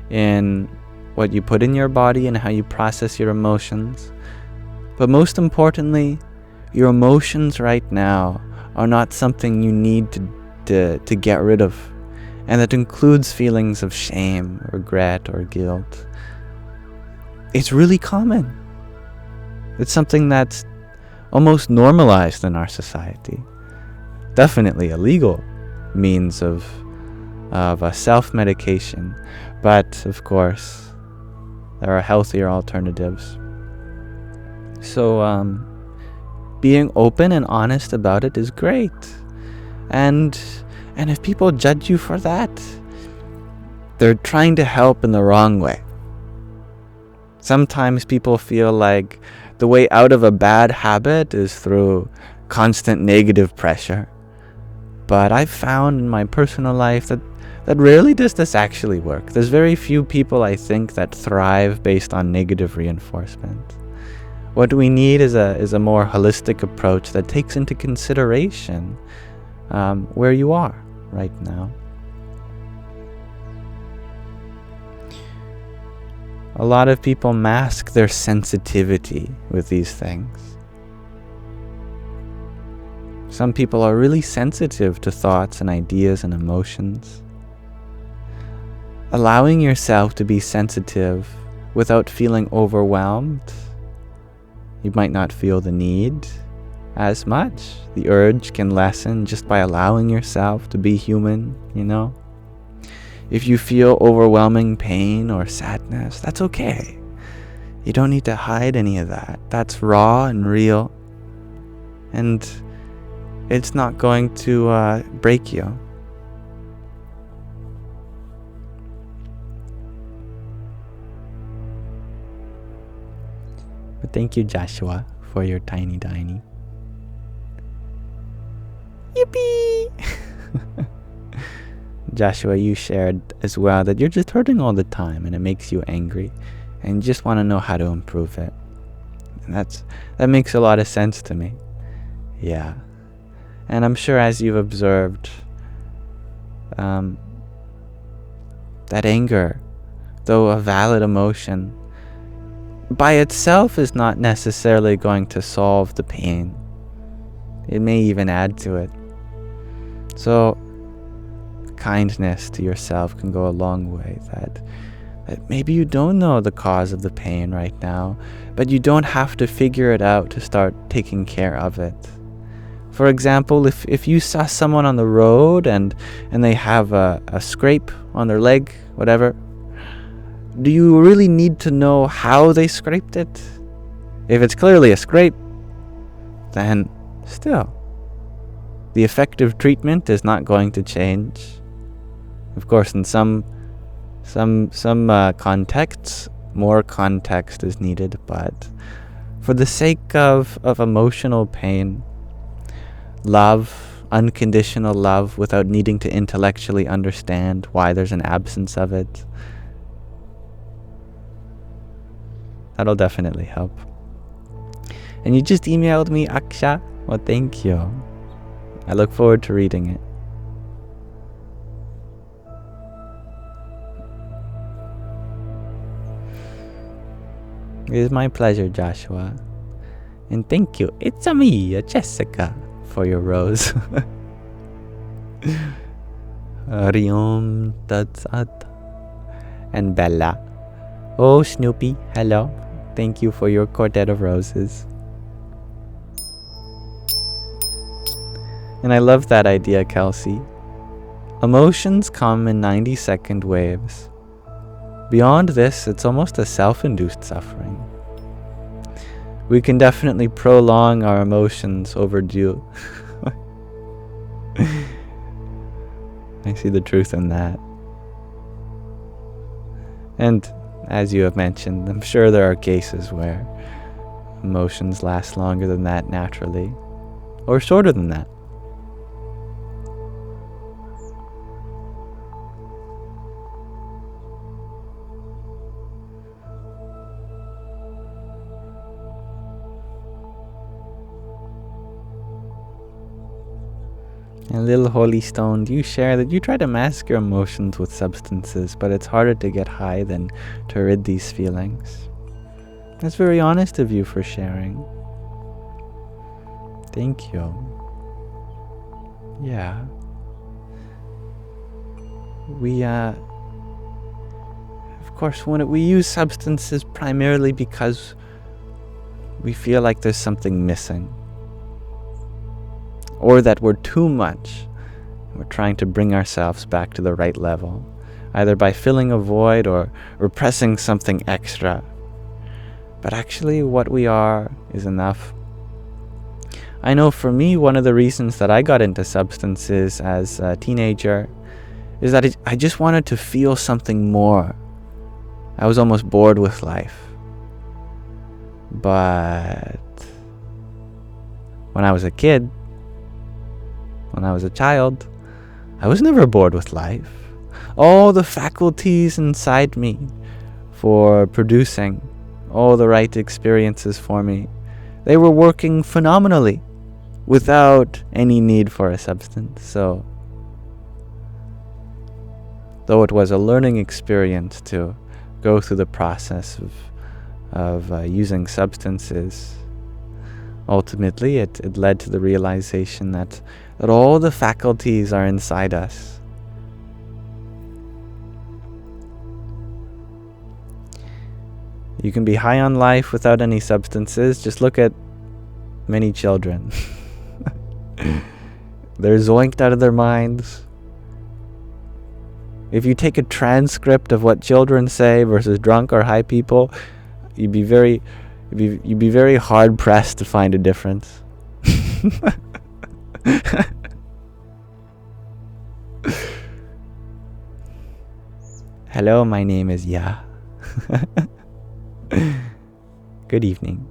in what you put in your body and how you process your emotions. But most importantly, your emotions right now are not something you need to get rid of. And that includes feelings of shame, regret, or guilt. It's really common. It's something that's almost normalized in our society. Definitely a legal means of a self-medication, but of course there are healthier alternatives. So being open and honest about it is great, and if people judge you for that, they're trying to help in the wrong way. Sometimes people feel like the way out of a bad habit is through constant negative pressure. But I've found in my personal life that rarely does this actually work. There's very few people, I think, that thrive based on negative reinforcement. What we need is a more holistic approach that takes into consideration where you are right now. A lot of people mask their sensitivity with these things. Some people are really sensitive to thoughts and ideas and emotions. Allowing yourself to be sensitive without feeling overwhelmed, you might not feel the need as much. The urge can lessen just by allowing yourself to be human, you know? If you feel overwhelming pain or sadness, that's okay. You don't need to hide any of that. That's raw and real. And it's not going to break you. But thank you, Joshua, for your tiny. Yippee! Joshua, you shared as well that you're just hurting all the time and it makes you angry and you just want to know how to improve it. And that makes a lot of sense to me. Yeah. And I'm sure as you've observed, that anger, though a valid emotion, by itself is not necessarily going to solve the pain. It may even add to it. So kindness to yourself can go a long way. That maybe you don't know the cause of the pain right now, but you don't have to figure it out to start taking care of it. For example, if you saw someone on the road and they have a scrape on their leg, whatever, do you really need to know how they scraped it? If it's clearly a scrape, then still, the effective treatment is not going to change. Of course, in some contexts, more context is needed, but for the sake of emotional pain, love, unconditional love without needing to intellectually understand why there's an absence of it, that'll definitely help. And you just emailed me, Aksha. Well, thank you. I look forward to reading it. It is my pleasure, Joshua. And thank you, it's a me, Jessica, for your rose. Riom Tatsat. And Bella. Oh, Snoopy, hello. Thank you for your quartet of roses. And I love that idea, Kelsey. Emotions come in 90-second waves. Beyond this, it's almost a self-induced suffering. We can definitely prolong our emotions overdue. I see the truth in that. And as you have mentioned, I'm sure there are cases where emotions last longer than that naturally, or shorter than that. And little Holy Stone, do you share that you try to mask your emotions with substances, but it's harder to get high than to rid these feelings? That's very honest of you for sharing. Thank you. Yeah. We, of course, we use substances primarily because we feel like there's something missing. Or that we're too much. We're trying to bring ourselves back to the right level, either by filling a void or repressing something extra. But actually what we are is enough. I know for me, one of the reasons that I got into substances as a teenager is that I just wanted to feel something more. I was almost bored with life. But when I was a kid, when I was a child, I was never bored with life. All the faculties inside me for producing all the right experiences for me, they were working phenomenally without any need for a substance. So, though it was a learning experience to go through the process of using substances, ultimately it led to the realization that all the faculties are inside us. You can be high on life without any substances. Just look at many children. They're zoinked out of their minds. If you take a transcript of what children say versus drunk or high people, you'd be very hard pressed to find a difference. Hello, my name is Ya. Good evening.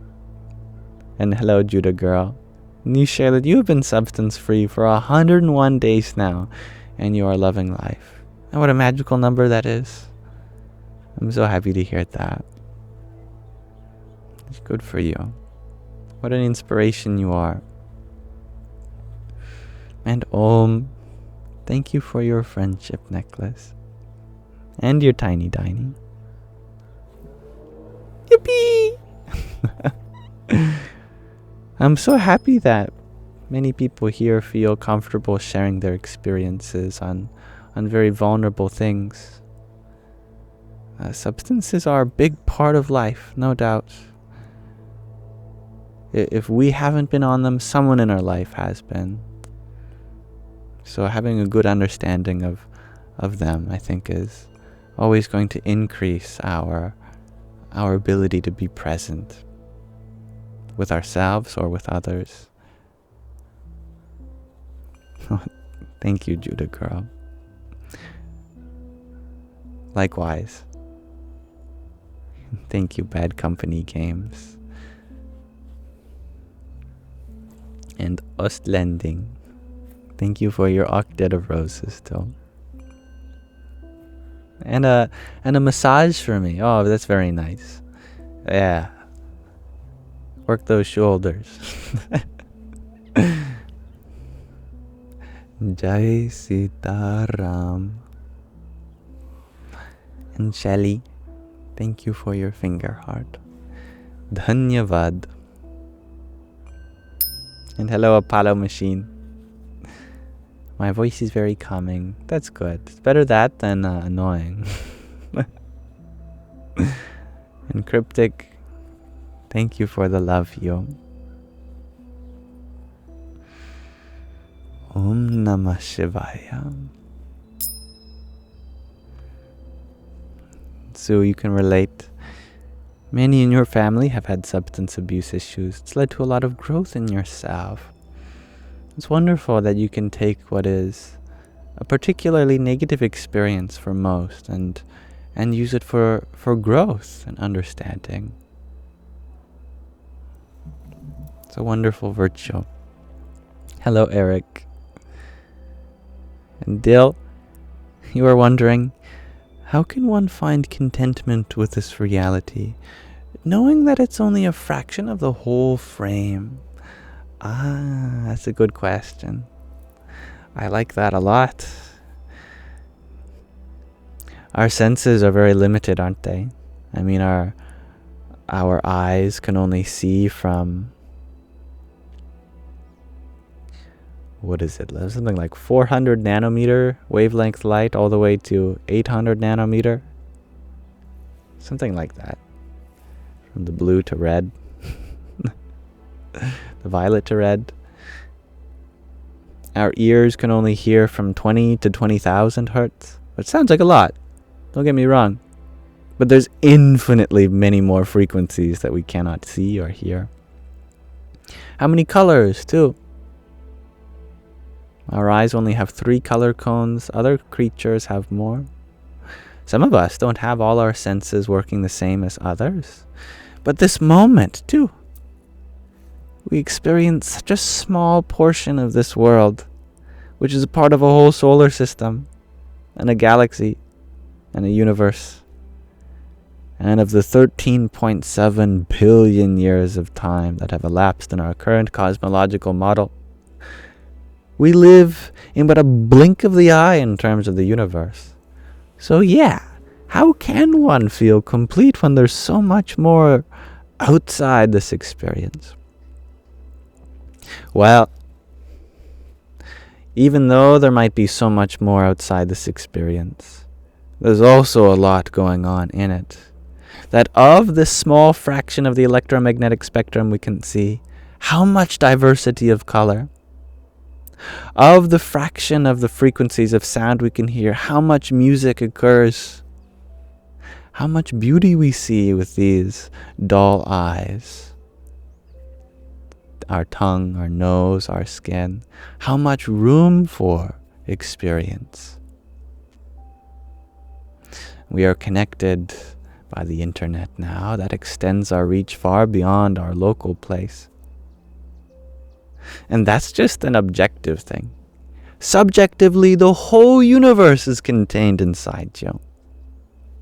And hello, Judah girl. And you share that you have been substance free for 101 days now, and you are loving life. And what a magical number that is. I'm so happy to hear that. It's good for you. What an inspiration you are. And Om, thank you for your friendship necklace. And your tiny diny. Yippee! I'm so happy that many people here feel comfortable sharing their experiences on very vulnerable things. Substances are a big part of life, no doubt. If we haven't been on them, someone in our life has been. So having a good understanding of them, I think, is always going to increase our ability to be present with ourselves or with others. Thank you, Judah girl. Likewise. Thank you, Bad Company Games. And Ostlending. Thank you for your octet of roses, too. And a massage for me. Oh, that's very nice. Yeah. Work those shoulders. Jai Sitaram. And Shelly, thank you for your finger heart. Dhanyavad. And hello, Apollo Machine. My voice is very calming. That's good. It's better that than annoying. And Cryptic, thank you for the love, yo. Om Namah Shivaya. So you can relate. Many in your family have had substance abuse issues. It's led to a lot of growth in yourself. It's wonderful that you can take what is a particularly negative experience for most and use it for growth and understanding. It's a wonderful virtue. Hello, Eric. And Dill, you are wondering, how can one find contentment with this reality, knowing that it's only a fraction of the whole frame? That's a good question. I like that a lot. Our senses are very limited, aren't they? I mean, our eyes can only see from, what is it? Something like 400 nanometer wavelength light all the way to 800 nanometer. Something like that. From the blue to red. The violet to red. Our ears can only hear from 20 to 20,000 hertz, which sounds like a lot. Don't get me wrong. But there's infinitely many more frequencies that we cannot see or hear. How many colors, too? Our eyes only have 3 color cones. Other creatures have more. Some of us don't have all our senses working the same as others. But this moment, too, we experience such a small portion of this world, which is a part of a whole solar system, and a galaxy, and a universe, and of the 13.7 billion years of time that have elapsed in our current cosmological model. We live in but a blink of the eye in terms of the universe. So yeah, how can one feel complete when there's so much more outside this experience? Well, even though there might be so much more outside this experience, there's also a lot going on in it. That of this small fraction of the electromagnetic spectrum we can see, how much diversity of color. Of the fraction of the frequencies of sound we can hear, how much music occurs. How much beauty we see with these dull eyes. Our tongue, our nose, our skin. How much room for experience. We are connected by the internet now. That extends our reach far beyond our local place. And that's just an objective thing. Subjectively, the whole universe is contained inside you.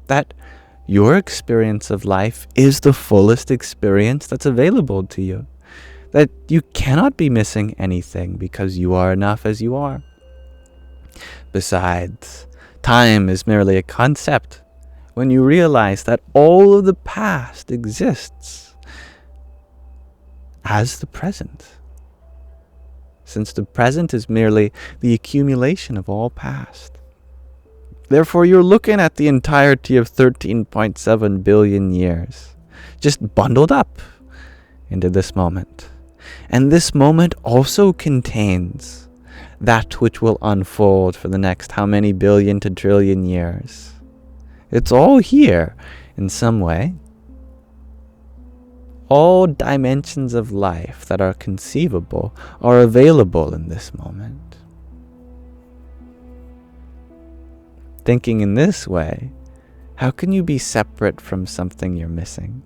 That your experience of life is the fullest experience that's available to you. That you cannot be missing anything because you are enough as you are. Besides, time is merely a concept. When you realize that all of the past exists as the present. Since the present is merely the accumulation of all past. Therefore, you're looking at the entirety of 13.7 billion years, just bundled up into this moment. And this moment also contains that which will unfold for the next how many billion to trillion years. It's all here in some way. All dimensions of life that are conceivable are available in this moment. Thinking in this way, how can you be separate from something you're missing?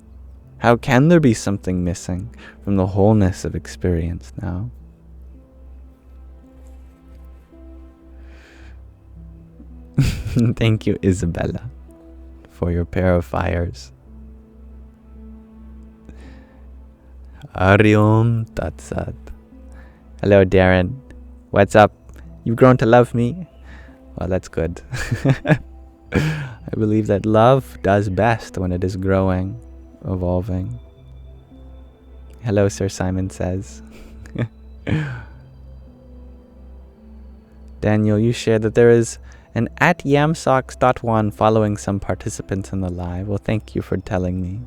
How can there be something missing from the wholeness of experience now? Thank you, Isabella, for your pair of fires. Hari Om Tat Sat. Hello, Darren. What's up? You've grown to love me? Well, that's good. I believe that love does best when it is growing, evolving. Hello, Sir Simon says. Daniel, you shared that there is an at Yamsox.1 following some participants in the live. Well, thank you for telling me.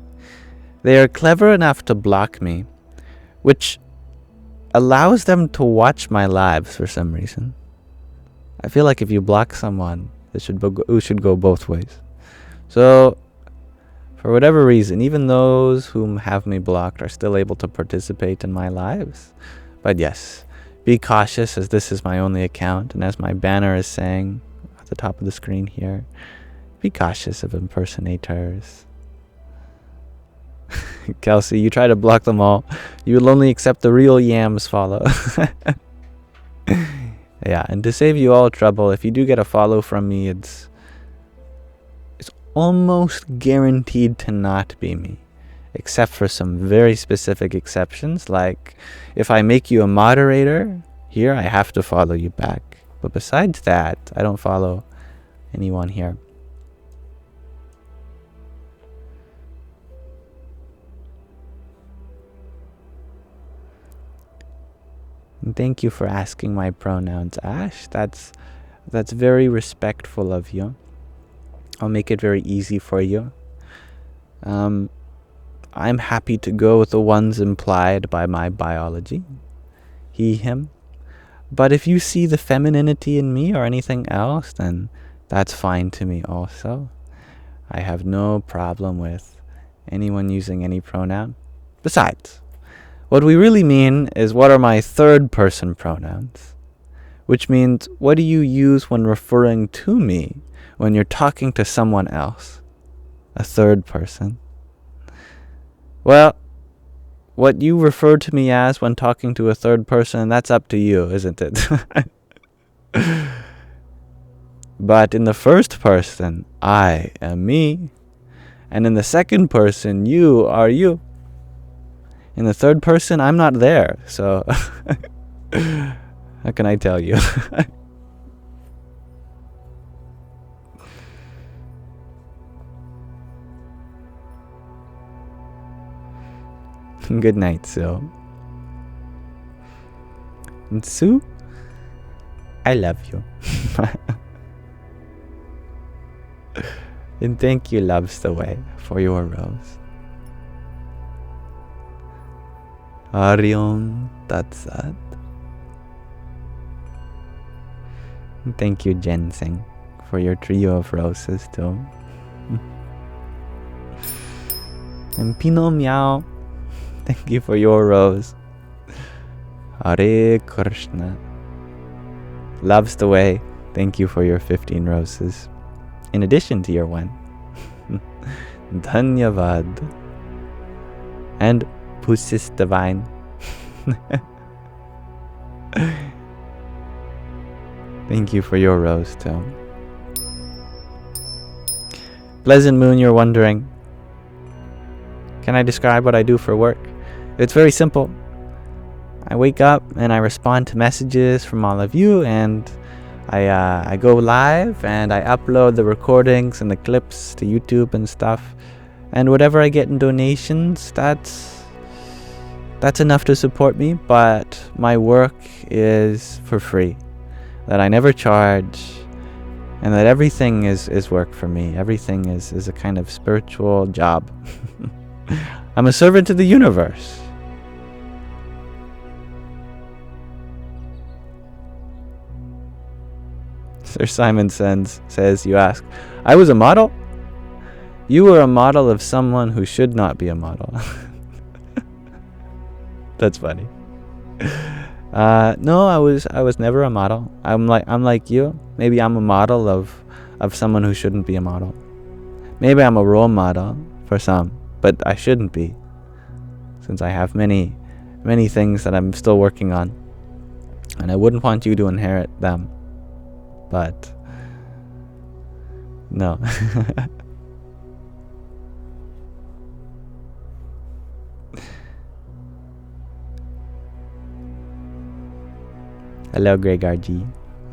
They are clever enough to block me, which allows them to watch my lives for some reason. I feel like if you block someone, it should go both ways. So, for whatever reason, even those whom have me blocked are still able to participate in my lives. But yes, be cautious, as this is my only account, and as my banner is saying at the top of the screen here, be cautious of impersonators. Kelsey, you try to block them all. You will only accept the real yams follow. Yeah, and to save you all trouble, if you do get a follow from me, it's almost guaranteed to not be me, except for some very specific exceptions, like if I make you a moderator here, I have to follow you back. But besides that, I don't follow anyone here. And thank you for asking my pronouns, Ash. That's very respectful of you. I'll make it very easy for you. I'm happy to go with the ones implied by my biology. He, him. But if you see the femininity in me or anything else, then that's fine to me also. I have no problem with anyone using any pronoun. Besides, what we really mean is, what are my third-person pronouns? Which means, what do you use when referring to me when you're talking to someone else? A third person. Well, what you refer to me as when talking to a third person, that's up to you, isn't it? But in the first person, I am me. And in the second person, you are you. In the third person, I'm not there, so how can I tell you? Good night, Sue. And Sue, I love you. And thank you, Loves the Way, for your rose. Arion Tatsat. Thank you, Ginseng, for your trio of roses too. And Pinot Meow, thank you for your rose. Hare Krishna. Loves the Way, thank you for your 15 roses, in addition to your one. Dhanyavad. And Pusis Divine. Thank you for your rose too. Pleasant Moon, you're wondering, can I describe what I do for work? It's very simple. I wake up and I respond to messages from all of you, and I go live and I upload the recordings and the clips to YouTube and stuff. And whatever I get in donations, that's enough to support me, but my work is for free. That I never charge, and that everything is work for me. Everything is a kind of spiritual job. I'm a servant to the universe. Sir Simon says, you ask, I was a model? You were a model of someone who should not be a model. That's funny. No, I was never a model. I'm like you. Maybe I'm a model of someone who shouldn't be a model. Maybe I'm a role model for some, but I shouldn't be, since I have many things that I'm still working on, and I wouldn't want you to inherit them. But no. Hello, Greg RG.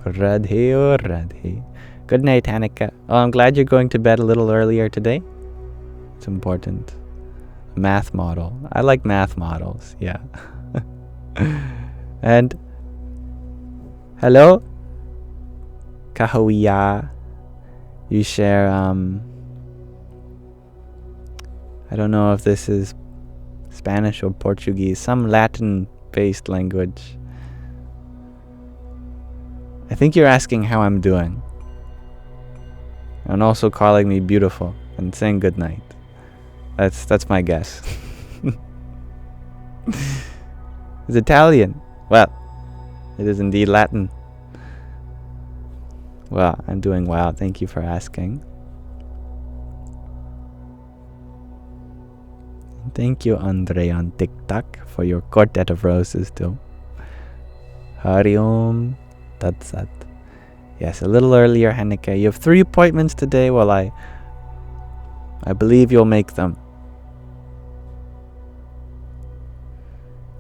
Radhe or Radhe. Good night, Hanika. Oh, I'm glad you're going to bed a little earlier today. It's important. Math model. I like math models, yeah. And hello, Kahoia. You share, I don't know if this is Spanish or Portuguese, some Latin-based language. I think you're asking how I'm doing. And also calling me beautiful and saying good night. That's my guess. It's Italian. Well, it is indeed Latin. Well, I'm doing well. Thank you for asking. Thank you, Andre, on TikTok for your quartet of roses too. Hari Om Tat Sat. Yes, a little earlier, Hanneke. You have 3 appointments today. Well, I believe you'll make them.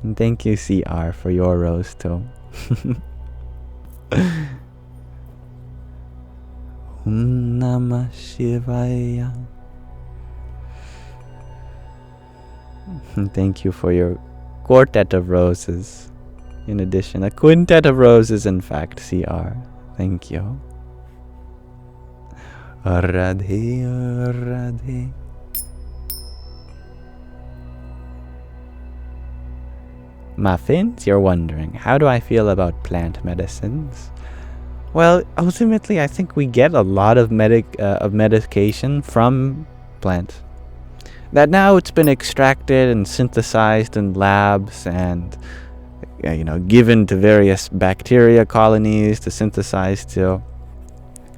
And thank you, CR, for your rose too. Om Namah Shivaya. Thank you for your quartet of roses. In addition, a quintet of roses, in fact, CR. Thank you. Radhe, Radhe. Muffins, you're wondering, how do I feel about plant medicines? Well, ultimately, I think we get a lot of medication from plants. That now it's been extracted and synthesized in labs and given to various bacteria colonies to synthesize too.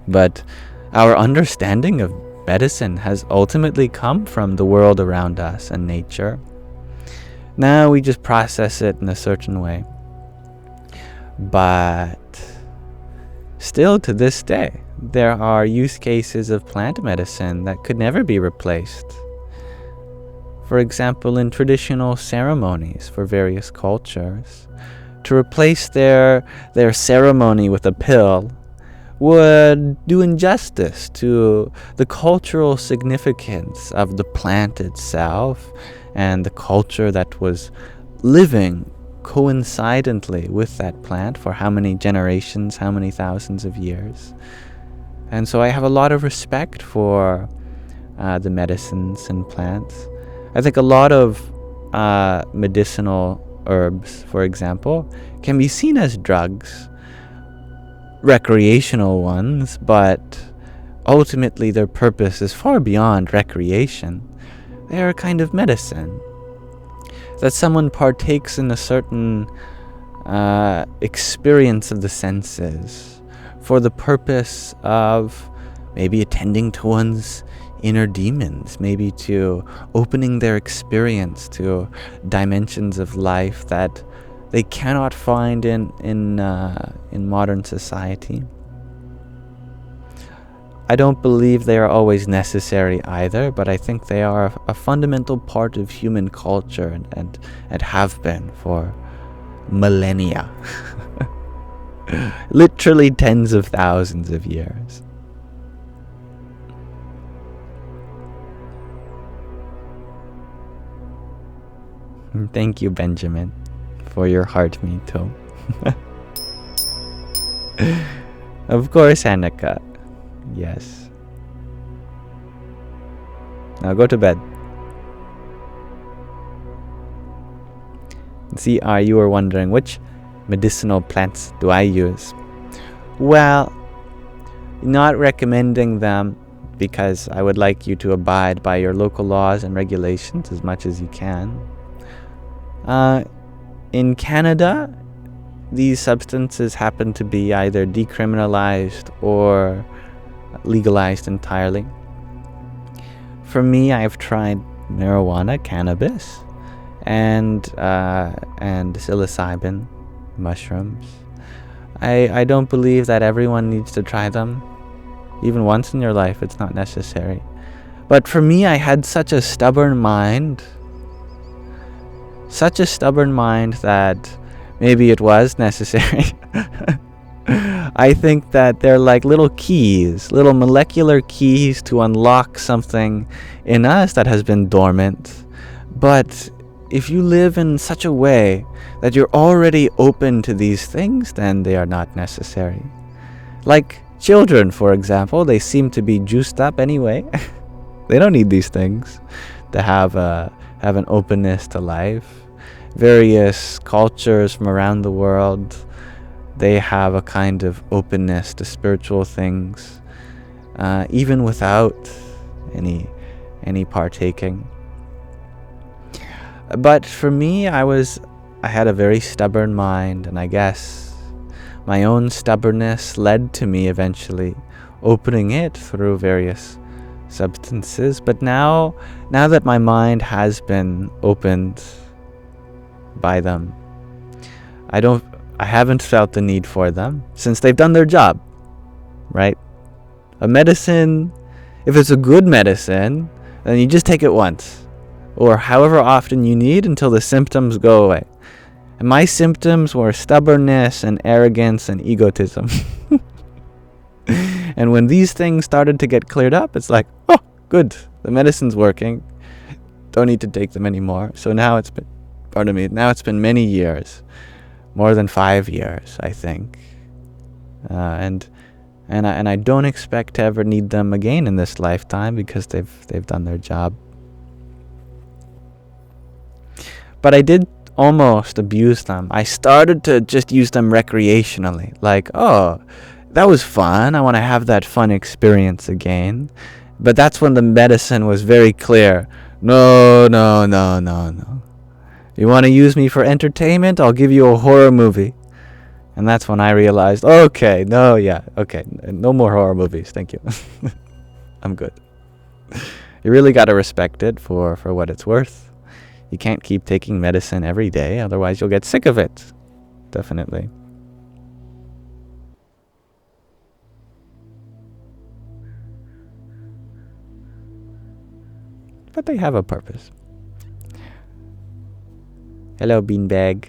But our understanding of medicine has ultimately come from the world around us and nature. Now we just process it in a certain way. But still to this day, there are use cases of plant medicine that could never be replaced. For example, in traditional ceremonies for various cultures, to replace their ceremony with a pill would do injustice to the cultural significance of the plant itself and the culture that was living coincidentally with that plant for how many generations, how many thousands of years. And so I have a lot of respect for the medicines and plants. I think a lot of medicinal herbs, for example, can be seen as drugs, recreational ones, but ultimately their purpose is far beyond recreation. They are a kind of medicine. That someone partakes in a certain experience of the senses for the purpose of maybe attending to one's inner demons, maybe to opening their experience to dimensions of life that they cannot find in modern society. I don't believe they are always necessary either, but I think they are a fundamental part of human culture and have been for millennia. Literally tens of thousands of years. And thank you, Benjamin, for your heart me too. Of course, Annika. Yes. Now go to bed. See, you were wondering which medicinal plants do I use? Well, not recommending them because I would like you to abide by your local laws and regulations as much as you can. In Canada, these substances happen to be either decriminalized or legalized entirely. For me, I've tried marijuana, cannabis, and psilocybin, mushrooms. I don't believe that everyone needs to try them. Even once in your life, it's not necessary. But for me, I had such a stubborn mind that maybe it was necessary. I think that they're like little keys, little molecular keys to unlock something in us that has been dormant. But if you live in such a way that you're already open to these things, then they are not necessary. Like children, for example, they seem to be juiced up anyway. They don't need these things to have an openness to life. Various cultures from around the world, they have a kind of openness to spiritual things, even without any partaking. But for me, I had a very stubborn mind, and I guess my own stubbornness led to me eventually opening it through various substances. But now that my mind has been opened by them, I haven't felt the need for them, since they've done their job, right? A medicine, if it's a good medicine, then you just take it once, or however often you need until the symptoms go away. And my symptoms were stubbornness and arrogance and egotism. And when these things started to get cleared up, it's like, oh, good, the medicine's working. Don't need to take them anymore. So now it's been many years, more than 5 years, I think. And I don't expect to ever need them again in this lifetime, because they've done their job. But I did almost abuse them. I started to just use them recreationally. Like, oh, that was fun. I want to have that fun experience again. But that's when the medicine was very clear. No. You want to use me for entertainment? I'll give you a horror movie. And that's when I realized, okay, no more horror movies, thank you. I'm good. You really got to respect it for what it's worth. You can't keep taking medicine every day, otherwise you'll get sick of it. Definitely. But they have a purpose. Hello, beanbag.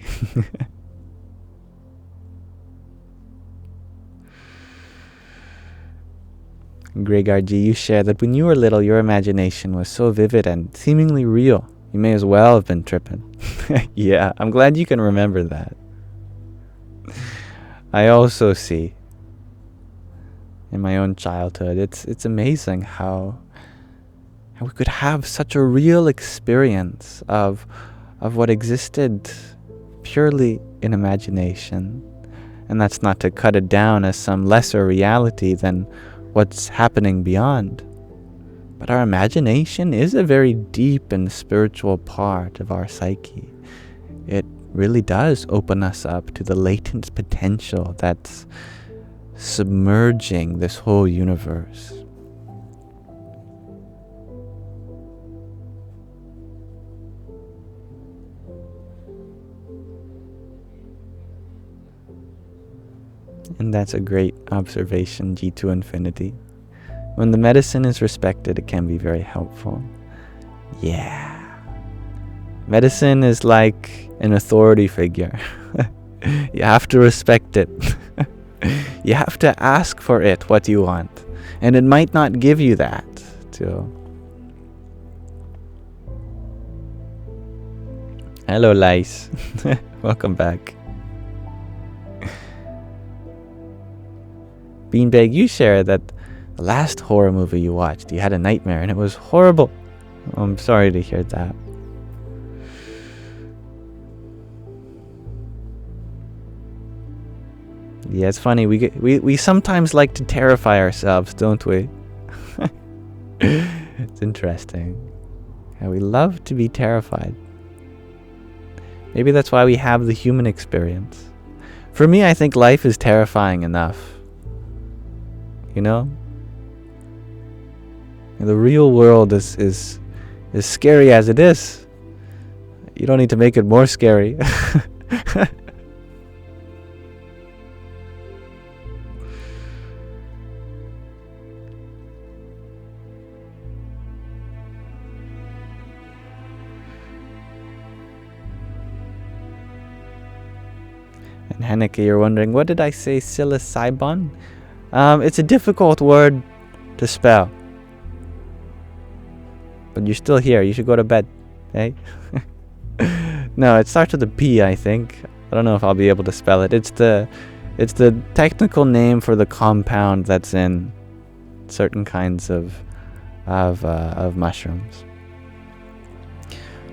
Gregor G, you share that when you were little, your imagination was so vivid and seemingly real. You may as well have been tripping. Yeah, I'm glad you can remember that. I also see in my own childhood, it's amazing how we could have such a real experience of what existed purely in imagination. And that's not to cut it down as some lesser reality than what's happening beyond. But our imagination is a very deep and spiritual part of our psyche. It really does open us up to the latent potential that's submerging this whole universe. And that's a great observation, G to infinity. When the medicine is respected, it can be very helpful. Yeah. Medicine is like an authority figure. You have to respect it. You have to ask for it, what you want. And it might not give you that, too. Hello, Lice. Welcome back. Beanbag, you share that the last horror movie you watched, you had a nightmare and it was horrible. I'm sorry to hear that. Yeah, it's funny. We sometimes like to terrify ourselves, don't we? It's interesting. Yeah, we love to be terrified. Maybe that's why we have the human experience. For me, I think life is terrifying enough. You know? The real world is scary as it is. You don't need to make it more scary. And Hanneke, you're wondering, what did I say, psilocybin? It's a difficult word to spell. But you're still here. You should go to bed. Hey? No, it starts with a P, I think. I don't know if I'll be able to spell it. It's the technical name for the compound that's in certain kinds of mushrooms.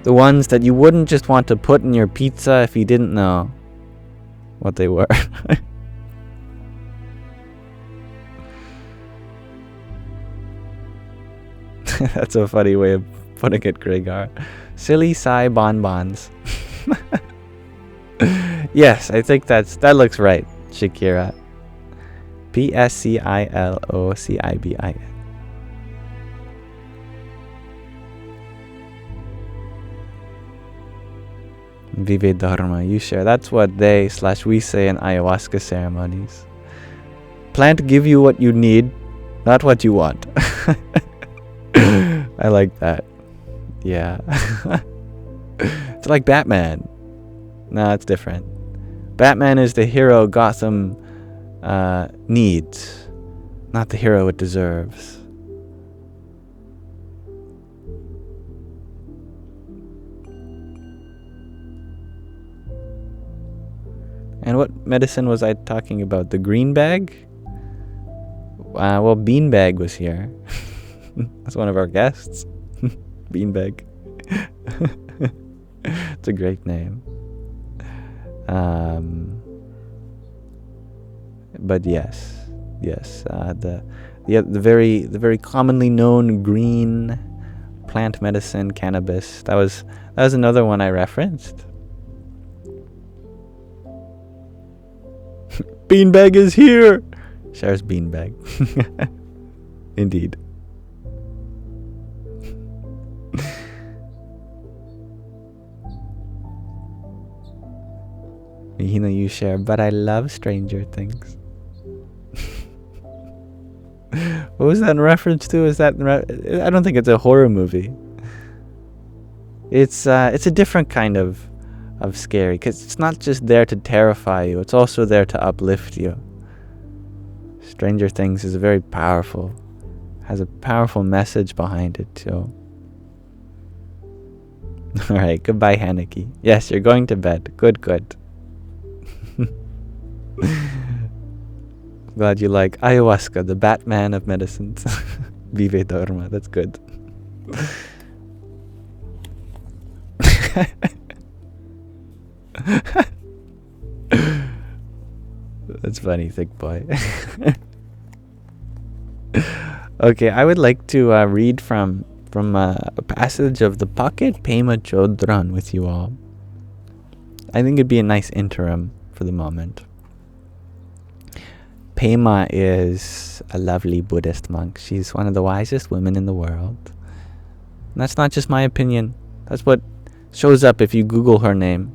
The ones that you wouldn't just want to put in your pizza if you didn't know what they were. That's a funny way of putting it, Gregor. Silly Sai bonbons. Yes, I think that looks right, Shakira. Psilocibin. Vive Dharma, you share. That's what we say in ayahuasca ceremonies. Plant give you what you need, not what you want. I like that. Yeah. It's like Batman. No, it's different. Batman is the hero Gotham needs, not the hero it deserves. And what medicine was I talking about? The green bag? Well, Beanbag was here. That's one of our guests. Beanbag. It's a great name. But yes, the very commonly known green plant medicine, cannabis. That was another one I referenced. Beanbag is here. Shares beanbag. Indeed. Mihina, you share, but I love Stranger Things. What was that in reference to? Is that I don't think it's a horror movie. It's a different kind of scary, because it's not just there to terrify you, it's also there to uplift you. Stranger Things is very powerful, has a powerful message behind it too. Alright, goodbye Haneke. Yes, you're going to bed. Good. Glad you like ayahuasca, the Batman of medicines. Vive Dharma, that's good. That's funny, thick boy. Okay, I would like to read from a passage of the pocket Pema Chodron with you all. I think it'd be a nice interim for the moment. Pema is a lovely Buddhist monk. She's one of the wisest women in the world. And that's not just my opinion. That's what shows up if you Google her name.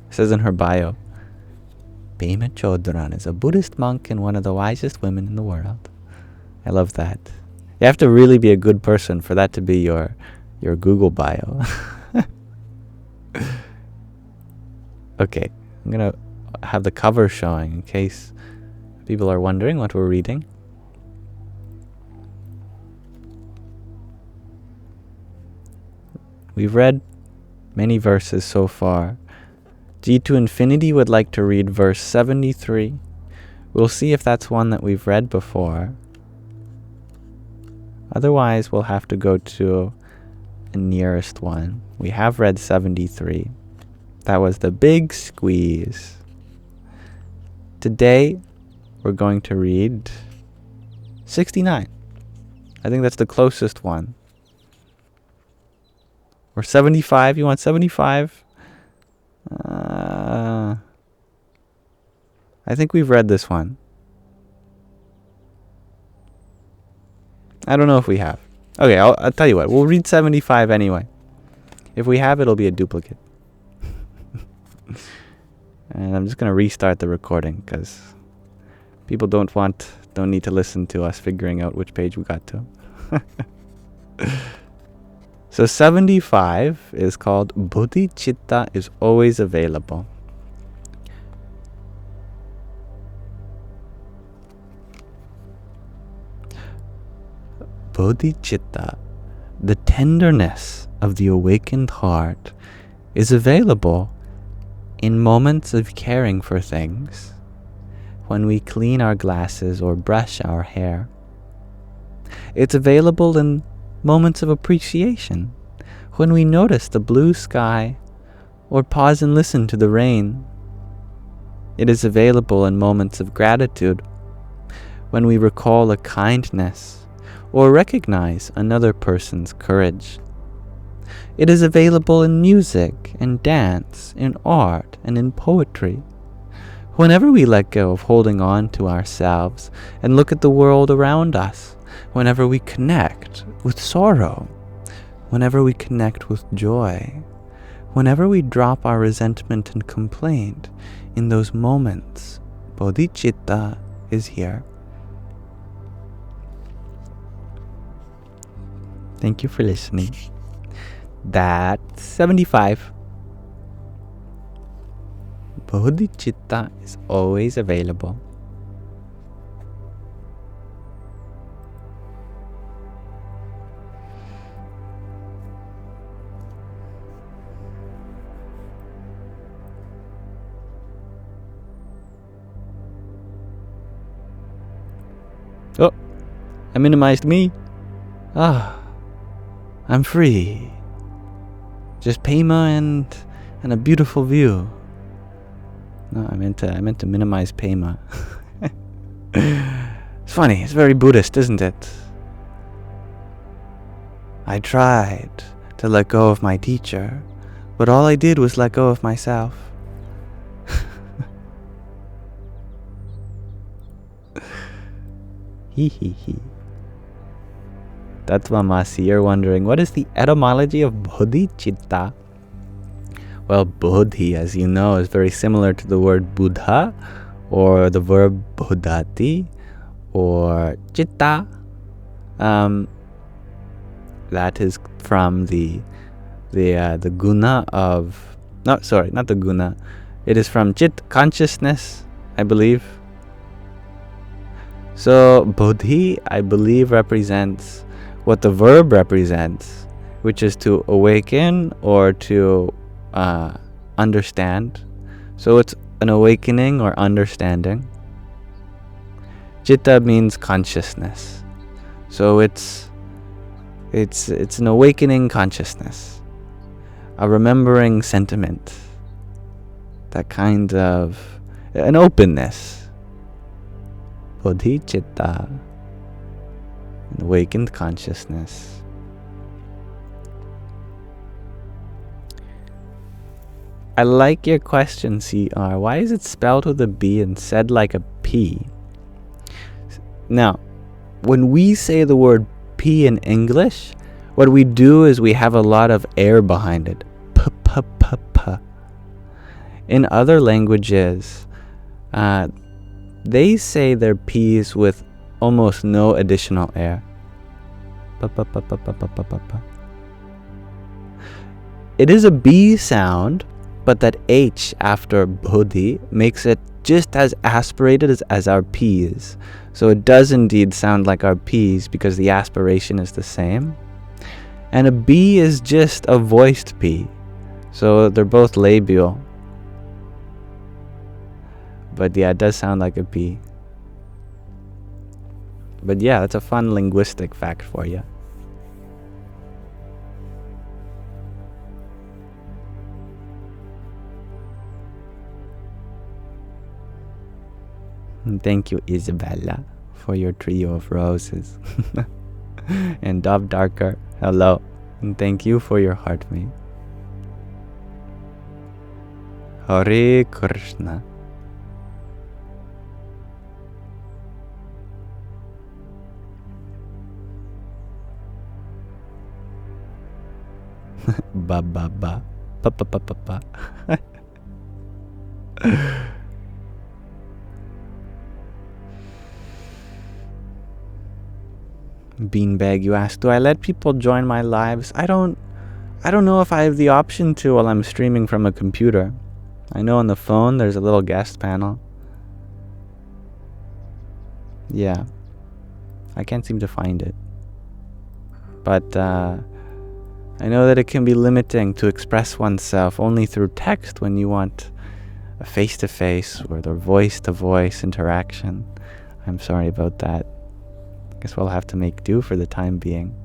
It says in her bio, Pema Chodron is a Buddhist monk and one of the wisest women in the world. I love that. You have to really be a good person for that to be your Google bio. Okay, I'm going to have the cover showing in case people are wondering what we're reading. We've read many verses so far. G to Infinity would like to read verse 73. We'll see if that's one that we've read before. Otherwise, we'll have to go to the nearest one. We have read 73. That was the big squeeze. Today, we're going to read 69. I think that's the closest one. Or 75. You want 75? I think we've read this one. I don't know if we have. Okay, I'll tell you what. We'll read 75 anyway. If we have, it'll be a duplicate. And I'm just going to restart the recording because people don't need to listen to us figuring out which page we got to. So 75 is called Bodhicitta is always available. Bodhicitta, the tenderness of the awakened heart, is available in moments of caring for things, when we clean our glasses or brush our hair. It's available in moments of appreciation, when we notice the blue sky or pause and listen to the rain. It is available in moments of gratitude, when we recall a kindness or recognize another person's courage. It is available in music, in dance, in art, and in poetry. Whenever we let go of holding on to ourselves and look at the world around us, whenever we connect with sorrow, whenever we connect with joy, whenever we drop our resentment and complaint, in those moments, bodhicitta is here. Thank you for listening. That's 75. Bodhicitta is always available. Oh, I minimized me. I'm free. Just Pema and a beautiful view. No, I meant to minimize Pema. It's funny, it's very Buddhist, isn't it? I tried to let go of my teacher, but all I did was let go of myself. Hee hee hee. Tattvamasi, you're wondering, what is the etymology of bodhicitta? Well, bodhi, as you know, is very similar to the word Buddha, or the verb bodhati, or citta. That is from the guna of... No, sorry, not the guna. It is from chit, consciousness, I believe. So, bodhi, I believe, represents what the verb represents, which is to awaken or to understand. So it's an awakening or understanding. Citta means consciousness. So it's an awakening consciousness, a remembering sentiment, that kind of an openness. Bodhicitta, an awakened consciousness. I like your question, CR. Why is it spelled with a B and said like a P? Now, when we say the word P in English, what we do is we have a lot of air behind it. P, p, p, p. In other languages, they say their P's with almost no additional air. Pa, pa, pa, pa, pa, pa, pa, pa, pa. It is a B sound, but that H after bodhi makes it just as aspirated as our P's. So it does indeed sound like our P's because the aspiration is the same. And a B is just a voiced P. So they're both labial. But yeah, it does sound like a P. But yeah, that's a fun linguistic fact for you. And thank you, Isabella, for your trio of roses. And Dove Darker, hello. And thank you for your heart mate. Hare Krishna. Ba ba ba. Pa pa pa pa pa. Beanbag, you asked, do I let people join my lives? I don't know if I have the option to while I'm streaming from a computer. I know on the phone there's a little guest panel. Yeah. I can't seem to find it. But I know that it can be limiting to express oneself only through text when you want a face-to-face or the voice-to-voice interaction. I'm sorry about that. Guess we'll have to make do for the time being.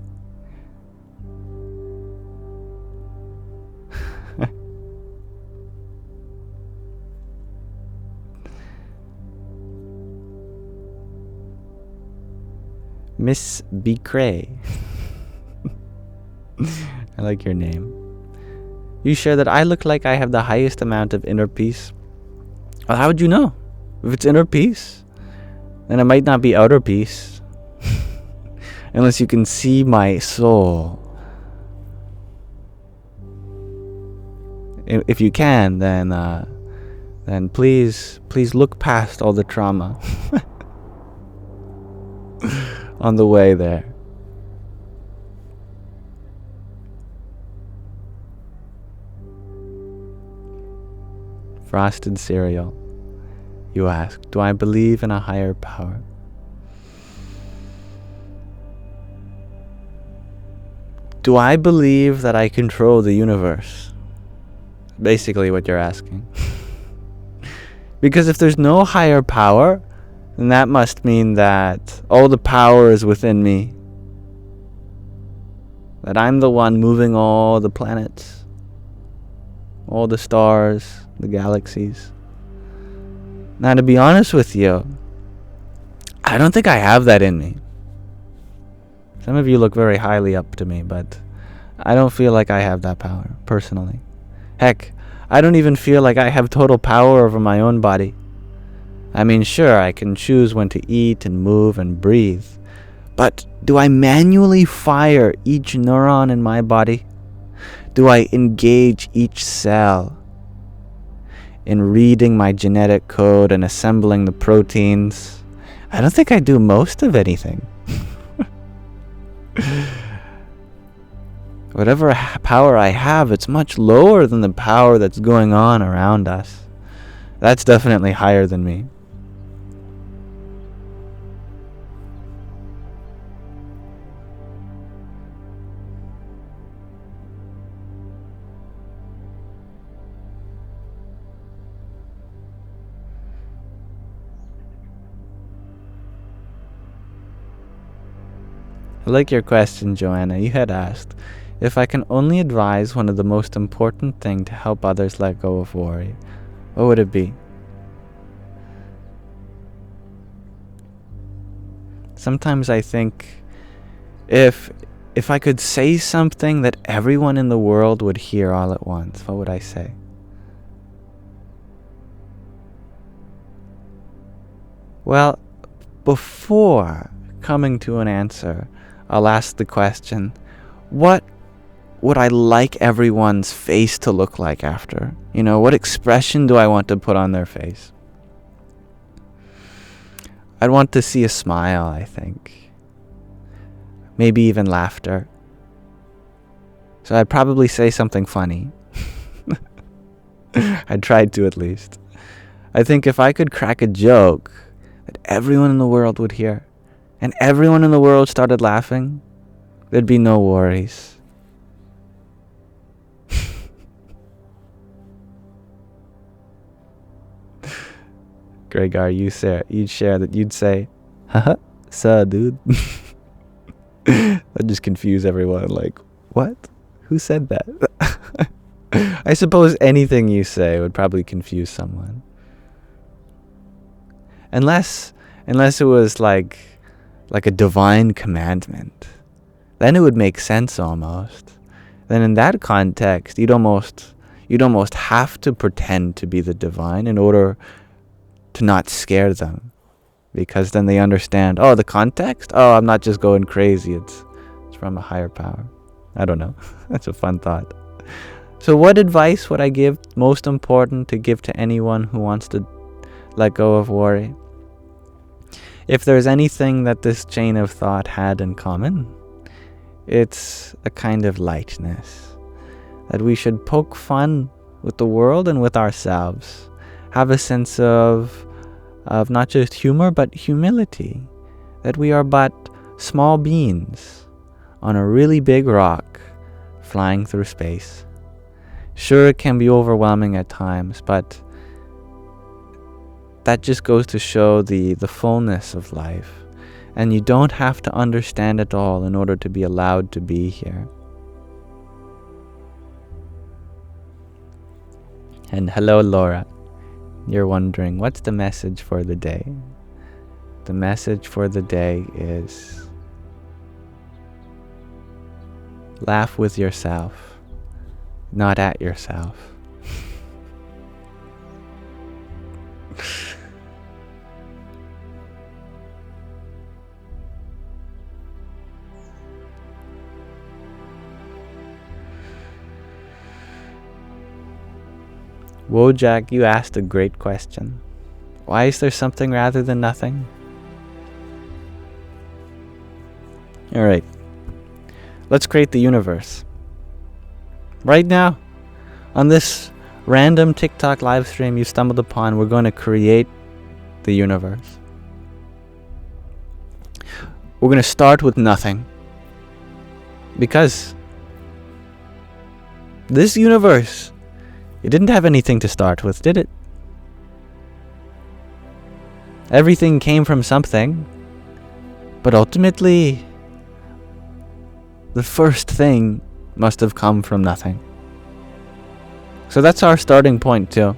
Miss B. Cray. I like your name. You share that I look like I have the highest amount of inner peace. Well, how would you know? If it's inner peace, then it might not be outer peace. Unless you can see my soul. If you can, then please look past all the trauma on the way there. Frosted cereal. You ask, do I believe in a higher power? Do I believe that I control the universe? Basically what you're asking. Because if there's no higher power, then that must mean that all the power is within me. That I'm the one moving all the planets, all the stars, the galaxies. Now, to be honest with you, I don't think I have that in me. Some of you look very highly up to me, but I don't feel like I have that power, personally. Heck, I don't even feel like I have total power over my own body. I mean, sure, I can choose when to eat and move and breathe, but do I manually fire each neuron in my body? Do I engage each cell in reading my genetic code and assembling the proteins? I don't think I do most of anything. Whatever power I have, it's much lower than the power that's going on around us. That's definitely higher than me. I like your question, Joanna. You had asked, if I can only advise one of the most important things to help others let go of worry, what would it be? Sometimes I think if I could say something that everyone in the world would hear all at once, what would I say? Well, before coming to an answer, I'll ask the question, what would I like everyone's face to look like after? You know, what expression do I want to put on their face? I'd want to see a smile, I think. Maybe even laughter. So I'd probably say something funny. I tried to, at least. I think if I could crack a joke that everyone in the world would hear, and everyone in the world started laughing, there'd be no worries. Gregor, you'd share that you'd say, haha, suh, dude. That'd just confuse everyone, like, what? Who said that? I suppose anything you say would probably confuse someone. Unless it was like a divine commandment. Then it would make sense almost. Then in that context, you'd almost have to pretend to be the divine in order to not scare them. Because then they understand, oh, the context? Oh, I'm not just going crazy. It's from a higher power. I don't know. That's a fun thought. So what advice would I give, most important to give to anyone who wants to let go of worry? If there's anything that this chain of thought had in common, it's a kind of lightness. That we should poke fun with the world and with ourselves. Have a sense of not just humor, but humility. That we are but small beans on a really big rock, flying through space. Sure, it can be overwhelming at times, but that just goes to show the fullness of life. And you don't have to understand it all in order to be allowed to be here. And hello, Laura. You're wondering, what's the message for the day? The message for the day is laugh with yourself, not at yourself. Wojak, you asked a great question. Why is there something rather than nothing? Alright. Let's create the universe. Right now, on this random TikTok live stream you stumbled upon, we're going to create the universe. We're going to start with nothing. Because this universe, it didn't have anything to start with, did it? Everything came from something, but ultimately, the first thing must have come from nothing. So that's our starting point too.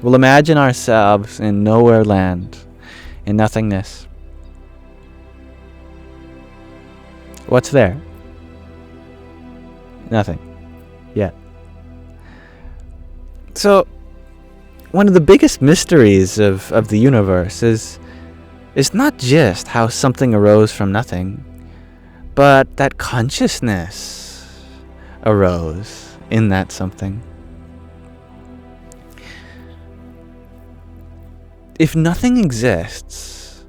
We'll imagine ourselves in nowhere land, in nothingness. What's there? Nothing. Yet. So, one of the biggest mysteries of the universe is not just how something arose from nothing, but that consciousness arose in that something. If nothing exists,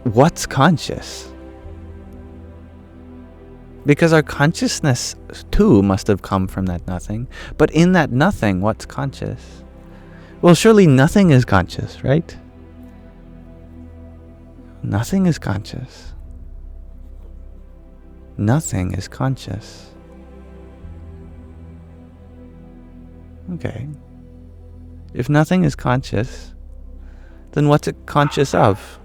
what's conscious? Because our consciousness too must have come from that nothing. But in that nothing, what's conscious? Well, surely nothing is conscious, right? Nothing is conscious. Nothing is conscious. Okay. If nothing is conscious, then what's it conscious of?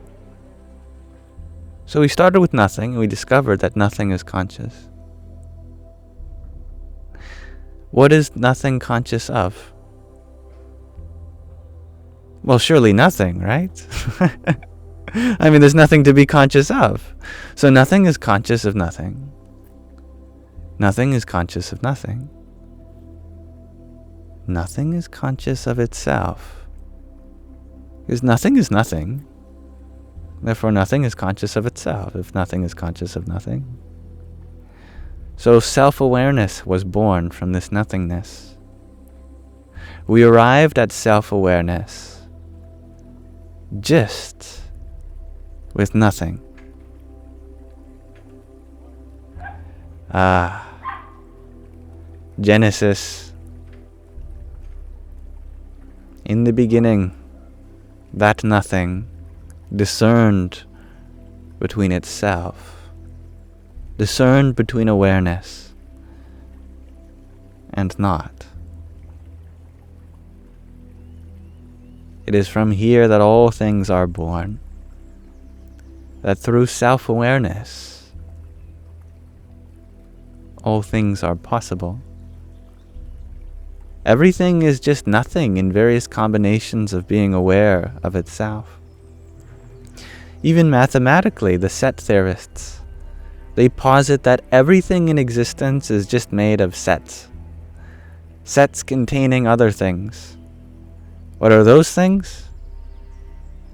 So we started with nothing, and we discovered that nothing is conscious. What is nothing conscious of? Well, surely nothing, right? I mean, there's nothing to be conscious of. So nothing is conscious of nothing. Nothing is conscious of nothing. Nothing is conscious of itself. Because nothing is nothing. Therefore, nothing is conscious of itself if nothing is conscious of nothing. So self-awareness was born from this nothingness. We arrived at self-awareness just with nothing. Genesis. In the beginning, that nothing discerned between itself, discerned between awareness and not. It is from here that all things are born, that through self-awareness, all things are possible. Everything is just nothing in various combinations of being aware of itself. Even mathematically, the set theorists, they posit that everything in existence is just made of sets. Sets containing other things. What are those things?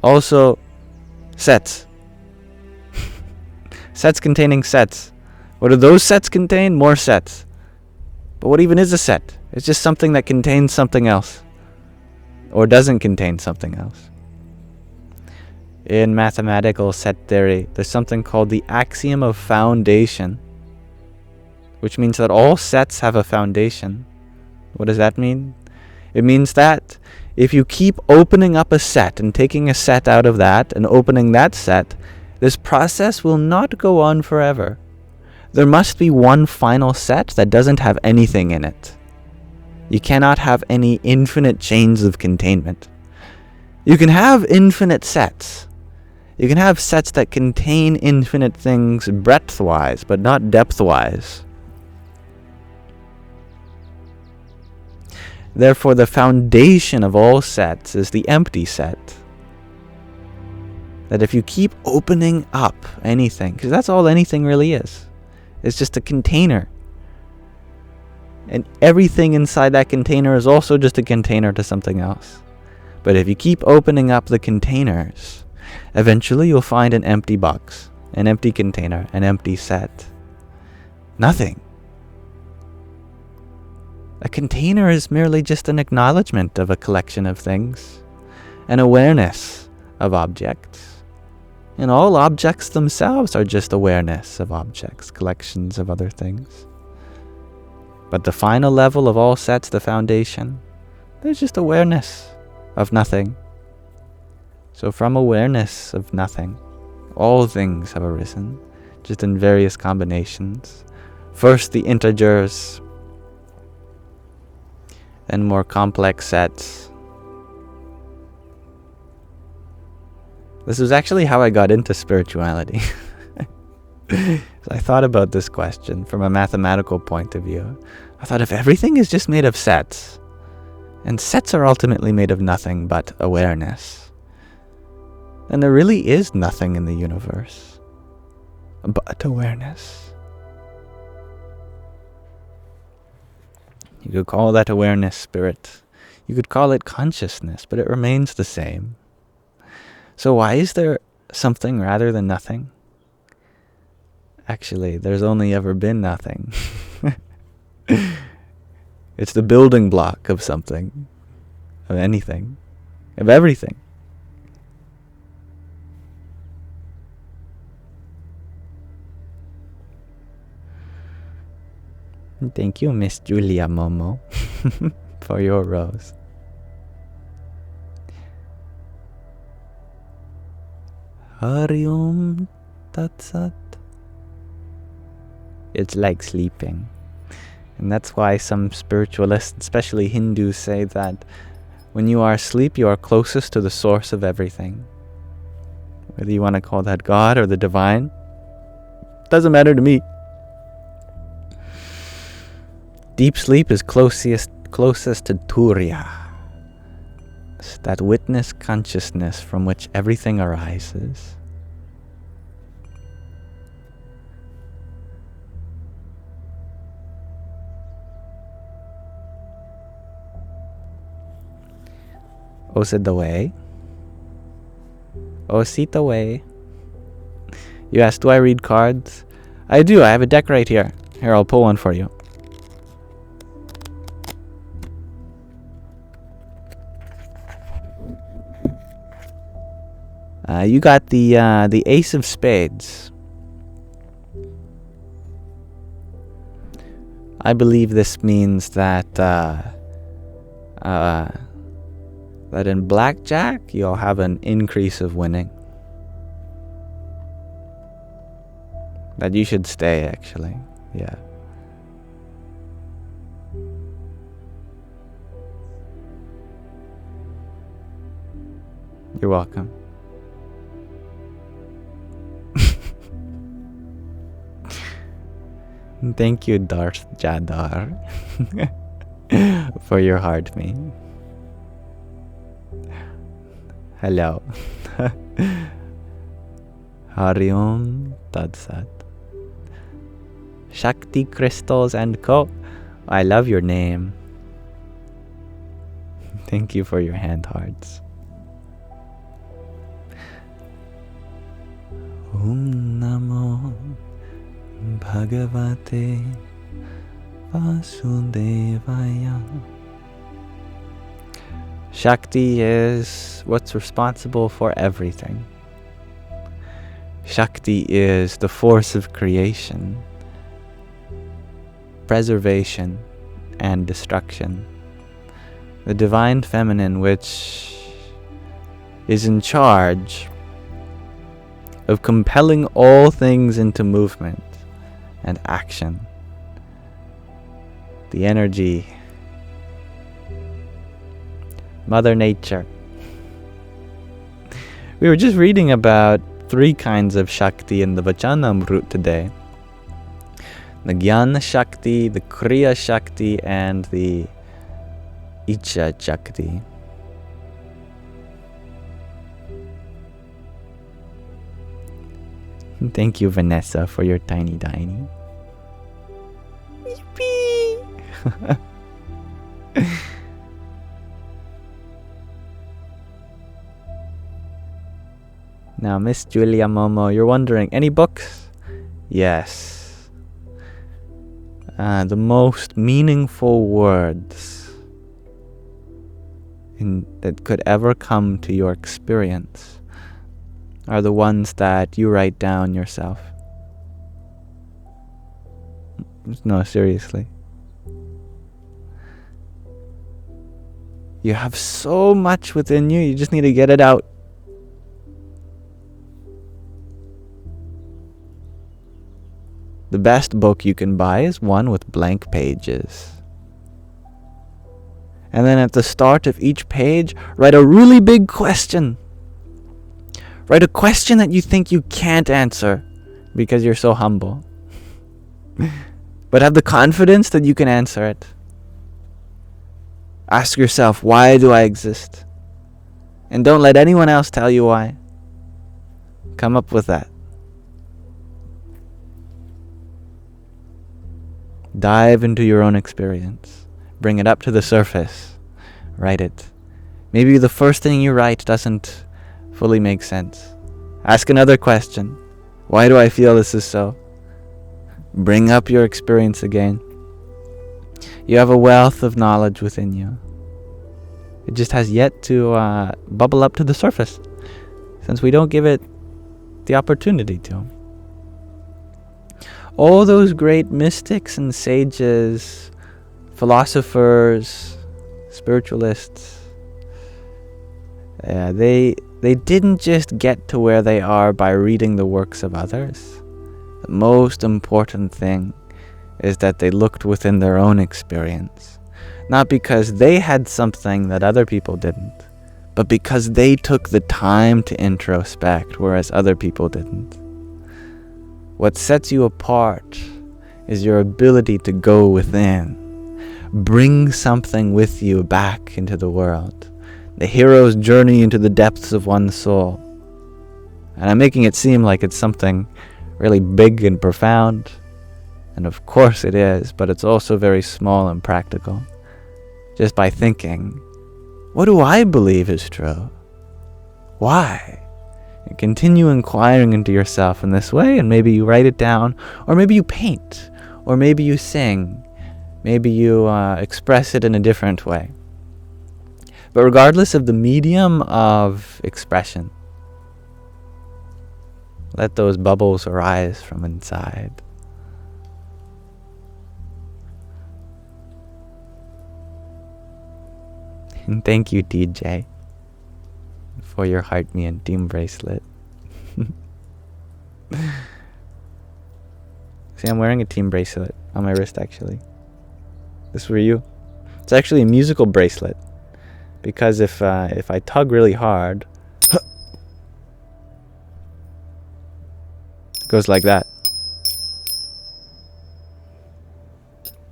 Also, sets. Sets containing sets. What do those sets contain? More sets. But what even is a set? It's just something that contains something else. Or doesn't contain something else. In mathematical set theory, there's something called the axiom of foundation, which means that all sets have a foundation. What does that mean? It means that if you keep opening up a set and taking a set out of that and opening that set, this process will not go on forever. there must be one final set that doesn't have anything in it. You cannot have any infinite chains of containment. You can have infinite sets. You can have sets that contain infinite things breadth-wise, but not depth-wise. Therefore, the foundation of all sets is the empty set. That if you keep opening up anything, because that's all anything really is, it's just a container. And everything inside that container is also just a container to something else. But if you keep opening up the containers, eventually you'll find an empty box, an empty container, an empty set. Nothing. A container is merely just an acknowledgement of a collection of things, an awareness of objects. And all objects themselves are just awareness of objects, collections of other things. But the final level of all sets, the foundation, there's just awareness of nothing. So from awareness of nothing, all things have arisen, just in various combinations. First the integers, then more complex sets. This was actually how I got into spirituality. So I thought about this question from a mathematical point of view. I thought, if everything is just made of sets, and sets are ultimately made of nothing but awareness, then there really is nothing in the universe but awareness. You could call that awareness spirit. You could call it consciousness, but it remains the same. So why is there something rather than nothing? Actually, there's only ever been nothing. It's the building block of something, of anything, of everything. Thank you, Miss Julia Momo, for your rose. Hari Om Tat Sat. It's like sleeping. And that's why some spiritualists, especially Hindus, say that when you are asleep, you are closest to the source of everything. Whether you want to call that God or the divine, doesn't matter to me. Deep sleep is closest to Turiya, that witness consciousness from which everything arises. Osidaway. Ositaway. You asked, do I read cards? I do. I have a deck right here. Here, I'll pull one for you. You got the Ace of Spades. I believe this means that that in blackjack you'll have an increase of winning. That you should stay, actually. Yeah. You're welcome. Thank you, Darth Jadar, for your heart meme. Hello. Hari Om Tat Sat. Shakti Crystals and Co. I love your name. Thank you for your hand hearts. Om Namo Bhagavate Vasudevaya. Shakti is what's responsible for everything. Shakti is the force of creation, preservation, and destruction. The divine feminine which is in charge of compelling all things into movement and action. The energy. Mother Nature. We were just reading about 3 kinds of Shakti in the Vachanamrut today. The Jnana Shakti, the Kriya Shakti, and the Icha Shakti. Thank you, Vanessa, for your tiny. Yippee! Now, Miss Julia Momo, you're wondering, any books? Yes. The most meaningful words that could ever come to your experience are the ones that you write down yourself. No, seriously. You have so much within you just need to get it out. The best book you can buy is one with blank pages. And then at the start of each page, write a really big question. Write a question that you think you can't answer because you're so humble. But have the confidence that you can answer it. Ask yourself, why do I exist? And don't let anyone else tell you why. Come up with that. Dive into your own experience. Bring it up to the surface. Write it. Maybe the first thing you write doesn't fully make sense. Ask another question. Why do I feel this is so? Bring up your experience again. You have a wealth of knowledge within you. It just has yet to bubble up to the surface, since we don't give it the opportunity to. All those great mystics and sages, philosophers, spiritualists, they didn't just get to where they are by reading the works of others. The most important thing is that they looked within their own experience. Not because they had something that other people didn't, but because they took the time to introspect, whereas other people didn't. What sets you apart is your ability to go within. Bring something with you back into the world. The hero's journey into the depths of one's soul. And I'm making it seem like it's something really big and profound. And of course it is, but it's also very small and practical. Just by thinking, what do I believe is true? Why? And continue inquiring into yourself in this way, and maybe you write it down, or maybe you paint, or maybe you sing, maybe you express it in a different way. But regardless of the medium of expression, let those bubbles arise from inside. And thank you, DJ, for your Heart Me and Team bracelet. See, I'm wearing a team bracelet on my wrist, actually. This for you. It's actually a musical bracelet, because if I tug really hard, it goes like that.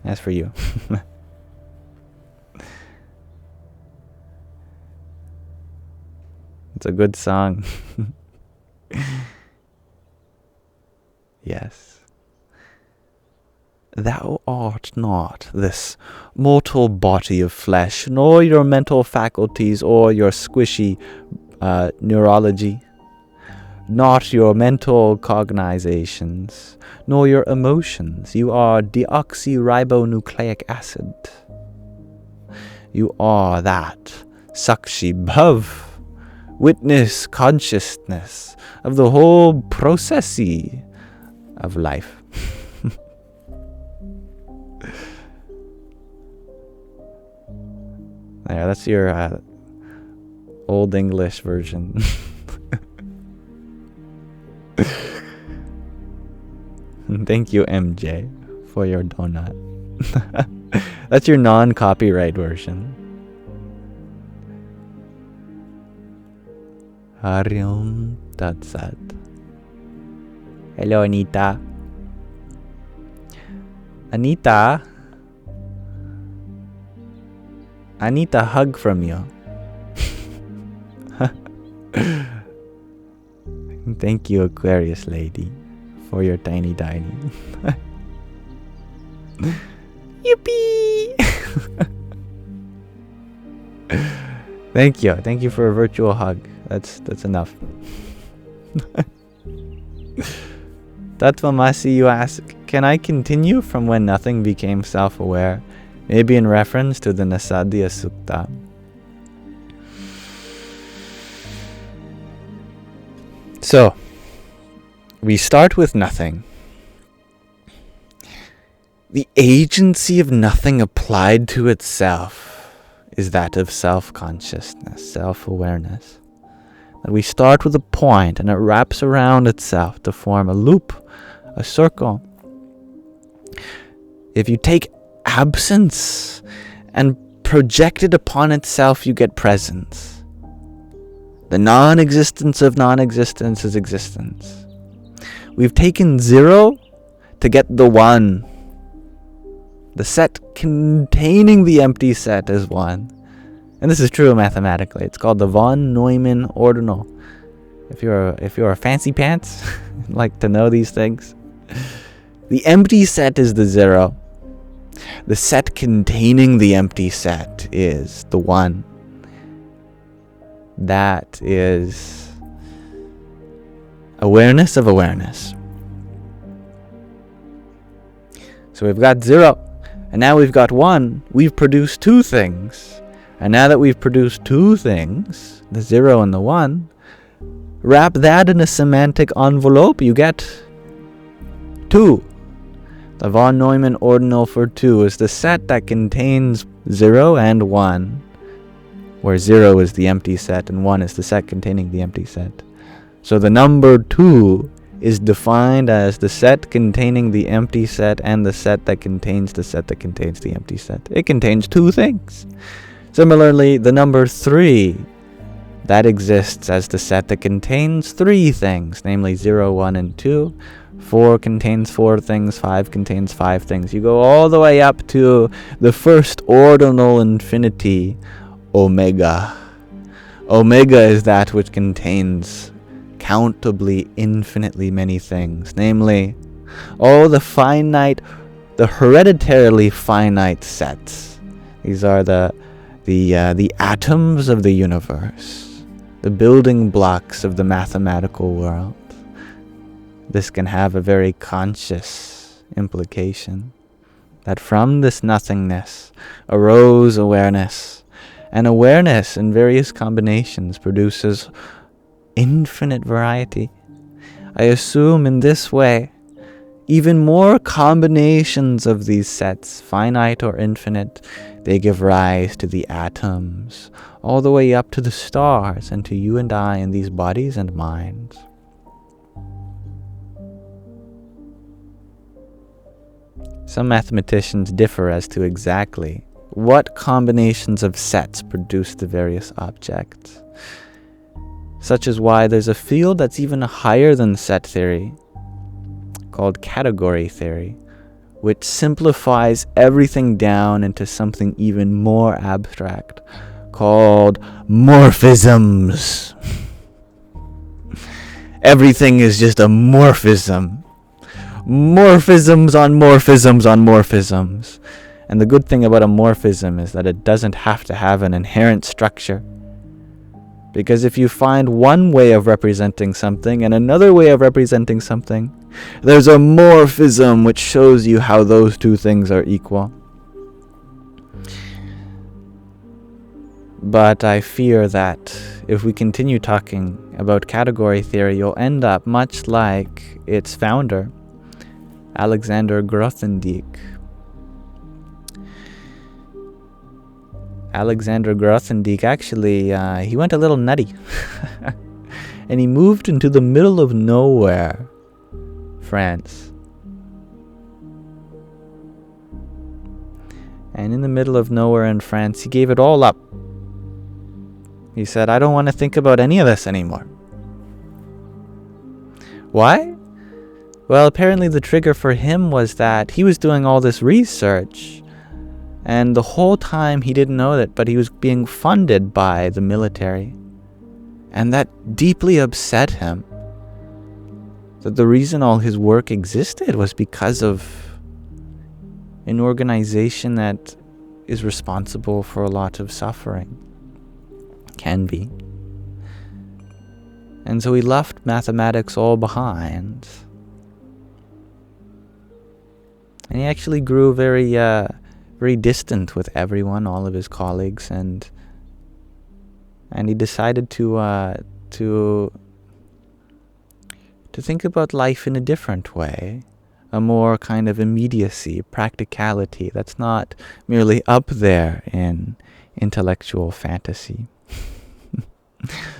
That's for you. It's a good song. Yes. Thou art not this mortal body of flesh, nor your mental faculties or your squishy neurology, not your mental cognizations, nor your emotions. You are deoxyribonucleic acid. You are that Sakshi Bhav, witness consciousness of the whole processy of life. There, that's your Old English version. Thank you, MJ, for your donut. That's your non-copyright version. Hariom Tat Sat. Hello, Anita. Anita, hug from you. Thank you, Aquarius lady, for your tiny. Yippee! Thank you for a virtual hug. That's enough. Tatvamasi, you ask, can I continue from when nothing became self-aware? Maybe in reference to the Nasadya Sukta. So, we start with nothing. The agency of nothing applied to itself is that of self-consciousness, self-awareness. And we start with a point and it wraps around itself to form a loop, a circle. If you take absence and project it upon itself, you get presence. The non-existence of non-existence is existence. We've taken zero to get the one. The set containing the empty set is one. And this is true mathematically. It's called the von Neumann ordinal. If you're a fancy pants, like to know these things. The empty set is the zero. The set containing the empty set is the one. That is awareness of awareness. So we've got zero. And now we've got one. We've produced two things. And now that we've produced two things, the zero and the one, wrap that in a semantic envelope, you get two. The von Neumann ordinal for two is the set that contains 0 and 1, where 0 is the empty set and 1 is the set containing the empty set. So the number 2 is defined as the set containing the empty set and the set that contains the set that contains the empty set. It contains two things. Similarly, the number 3, that exists as the set that contains three things, namely 0, 1, and 2. 4 contains 4 things, 5 contains 5 things. You go all the way up to the first ordinal infinity, omega. Omega is that which contains countably, infinitely many things, namely all the finite, the hereditarily finite sets. These are the atoms of the universe, the building blocks of the mathematical world. This can have a very conscious implication, that from this nothingness arose awareness, and awareness in various combinations produces infinite variety. I assume in this way, even more combinations of these sets, finite or infinite, they give rise to the atoms, all the way up to the stars and to you and I in these bodies and minds. Some mathematicians differ as to exactly what combinations of sets produce the various objects. Such is why there's a field that's even higher than set theory, called category theory, which simplifies everything down into something even more abstract, called morphisms. Everything is just a morphism. Morphisms on morphisms on morphisms. And the good thing about a morphism is that it doesn't have to have an inherent structure. Because if you find one way of representing something and another way of representing something, there's a morphism which shows you how those two things are equal. But I fear that if we continue talking about category theory, you'll end up much like its founder, Alexander Grothendieck. Alexander Grothendieck actually, he went a little nutty. And he moved into the middle of nowhere, France, And in the middle of nowhere in France, he gave it all up. He said, I don't want to think about any of this anymore. Why? Well, apparently the trigger for him was that he was doing all this research, and the whole time he didn't know that, but he was being funded by the military. And that deeply upset him. That the reason all his work existed was because of an organization that is responsible for a lot of suffering. Can be. And so he left mathematics all behind. And he actually grew very distant with everyone, all of his colleagues, and he decided to think about life in a different way, a more kind of immediacy, practicality that's not merely up there in intellectual fantasy.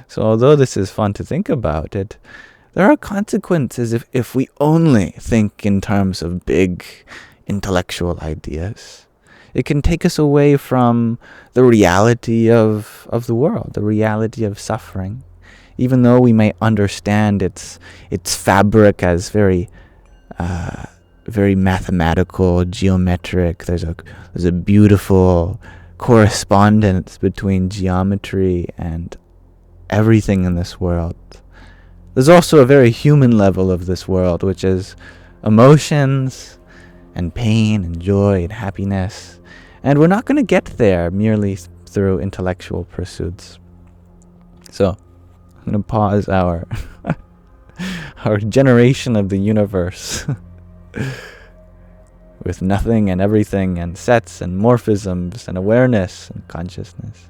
So although this is fun to think about, there are consequences if we only think in terms of big intellectual ideas. It can take us away from the reality of the world, the reality of suffering. Even though we may understand its fabric as very mathematical, geometric, there's a beautiful correspondence between geometry and everything in this world. There's also a very human level of this world, which is emotions and pain and joy and happiness. And we're not going to get there merely through intellectual pursuits. So, I'm going to pause our generation of the universe with nothing and everything and sets and morphisms and awareness and consciousness.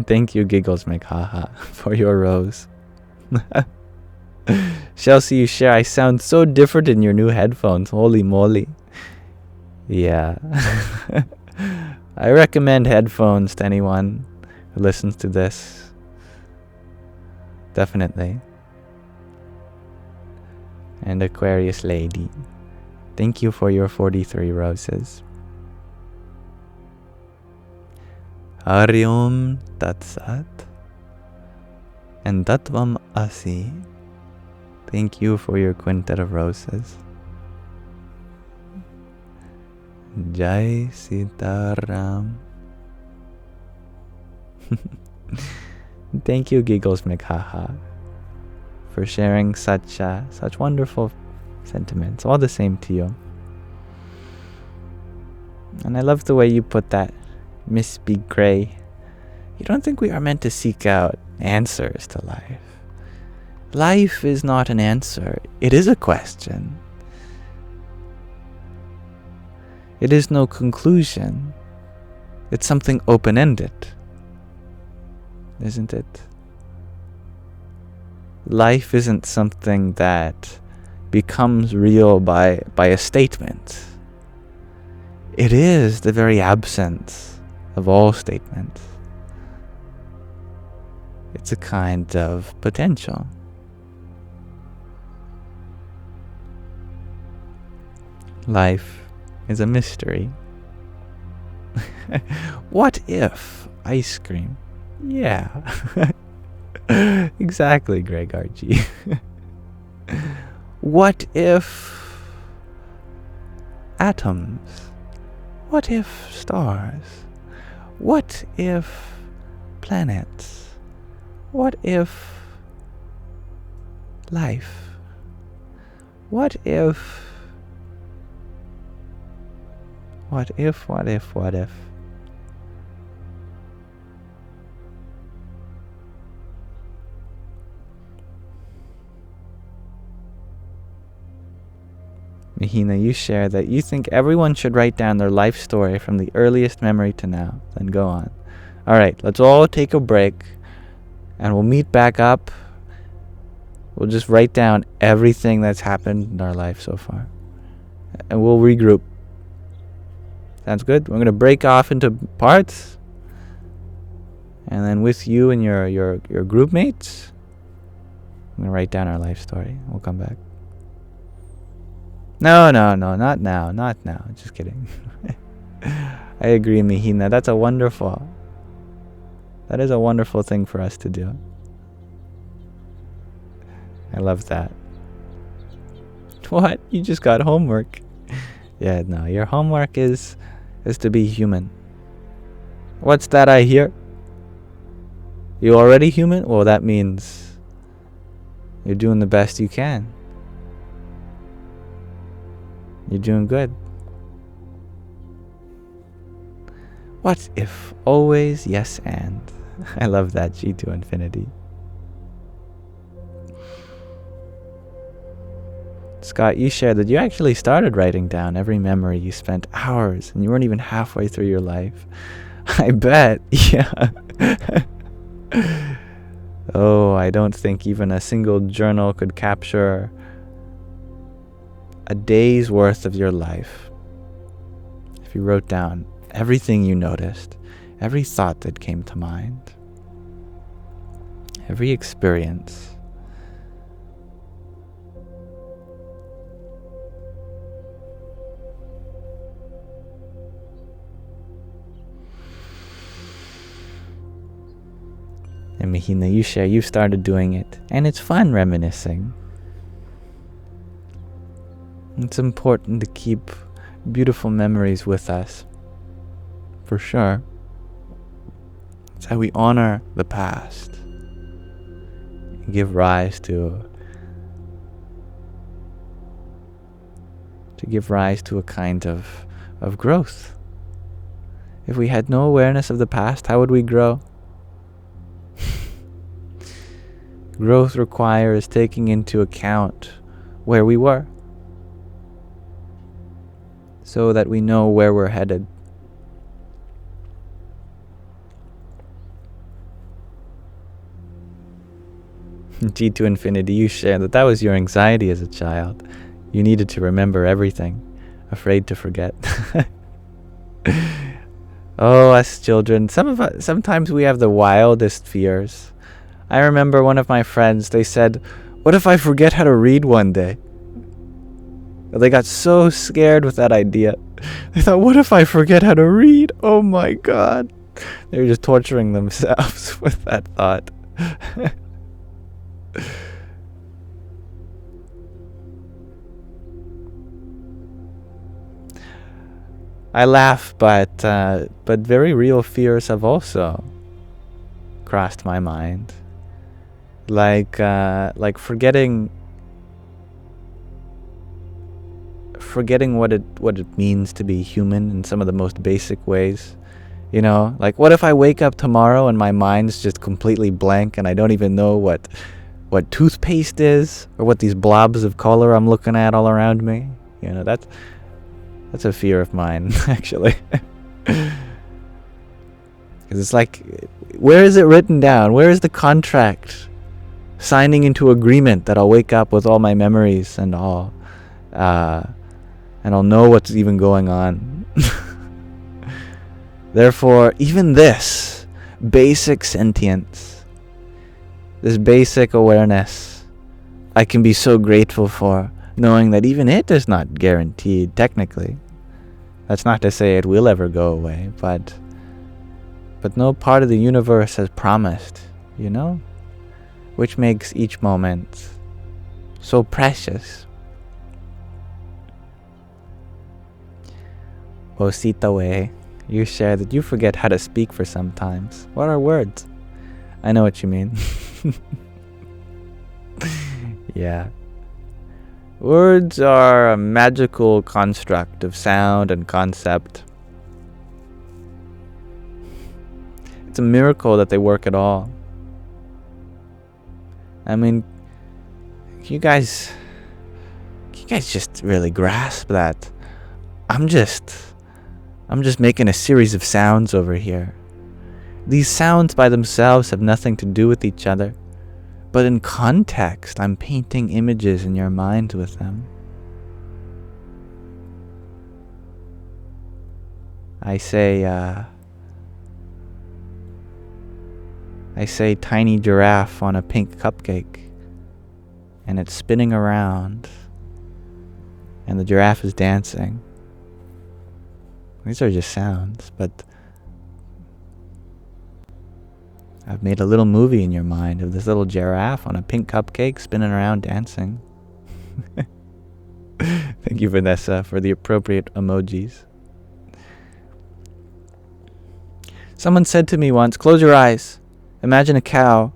Thank you, Giggles McHaha, for your rose. Chelsea, you share, I sound so different in your new headphones. Holy moly. Yeah. I recommend headphones to anyone who listens to this. Definitely. And Aquarius Lady, thank you for your 43 roses. Hari Om Tat Sat and Tattvam Asi, thank you for your quintet of roses. Jai Sitaram. Thank you, Giggles McHaha, for sharing such wonderful sentiments. All the same to you. And I love the way you put that, Miss B. Gray. You don't think we are meant to seek out answers to life? Life is not an answer. It is a question. It is no conclusion. It's something open-ended, isn't it? Life isn't something that becomes real by a statement. It is the very absence of all statements. It's a kind of potential. Life is a mystery. What if ice cream? Yeah. Exactly, Greg RG. What if atoms? What if stars? What if planets? What if life? What if? What if? What if? What if? Mahina, you share that you think everyone should write down their life story from the earliest memory to now. Then go on. Alright, let's all take a break and we'll meet back up. We'll just write down everything that's happened in our life so far. And we'll regroup. Sounds good? We're going to break off into parts. And then with you and your group mates, I'm going to write down our life story. We'll come back. No, not now, not now. Just kidding. I agree, Mihina. That is a wonderful thing for us to do. I love that. What? You just got homework. Yeah, no, your homework is to be human. What's that I hear? You already human? Well, that means you're doing the best you can. You're doing good. What if always yes and? I love that, G to infinity. Scott, you shared that you actually started writing down every memory. You spent hours and you weren't even halfway through your life. I bet, yeah. Oh, I don't think even a single journal could capture a day's worth of your life. If you wrote down everything you noticed, every thought that came to mind, every experience. And Mahina, you share, you've started doing it, and it's fun reminiscing. It's important to keep beautiful memories with us, for sure. It's how we honor the past, and give rise to a kind of growth. If we had no awareness of the past, how would we grow? Growth requires taking into account where we were, so that we know where we're headed. G to infinity, you share that was your anxiety as a child. You needed to remember everything, afraid to forget. Oh, us children, sometimes we have the wildest fears. I remember one of my friends, they said, what if I forget how to read one day? They got so scared with that idea. They thought, what if I forget how to read? Oh my God. They were just torturing themselves with that thought. I laugh, but very real fears have also crossed my mind. Like forgetting what it means to be human in some of the most basic ways. You know, like what if I wake up tomorrow and my mind's just completely blank and I don't even know what toothpaste is or what these blobs of color I'm looking at all around me. You know, that's a fear of mine, actually. Because it's like, where is it written down? Where is the contract signing into agreement that I'll wake up with all my memories and all, and I'll know what's even going on? Therefore, even this basic sentience, this basic awareness, I can be so grateful for, knowing that even it is not guaranteed, technically. That's not to say it will ever go away, but no part of the universe has promised, you know? Which makes each moment so precious. Ositawe, you share that you forget how to speak for sometimes. What are words? I know what you mean. Yeah. Words are a magical construct of sound and concept. It's a miracle that they work at all. I mean, you guys just really grasp that I'm just making a series of sounds over here. These sounds by themselves have nothing to do with each other, but in context, I'm painting images in your mind with them. I say tiny giraffe on a pink cupcake, and it's spinning around, and the giraffe is dancing. These are just sounds, but I've made a little movie in your mind of this little giraffe on a pink cupcake spinning around dancing. Thank you, Vanessa, for the appropriate emojis. Someone said to me once, close your eyes, imagine a cow,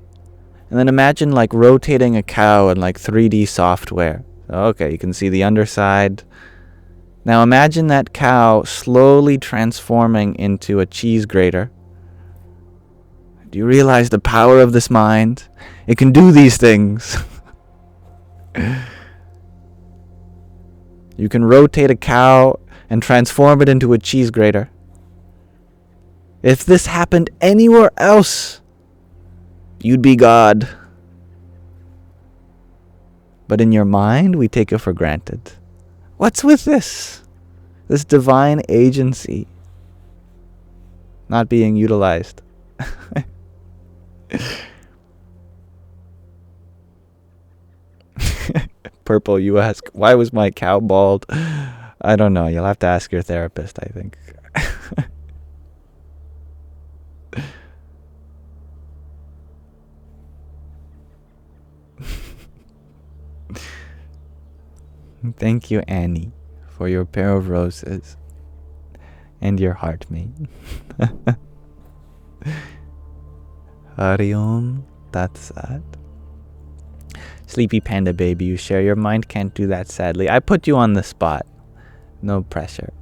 and then imagine like rotating a cow in like 3D software. Okay, you can see the underside. Now imagine that cow slowly transforming into a cheese grater. Do you realize the power of this mind? It can do these things. You can rotate a cow and transform it into a cheese grater. If this happened anywhere else, you'd be God. But in your mind, we take it for granted. What's with this? This divine agency not being utilized. Purple, you ask, why was my cow bald? I don't know. You'll have to ask your therapist, I think. Thank you, Annie, for your pair of roses and your heart mate. Hari Om Tat Sat. Sleepy Panda Baby, you share your mind can't do that, sadly. I put you on the spot. No pressure.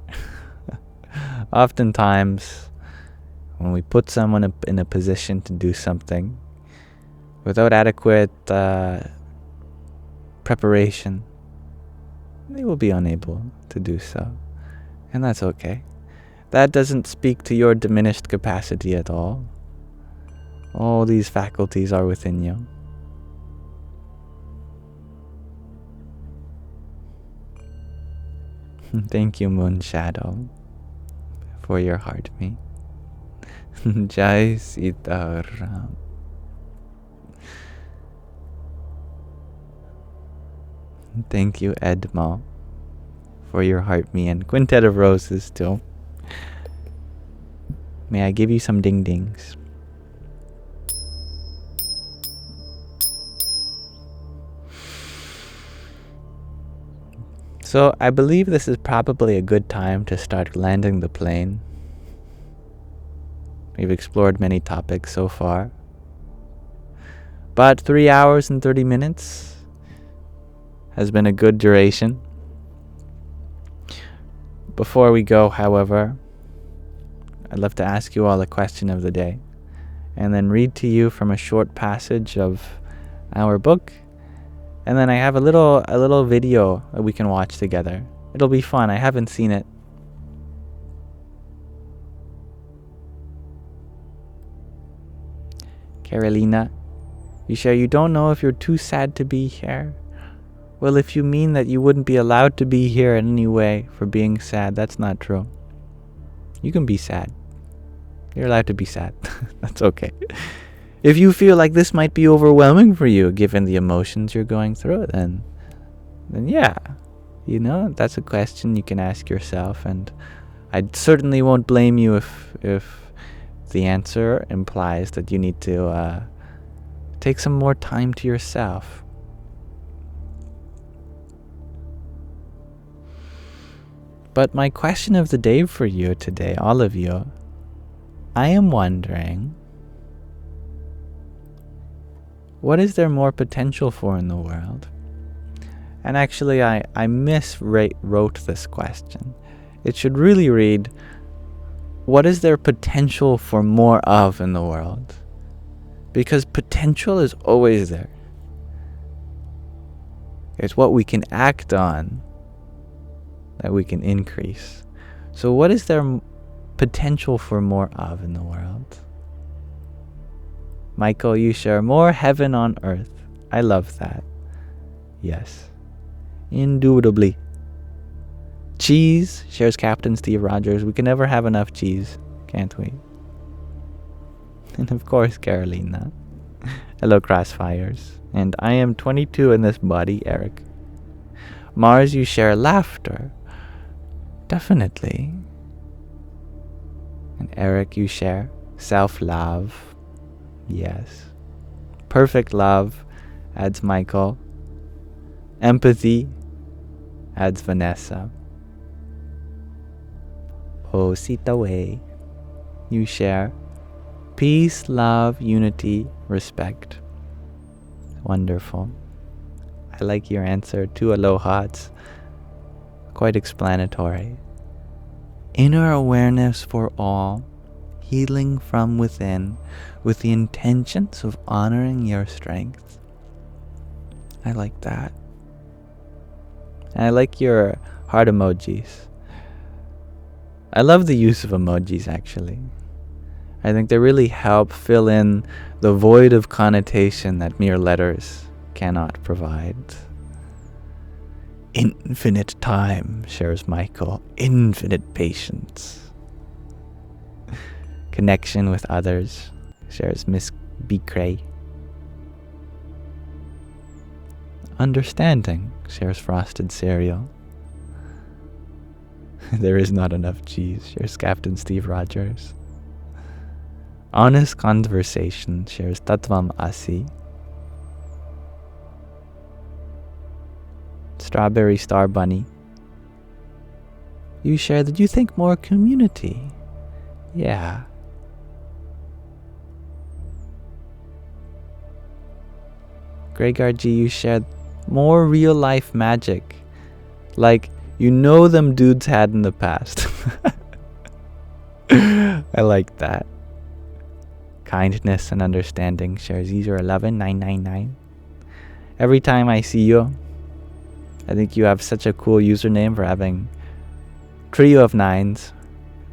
Oftentimes, when we put someone in a position to do something without adequate preparation, they will be unable to do so. And that's okay. That doesn't speak to your diminished capacity at all. All these faculties are within you. Thank you, Moon Shadow, for your heart me. Jai Sita Ram. Thank you, Edmo, for your heart me, and Quintet of Roses too. May I give you some ding dings? So I believe this is probably a good time to start landing the plane. We've explored many topics so far. But 3 hours and 30 minutes has been a good duration. Before we go, however, I'd love to ask you all a question of the day, and then read to you from a short passage of our book. And then I have a little video that we can watch together. It'll be fun. I haven't seen it. Carolina, you share you don't know if you're too sad to be here. Well, if you mean that you wouldn't be allowed to be here in any way for being sad, that's not true. You can be sad. You're allowed to be sad. That's okay. If you feel like this might be overwhelming for you, given the emotions you're going through, then yeah, you know, that's a question you can ask yourself, and I certainly won't blame you if the answer implies that you need to take some more time to yourself. But my question of the day for you today, all of you, I am wondering, what is there more potential for in the world? And actually, I miswrote this question. It should really read, what is there potential for more of in the world? Because potential is always there. It's what we can act on that we can increase. So what is there potential for more of in the world? Michael, you share more heaven on earth. I love that. Yes. Indubitably. Cheese, shares Captain Steve Rogers. We can never have enough cheese, can't we? And of course, Carolina. Hello, Crossfires. And I am 22 in this body, Eric. Mars, you share laughter. Definitely. And Eric, you share self-love. Yes. Perfect love, adds Michael. Empathy, adds Vanessa. Oh, Sita Wei, you share peace, love, unity, respect. Wonderful. I like your answer. 2 alohas. Quite explanatory. Inner awareness for all, healing from within, with the intentions of honoring your strength. I like that. And I like your heart emojis. I love the use of emojis, actually. I think they really help fill in the void of connotation that mere letters cannot provide. Infinite time, shares Michael. Infinite patience. Connection with others, shares Miss Bicray. Understanding, shares Frosted Cereal. There is not enough cheese, shares Captain Steve Rogers. Honest conversation, shares Tatvam Asi. Strawberry Star Bunny, you share that you think more community. Yeah. Gregor G, you shared more real life magic. Like, you know them dudes had in the past. I like that. Kindness and understanding, shares user 11999. Every time I see you, I think you have such a cool username for having trio of 9s.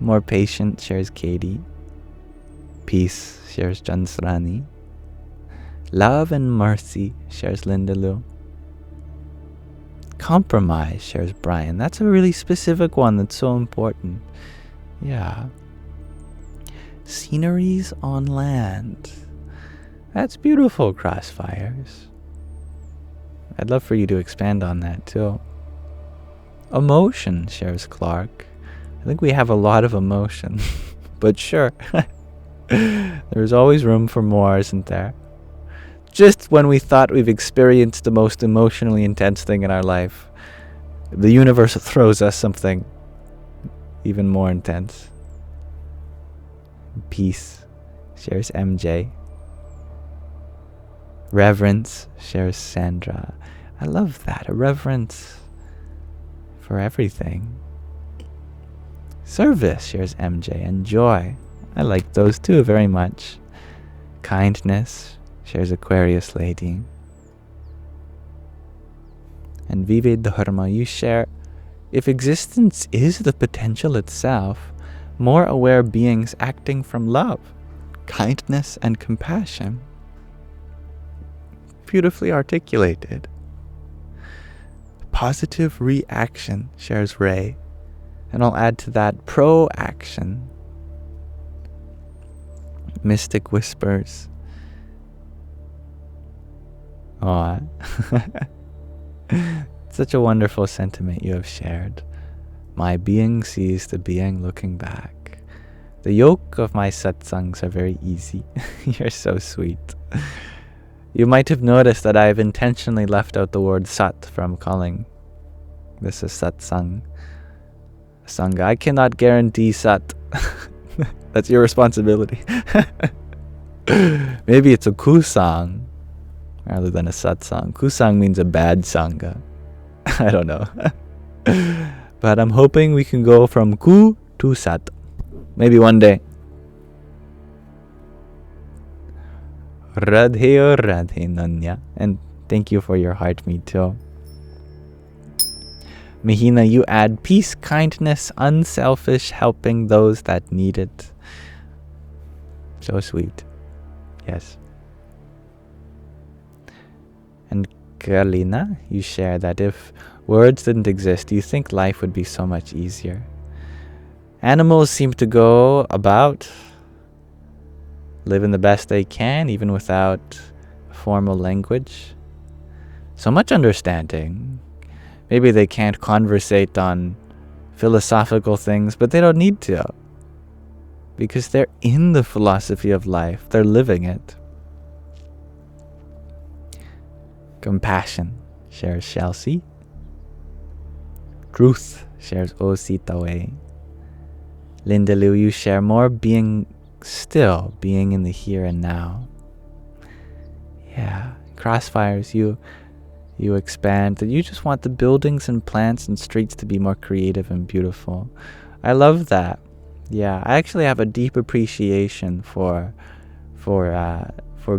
More patient, shares Katie. Peace, shares Jansrani. Love and mercy, shares Linda Lou. Compromise, shares Brian. That's a really specific one that's so important. Yeah. Sceneries on land. That's beautiful, Crossfires. I'd love for you to expand on that too. Emotion, shares Clark. I think we have a lot of emotion. But sure. There's always room for more, isn't there? Just when we thought we've experienced the most emotionally intense thing in our life, the universe throws us something even more intense. Peace, shares MJ. Reverence, shares Sandra. I love that, a reverence for everything. Service, shares MJ, and joy. I like those two very much. Kindness, shares Aquarius Lady. And Vive Dharma, you share, if existence is the potential itself, more aware beings acting from love, kindness, and compassion. Beautifully articulated. Positive reaction, shares Ray. And I'll add to that pro-action. Mystic whispers. Aw. Such a wonderful sentiment you have shared. My being sees the being looking back. The yoke of my satsangs are very easy. You're so sweet. You might have noticed that I have intentionally left out the word sat from calling this a satsang. Sangha. I cannot guarantee sat. That's your responsibility. Maybe it's a kusang rather than a satsang. Kusang means a bad sangha. I don't know. But I'm hoping we can go from ku to sat. Maybe one day. Radhe or Radhe Nanya. And thank you for your heart, me too. Mahina, you add peace, kindness, unselfish, helping those that need it. So sweet. Yes. And Galina, you share that if words didn't exist, you think life would be so much easier. Animals seem to go about living the best they can, even without formal language. So much understanding. Maybe they can't conversate on philosophical things, but they don't need to, because they're in the philosophy of life. They're living it. Compassion, shares Chelsea. Truth, shares Ositawe. Linda Liu, you share more being still, being in the here and now. Yeah. Crossfires, you expand that you just want the buildings and plants and streets to be more creative and beautiful. I love that. Yeah, I actually have a deep appreciation for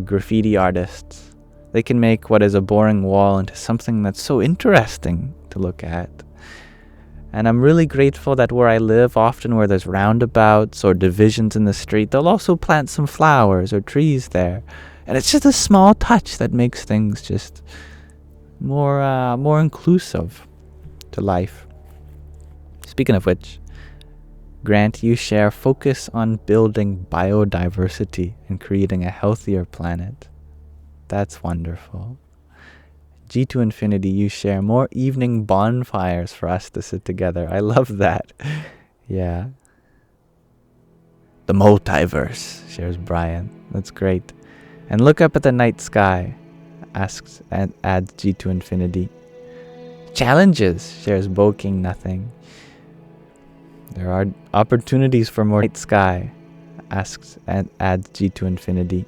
graffiti artists. They can make what is a boring wall into something that's so interesting to look at. And I'm really grateful that where I live, often where there's roundabouts or divisions in the street, they'll also plant some flowers or trees there. And it's just a small touch that makes things just more inclusive to life. Speaking of which, Grant, you share focus on building biodiversity and creating a healthier planet. That's wonderful. G to Infinity, you share more evening bonfires for us to sit together. I love that. Yeah. The multiverse, shares Brian. That's great. And look up at the night sky, asks and adds G to Infinity. Challenges, shares Boking Nothing. There are opportunities for more night sky, asks and adds G to Infinity.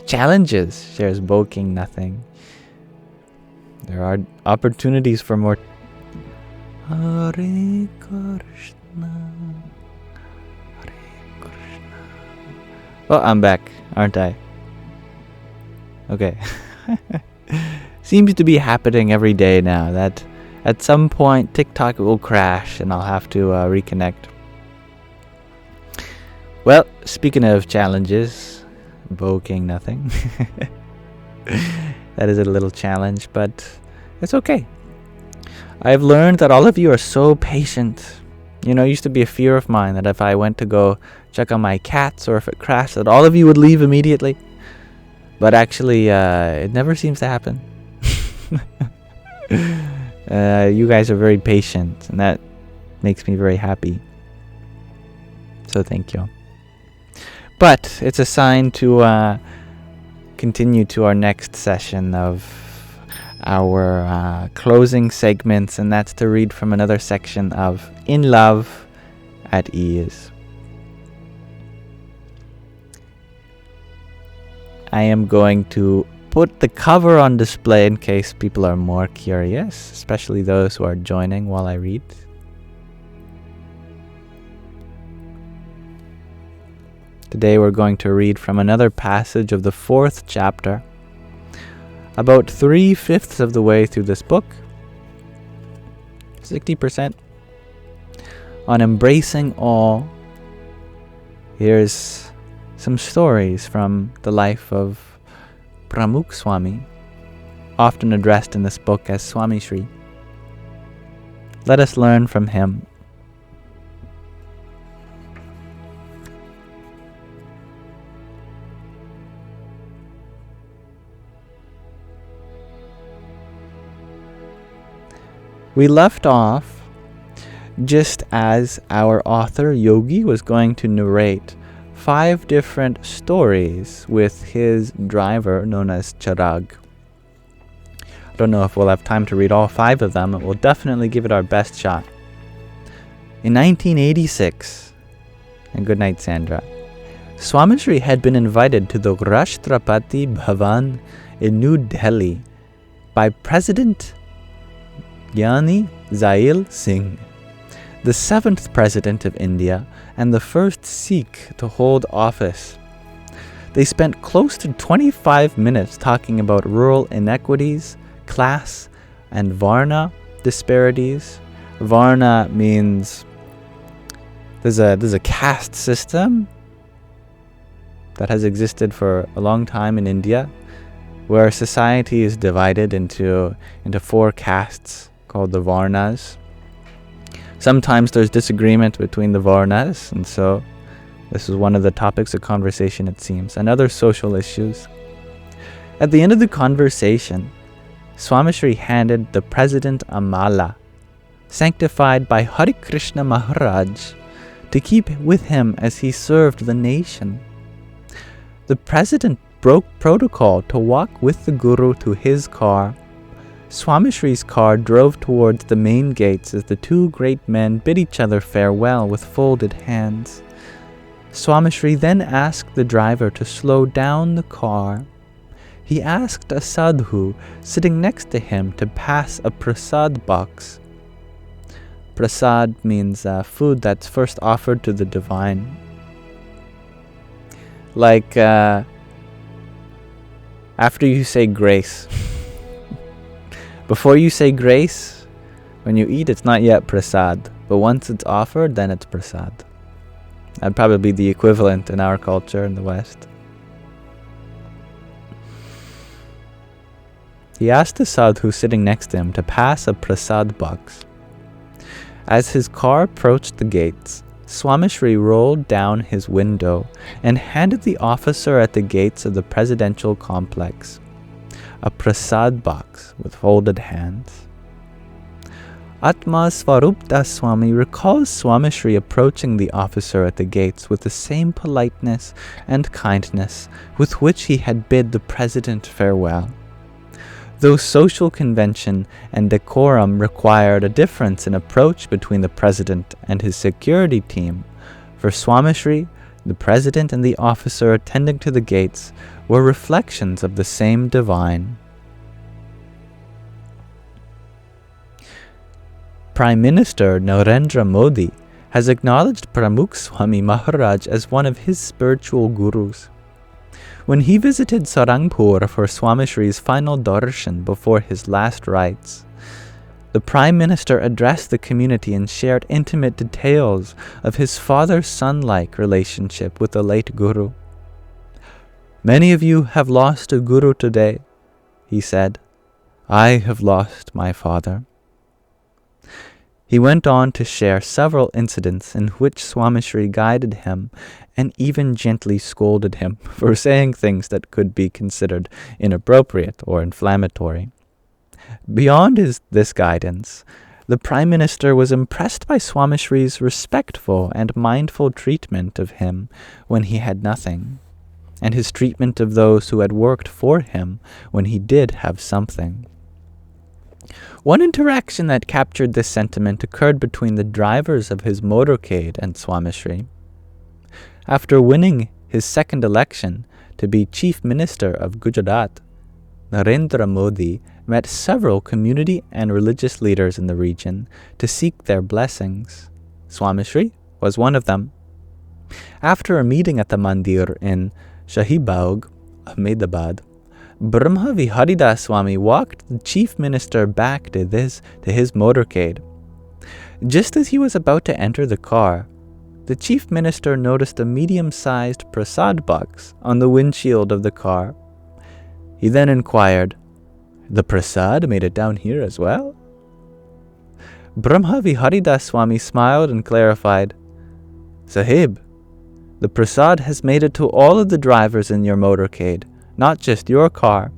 Challenges, shares Boking Nothing. There are opportunities for more. Hare Krishna, Hare Krishna. Oh, I'm back, aren't I? Okay. Seems to be happening every day now that at some point TikTok will crash and I'll have to reconnect. Well, speaking of challenges, Boking Nothing. That is a little challenge, but it's okay. I've learned that all of you are so patient. You know, it used to be a fear of mine that if I went to go check on my cats or if it crashed, that all of you would leave immediately. But actually, it never seems to happen. You guys are very patient, and that makes me very happy. So thank you. But it's a sign to continue to our next session of our closing segments, and that's to read from another section of In Love at Ease. I am going to put the cover on display in case people are more curious, especially those who are joining while I read. Today we're going to read from another passage of the 4th chapter, about 3/5 of the way through this book, 60%, on embracing all. Here's some stories from the life of Pramukh Swami, often addressed in this book as Swami Shri. Let us learn from him. We left off just as our author Yogi was going to narrate 5 different stories with his driver known as Charag. I don't know if we'll have time to read all 5 of them, but we'll definitely give it our best shot. In 1986, and good night Sandra, Swami Shri had been invited to the Rashtrapati Bhavan in New Delhi by President Gyani Zail Singh, the 7th President of India and the first Sikh to hold office. They spent close to 25 minutes talking about rural inequities, class, and Varna disparities. Varna means there's a caste system that has existed for a long time in India, where society is divided into 4 castes called the Varnas. Sometimes there's disagreement between the Varnas, and so this is one of the topics of conversation, it seems, and other social issues. At the end of the conversation, Swami Shri handed the president a mala, sanctified by Hari Krishna Maharaj, to keep with him as he served the nation. The president broke protocol to walk with the Guru to his car. Swami Shri's car drove towards the main gates as the two great men bid each other farewell with folded hands. Swami Shri then asked the driver to slow down the car. He asked a sadhu sitting next to him to pass a prasad box. Prasad means food that's first offered to the divine. Like after you say grace. Before you say grace, when you eat, it's not yet prasad. But once it's offered, then it's prasad. That'd probably be the equivalent in our culture in the West. He asked the sadhu sitting next to him to pass a prasad box. As his car approached the gates, Swami Shri rolled down his window and handed the officer at the gates of the presidential complex a prasad box with folded hands. Atma Svarupta Swami recalls Swami Shri approaching the officer at the gates with the same politeness and kindness with which he had bid the president farewell. Though social convention and decorum required a difference in approach between the president and his security team, for Swami Shri, the president and the officer attending to the gates were reflections of the same divine. Prime Minister Narendra Modi has acknowledged Pramukh Swami Maharaj as one of his spiritual gurus. When he visited Sarangpur for Swami Shri's final darshan before his last rites, the Prime Minister addressed the community and shared intimate details of his father-son-like relationship with the late Guru. "Many of you have lost a Guru today," he said. "I have lost my father." He went on to share several incidents in which Swami Shri guided him and even gently scolded him for saying things that could be considered inappropriate or inflammatory. Beyond this guidance, the Prime Minister was impressed by Swami Shri's respectful and mindful treatment of him when he had nothing, and his treatment of those who had worked for him when he did have something. One interaction that captured this sentiment occurred between the drivers of his motorcade and Swami Shri. After winning his second election to be Chief Minister of Gujarat, Narendra Modi met several community and religious leaders in the region to seek their blessings. Swami Shri was one of them. After a meeting at the mandir in Shahibag, Ahmedabad, Brahma Viharidas Swami walked the chief minister back to his motorcade. Just as he was about to enter the car, the chief minister noticed a medium-sized prasad box on the windshield of the car. He then inquired, "The prasad made it down here as well?" Brahma Viharidas Swami smiled and clarified, "Sahib, the prasad has made it to all of the drivers in your motorcade, not just your car.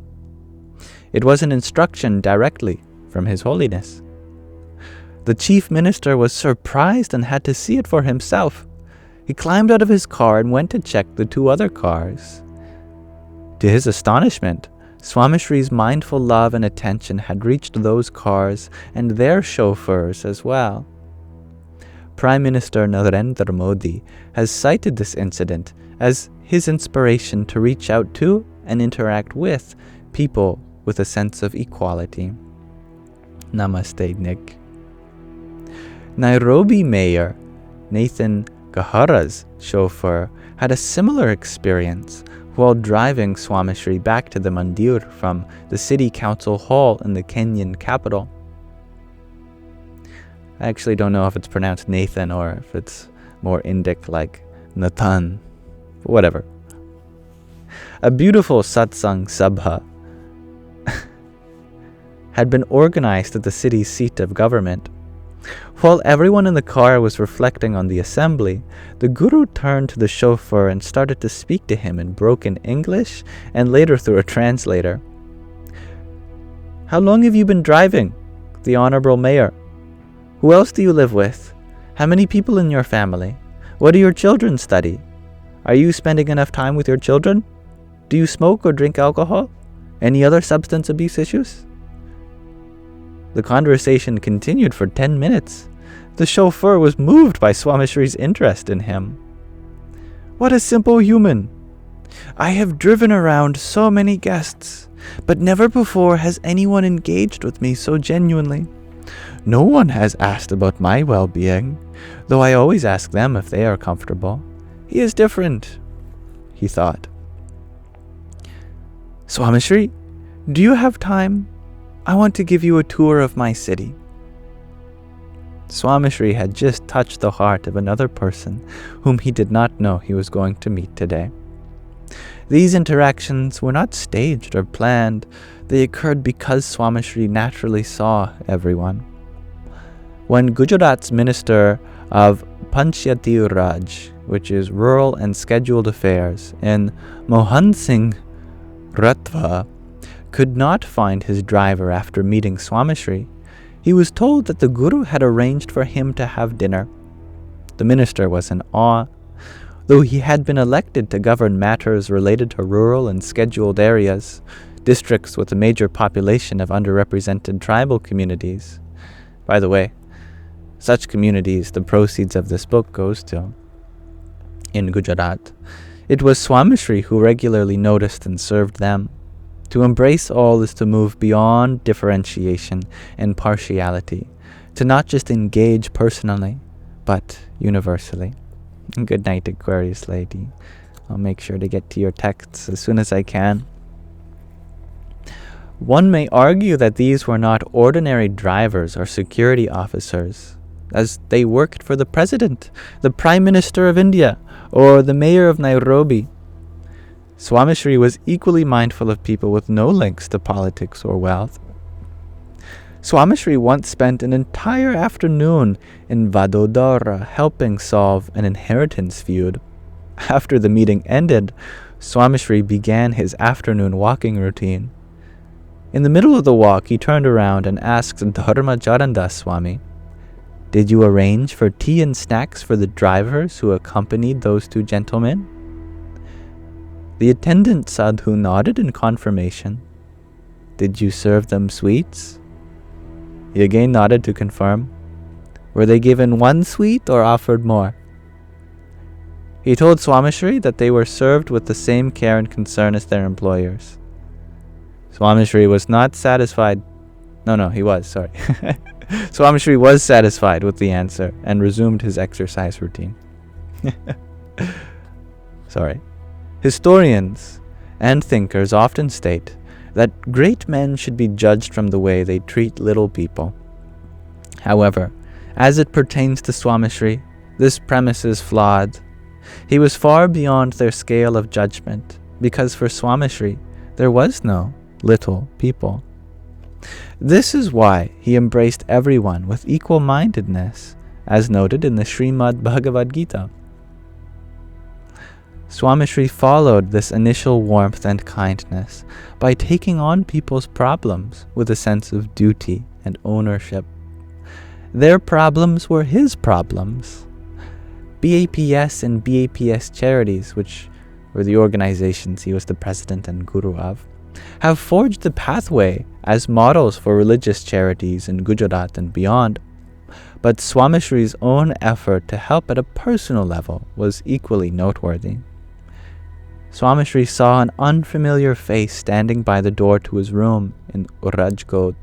It was an instruction directly from His Holiness." The chief minister was surprised and had to see it for himself. He climbed out of his car and went to check the two other cars. To his astonishment, Swami Shri's mindful love and attention had reached those cars and their chauffeurs as well. Prime Minister Narendra Modi has cited this incident as his inspiration to reach out to and interact with people with a sense of equality. Namaste, Nick. Nairobi Mayor Nathan Kahara's chauffeur had a similar experience while driving Swami Shri back to the mandir from the city council hall in the Kenyan capital. I actually don't know if it's pronounced Nathan or if it's more Indic like Nathan. Whatever. A beautiful satsang sabha had been organized at the city's seat of government. While everyone in the car was reflecting on the assembly, the Guru turned to the chauffeur and started to speak to him in broken English and later through a translator. How long have you been driving? The Honorable Mayor. Who else do you live with? How many people in your family? What do your children study? Are you spending enough time with your children? Do you smoke or drink alcohol? Any other substance abuse issues? The conversation continued for 10 minutes. The chauffeur was moved by Swami Shri's interest in him. What a simple human! I have driven around so many guests, but never before has anyone engaged with me so genuinely. No one has asked about my well-being, though I always ask them if they are comfortable. He is different, he thought. Swami Shri, do you have time? I want to give you a tour of my city. Swami Shri had just touched the heart of another person whom he did not know he was going to meet today. These interactions were not staged or planned. They occurred because Swami Shri naturally saw everyone. When Gujarat's Minister of Panchayati Raj, which is Rural and Scheduled Affairs, in Mohan Singh Ratwa, could not find his driver after meeting Swami Shri, he was told that the Guru had arranged for him to have dinner. The minister was in awe. Though he had been elected to govern matters related to rural and scheduled areas, districts with a major population of underrepresented tribal communities. By the way, such communities the proceeds of this book goes to. In Gujarat, it was Swami Shri who regularly noticed and served them. To embrace all is to move beyond differentiation and partiality, to not just engage personally, but universally. Good night, Aquarius lady. I'll make sure to get to your texts as soon as I can. One may argue that these were not ordinary drivers or security officers, as they worked for the President, the Prime Minister of India, or the Mayor of Nairobi. Swami Shri was equally mindful of people with no links to politics or wealth. Swami Shri once spent an entire afternoon in Vadodara helping solve an inheritance feud. After the meeting ended, Swami Shri began his afternoon walking routine. In the middle of the walk, he turned around and asked Dharma Charandas Swami, "Did you arrange for tea and snacks for the drivers who accompanied those two gentlemen?" The attendant sadhu nodded in confirmation. "Did you serve them sweets?" He again nodded to confirm. Were they given one sweet or offered more? He told Swami Shri that they were served with the same care and concern as their employers. Swami Shri was not satisfied. He was, sorry. Swami Shri was satisfied with the answer and resumed his exercise routine. Sorry. Historians and thinkers often state that great men should be judged from the way they treat little people. However, as it pertains to Swami Shri, this premise is flawed. He was far beyond their scale of judgment, because for Swami Shri, there was no little people. This is why he embraced everyone with equal-mindedness, as noted in the Srimad Bhagavad Gita. Swami Shri followed this initial warmth and kindness by taking on people's problems with a sense of duty and ownership. Their problems were his problems. BAPS and BAPS Charities, which were the organizations he was the president and guru of, have forged the pathway as models for religious charities in Gujarat and beyond. But Swami Shri's own effort to help at a personal level was equally noteworthy. Swami Shri saw an unfamiliar face standing by the door to his room in Rajkot.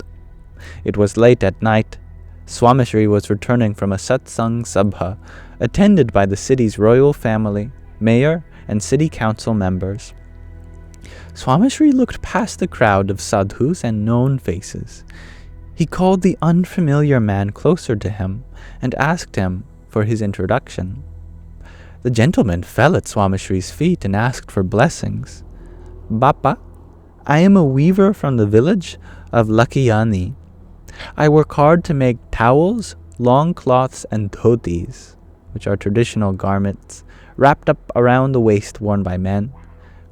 It was late at night. Swami Shri was returning from a satsang sabha, attended by the city's royal family, mayor, and city council members. Swami Shri looked past the crowd of sadhus and known faces. He called the unfamiliar man closer to him and asked him for his introduction. The gentleman fell at Swami Shri's feet and asked for blessings. "Bappa, I am a weaver from the village of Lakhiani. I work hard to make towels, long cloths, and dhotis, which are traditional garments wrapped up around the waist worn by men,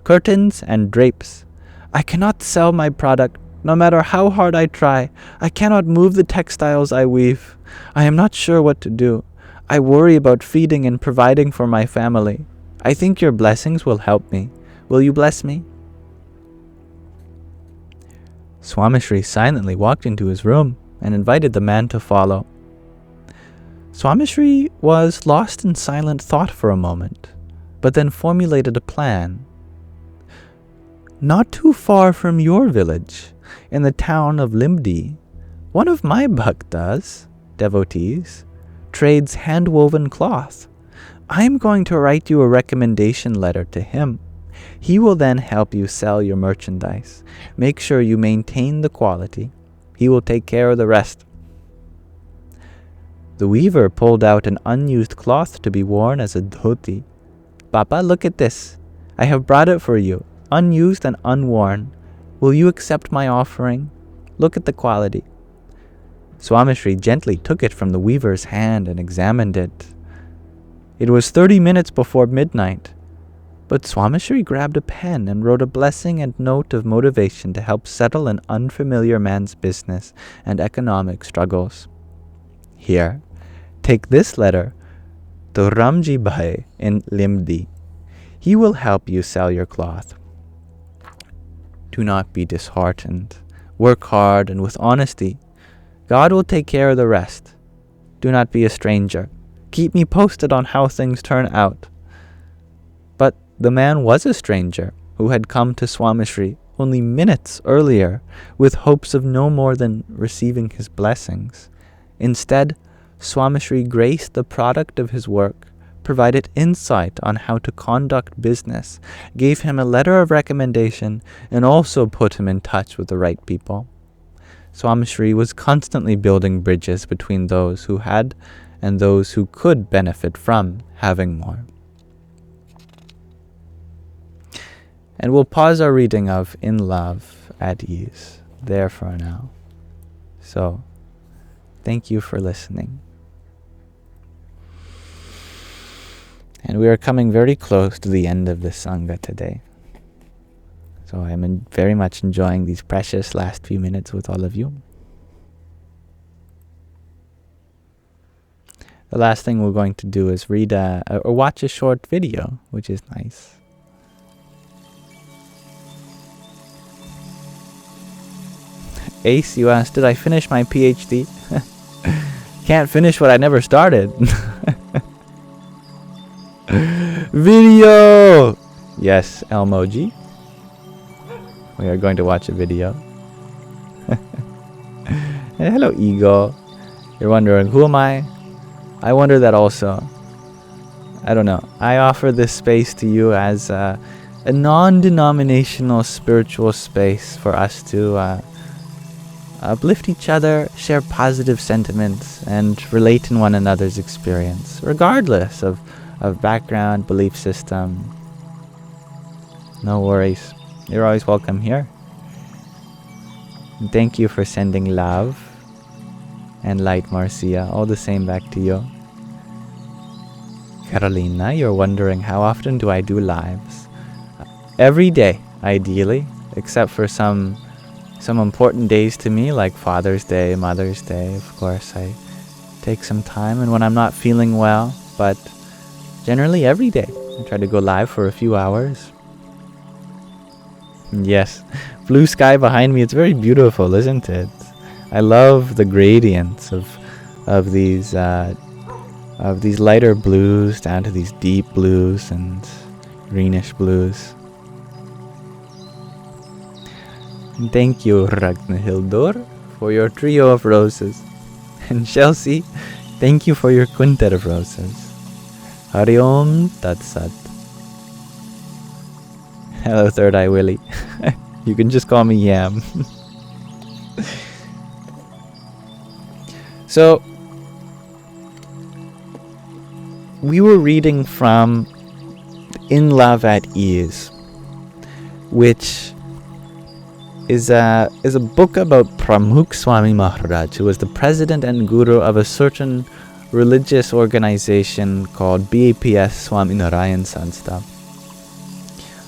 curtains and drapes. I cannot sell my product No matter how hard I try, I cannot move the textiles I weave. I am not sure what to do. I worry about feeding and providing for my family. I think your blessings will help me. Will you bless me? Swamishri silently walked into his room and invited the man to follow. Swamishri was lost in silent thought for a moment, but then formulated a plan. Not too far from your village, in the town of Limdi, one of my bhaktas, devotees, trades hand-woven cloth. I am going to write you a recommendation letter to him. He will then help you sell your merchandise. Make sure you maintain the quality. He will take care of the rest. The weaver pulled out an unused cloth to be worn as a dhoti. Papa, look at this. I have brought it for you, unused and unworn. Will you accept my offering? Look at the quality. Swamishri gently took it from the weaver's hand and examined it. It was 30 minutes before midnight, but Swamishri grabbed a pen and wrote a blessing and note of motivation to help settle an unfamiliar man's business and economic struggles. Here, take this letter to Ramji Bhai in Limdi. He will help you sell your cloth. Do not be disheartened. Work hard and with honesty. God will take care of the rest. Do not be a stranger. Keep me posted on how things turn out. But the man was a stranger who had come to Swamishri only minutes earlier with hopes of no more than receiving his blessings. Instead, Swamishri graced the product of his work, provided insight on how to conduct business, gave him a letter of recommendation, and also put him in touch with the right people. Swamishri was constantly building bridges between those who had and those who could benefit from having more. And we'll pause our reading of In Love at Ease there for now. So, thank you for listening. And we are coming very close to the end of this Sangha today. So I'm very much enjoying these precious last few minutes with all of you. The last thing we're going to do is read or watch a short video, which is nice. Ace, you asked, did I finish my PhD? Can't finish what I never started. Video! Yes, Elmoji. We are going to watch a video. Hello, Ego. You're wondering, who am I? I wonder that also. I don't know. I offer this space to you as a non-denominational spiritual space for us to uplift each other, share positive sentiments, and relate in one another's experience, regardless of background, belief system. No worries. You're always welcome here. And thank you for sending love and light, Marcia. All the same back to you. Carolina, you're wondering, how often do I do lives? Every day, ideally, except for some important days to me, like Father's Day, Mother's Day. Of course, I take some time, and when I'm not feeling well, but generally every day, I try to go live for a few hours. Yes, blue sky behind me, it's very beautiful, isn't it? I love the gradients of these lighter blues down to these deep blues and greenish blues. And thank you, Ragnhildur, for your trio of roses. And Chelsea, thank you for your quintet of roses. Hari Om Tat Sat. Hello, Third Eye Willie. You can just call me Yam. So, we were reading from In Love at Ease, which is a book about Pramukh Swami Maharaj, who was the president and guru of a certain religious organization called BAPS Swami Narayan Sanstha.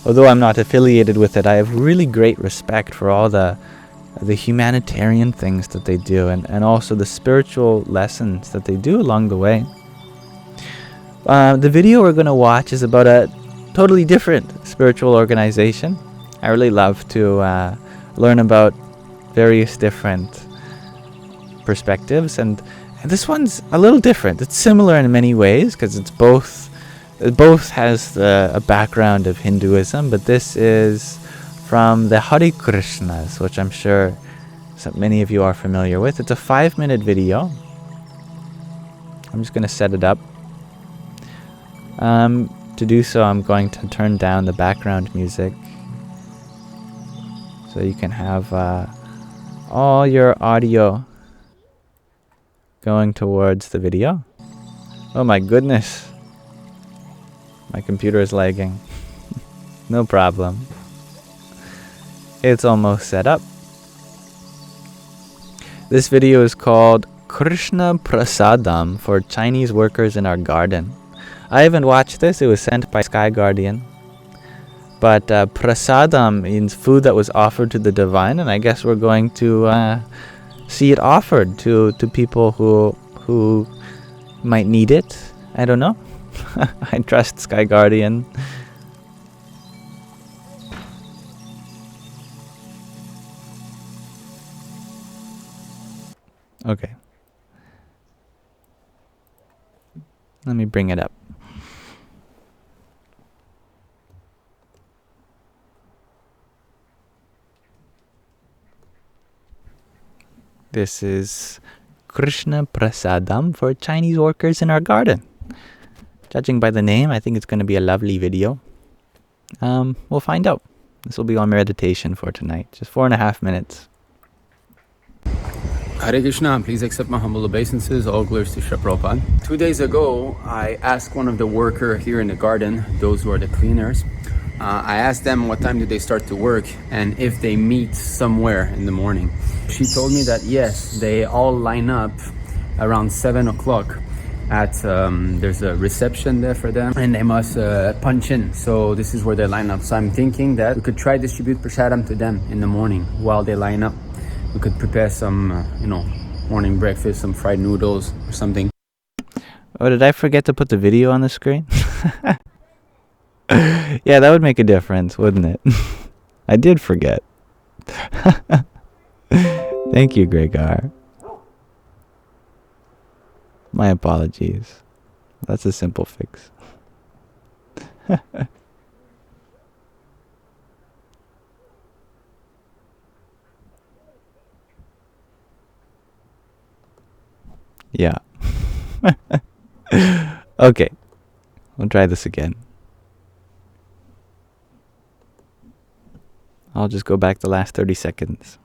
Although I'm not affiliated with it, I have really great respect for all the the humanitarian things that they do, and also the spiritual lessons that they do along the way. The video we're going to watch is about a totally different spiritual organization. I really love to learn about various different perspectives, and this one's a little different. It's similar in many ways because it both has a background of Hinduism, but this is from the Hare Krishnas, which I'm sure many of you are familiar with. It's a 5-minute video. I'm just going to set it up. To do so, I'm going to turn down the background music so you can have all your audio going towards the video. Oh my goodness. My computer is lagging. No problem. It's almost set up. This video is called Krishna Prasadam for Chinese workers in our garden. I haven't watched this. It was sent by Sky Guardian. But prasadam means food that was offered to the divine, and I guess we're going to see it offered to people who might need it. I don't know. I trust Sky Guardian. Okay. Let me bring it up. This is Krishna Prasadam for Chinese workers in our garden. Judging by the name, I think it's going to be a lovely video. We'll find out. This will be our meditation for tonight. Just 4.5 minutes. Hare Krishna, please accept my humble obeisances. All glories to Sri Prabhupada. 2 days ago, I asked one of the workers here in the garden, those who are the cleaners, I asked them what time do they start to work and if they meet somewhere in the morning. She told me that yes, they all line up around 7 o'clock at, there's a reception there for them, and they must punch in. So this is where they line up. So I'm thinking that we could try distribute prasadam to them in the morning while they line up. We could prepare some, morning breakfast, some fried noodles or something. Oh, did I forget to put the video on the screen? Yeah, that would make a difference, wouldn't it? I did forget. Thank you, Gregor. My apologies. That's a simple fix. Yeah. Okay. We'll try this again. I'll just go back the last 30 seconds.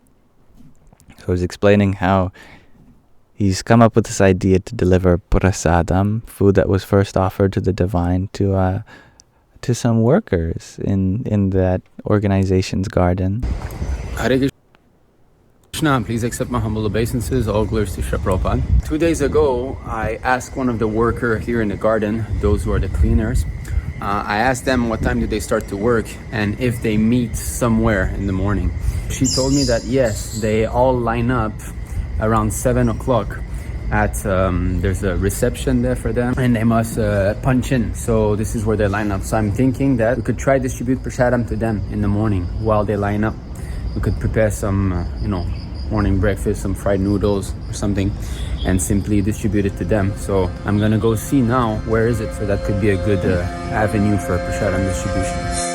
So I was explaining how he's come up with this idea to deliver prasadam, food that was first offered to the divine, to some workers in that organization's garden. Hare Krishna, please accept my humble obeisances. All glories to Sri Prabhupada. 2 days ago, I asked one of the workers here in the garden, those who are the cleaners, I asked them what time do they start to work and if they meet somewhere in the morning. She told me that yes, they all line up around 7 o'clock at, there's a reception there for them, and they must punch in. So this is where they line up. So I'm thinking that we could try distribute prasadam to them in the morning while they line up. We could prepare some, morning breakfast, some fried noodles or something, and simply distribute it to them. So I'm gonna go see now where is it, so that could be a good avenue for prasadam distribution.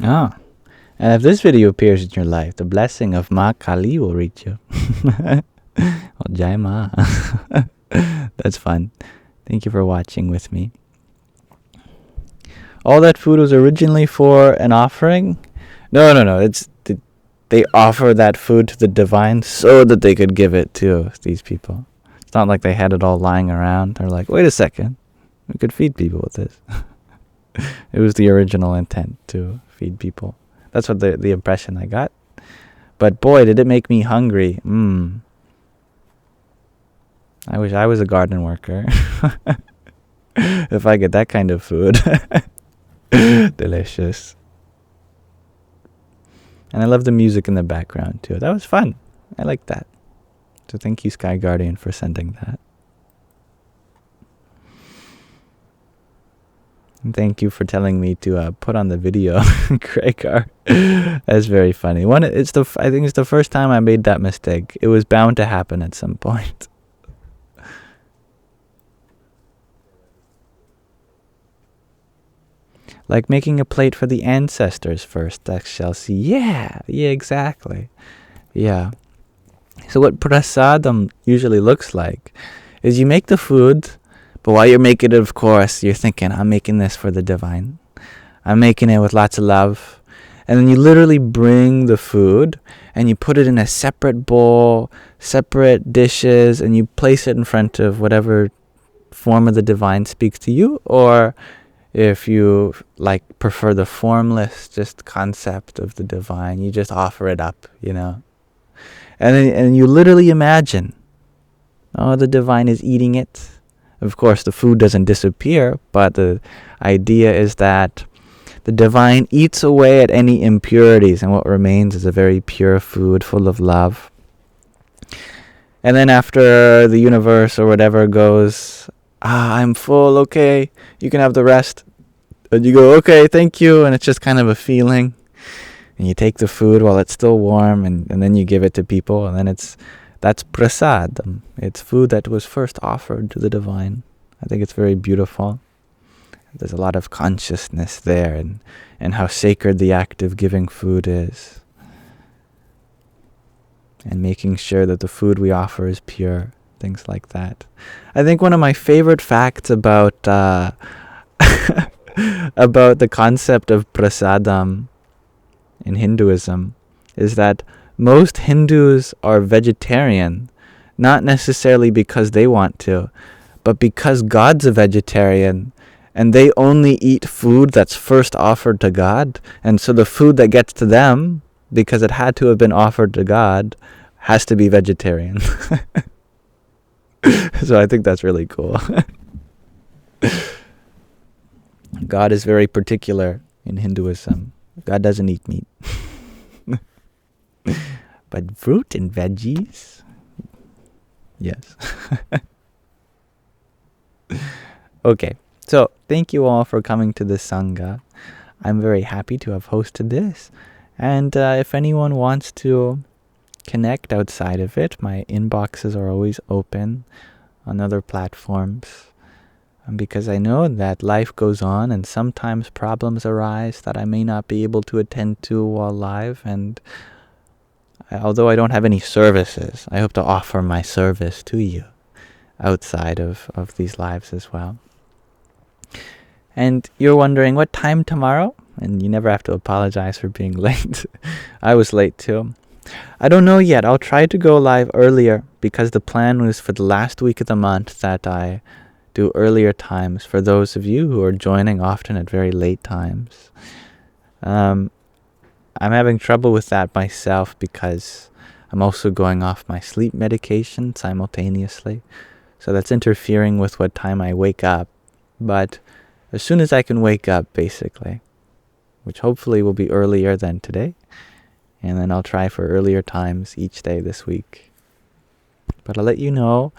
Oh. And if this video appears in your life, the blessing of Ma Kali will reach you. Oh, Jai Ma. That's fun. Thank you for watching with me. All that food was originally for an offering? No. They offer that food to the divine so that they could give it to these people. It's not like they had it all lying around. They're like, wait a second. We could feed people with this. It was the original intent to feed people. That's what the impression I got. But boy, did it make me hungry. I wish I was a garden worker. If I get that kind of food. Delicious. And I love the music in the background too. That was fun. I like that. So thank you, Sky Guardian, for sending that. And thank you for telling me to put on the video, Gregor. That's very funny. I think it's the first time I made that mistake. It was bound to happen at some point. Like making a plate for the ancestors first, Excelsi. Yeah, exactly. Yeah. So what prasadam usually looks like is you make the food, but while you're making it, of course, you're thinking, I'm making this for the divine. I'm making it with lots of love. And then you literally bring the food and you put it in a separate bowl, separate dishes, and you place it in front of whatever form of the divine speaks to you, or if you prefer the formless just concept of the divine, you just offer it up, And you literally imagine, the divine is eating it. Of course, the food doesn't disappear, but the idea is that the divine eats away at any impurities, and what remains is a very pure food full of love. And then after the universe or whatever goes, I'm full, okay, you can have the rest. And you go, okay, thank you, and it's just kind of a feeling. And you take the food while it's still warm, and then you give it to people, and then that's prasadam. It's food that was first offered to the divine. I think it's very beautiful. There's a lot of consciousness there, and how sacred the act of giving food is. And making sure that the food we offer is pure, things like that. I think one of my favorite facts about about the concept of prasadam in Hinduism is that most Hindus are vegetarian, not necessarily because they want to, but because God's a vegetarian, and they only eat food that's first offered to God, and so the food that gets to them, because it had to have been offered to God, has to be vegetarian. So I think that's really cool. God is very particular in Hinduism. God doesn't eat meat. But fruit and veggies, yes. Okay, so thank you all for coming to the Sangha. I'm very happy to have hosted this. And if anyone wants to connect outside of it, my inboxes are always open on other platforms. Because I know that life goes on and sometimes problems arise that I may not be able to attend to while live. And although I don't have any services, I hope to offer my service to you outside of these lives as well. And you're wondering, what time tomorrow? And you never have to apologize for being late. I was late too. I don't know yet. I'll try to go live earlier, because the plan was for the last week of the month that I do earlier times for those of you who are joining often at very late times. I'm having trouble with that myself because I'm also going off my sleep medication simultaneously. So that's interfering with what time I wake up. But as soon as I can wake up, basically, which hopefully will be earlier than today, and then I'll try for earlier times each day this week. But I'll let you know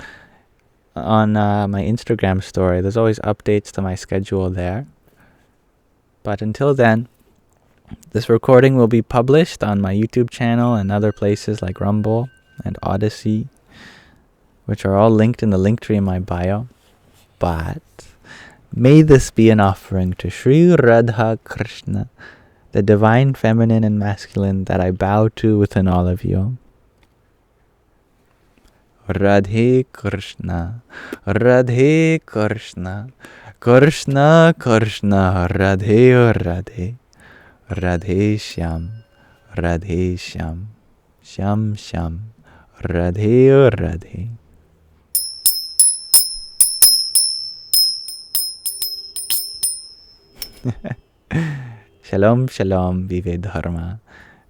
on my Instagram story. There's always updates to my schedule there. But until then, this recording will be published on my YouTube channel and other places like Rumble and Odyssey, which are all linked in the link tree in my bio. But may this be an offering to Sri Radha Krishna, the divine feminine and masculine that I bow to within all of you. Radhe Krishna, Radhe Krishna, Krishna Krishna, Radhe Radhe, Radhe Shyam, Radhe Shyam, Shyam Shyam, Radhe Radhe. Shalom Shalom Vive Dharma.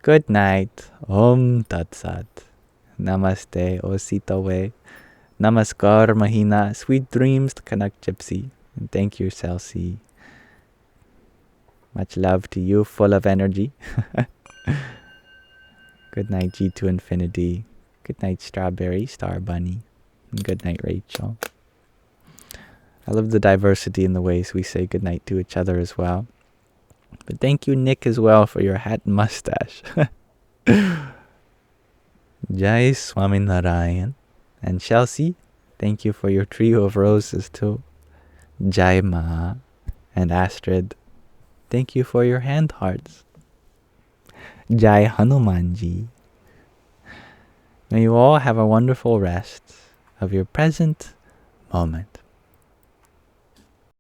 Good night. Om Tat Sat. Namaste, O Sitawe. Namaskar, Mahina. Sweet dreams, Kanak Gypsy. And thank you, Celsi. Much love to you, full of energy. Good night, G2 Infinity. Good night, Strawberry, Star Bunny. And good night, Rachel. I love the diversity in the ways we say good night to each other as well. But thank you, Nick, as well, for your hat and mustache. Jai Swaminarayan. And Chelsea, thank you for your trio of roses too. Jai Ma and Astrid, thank you for your hand hearts. Jai Hanumanji. May you all have a wonderful rest of your present moment.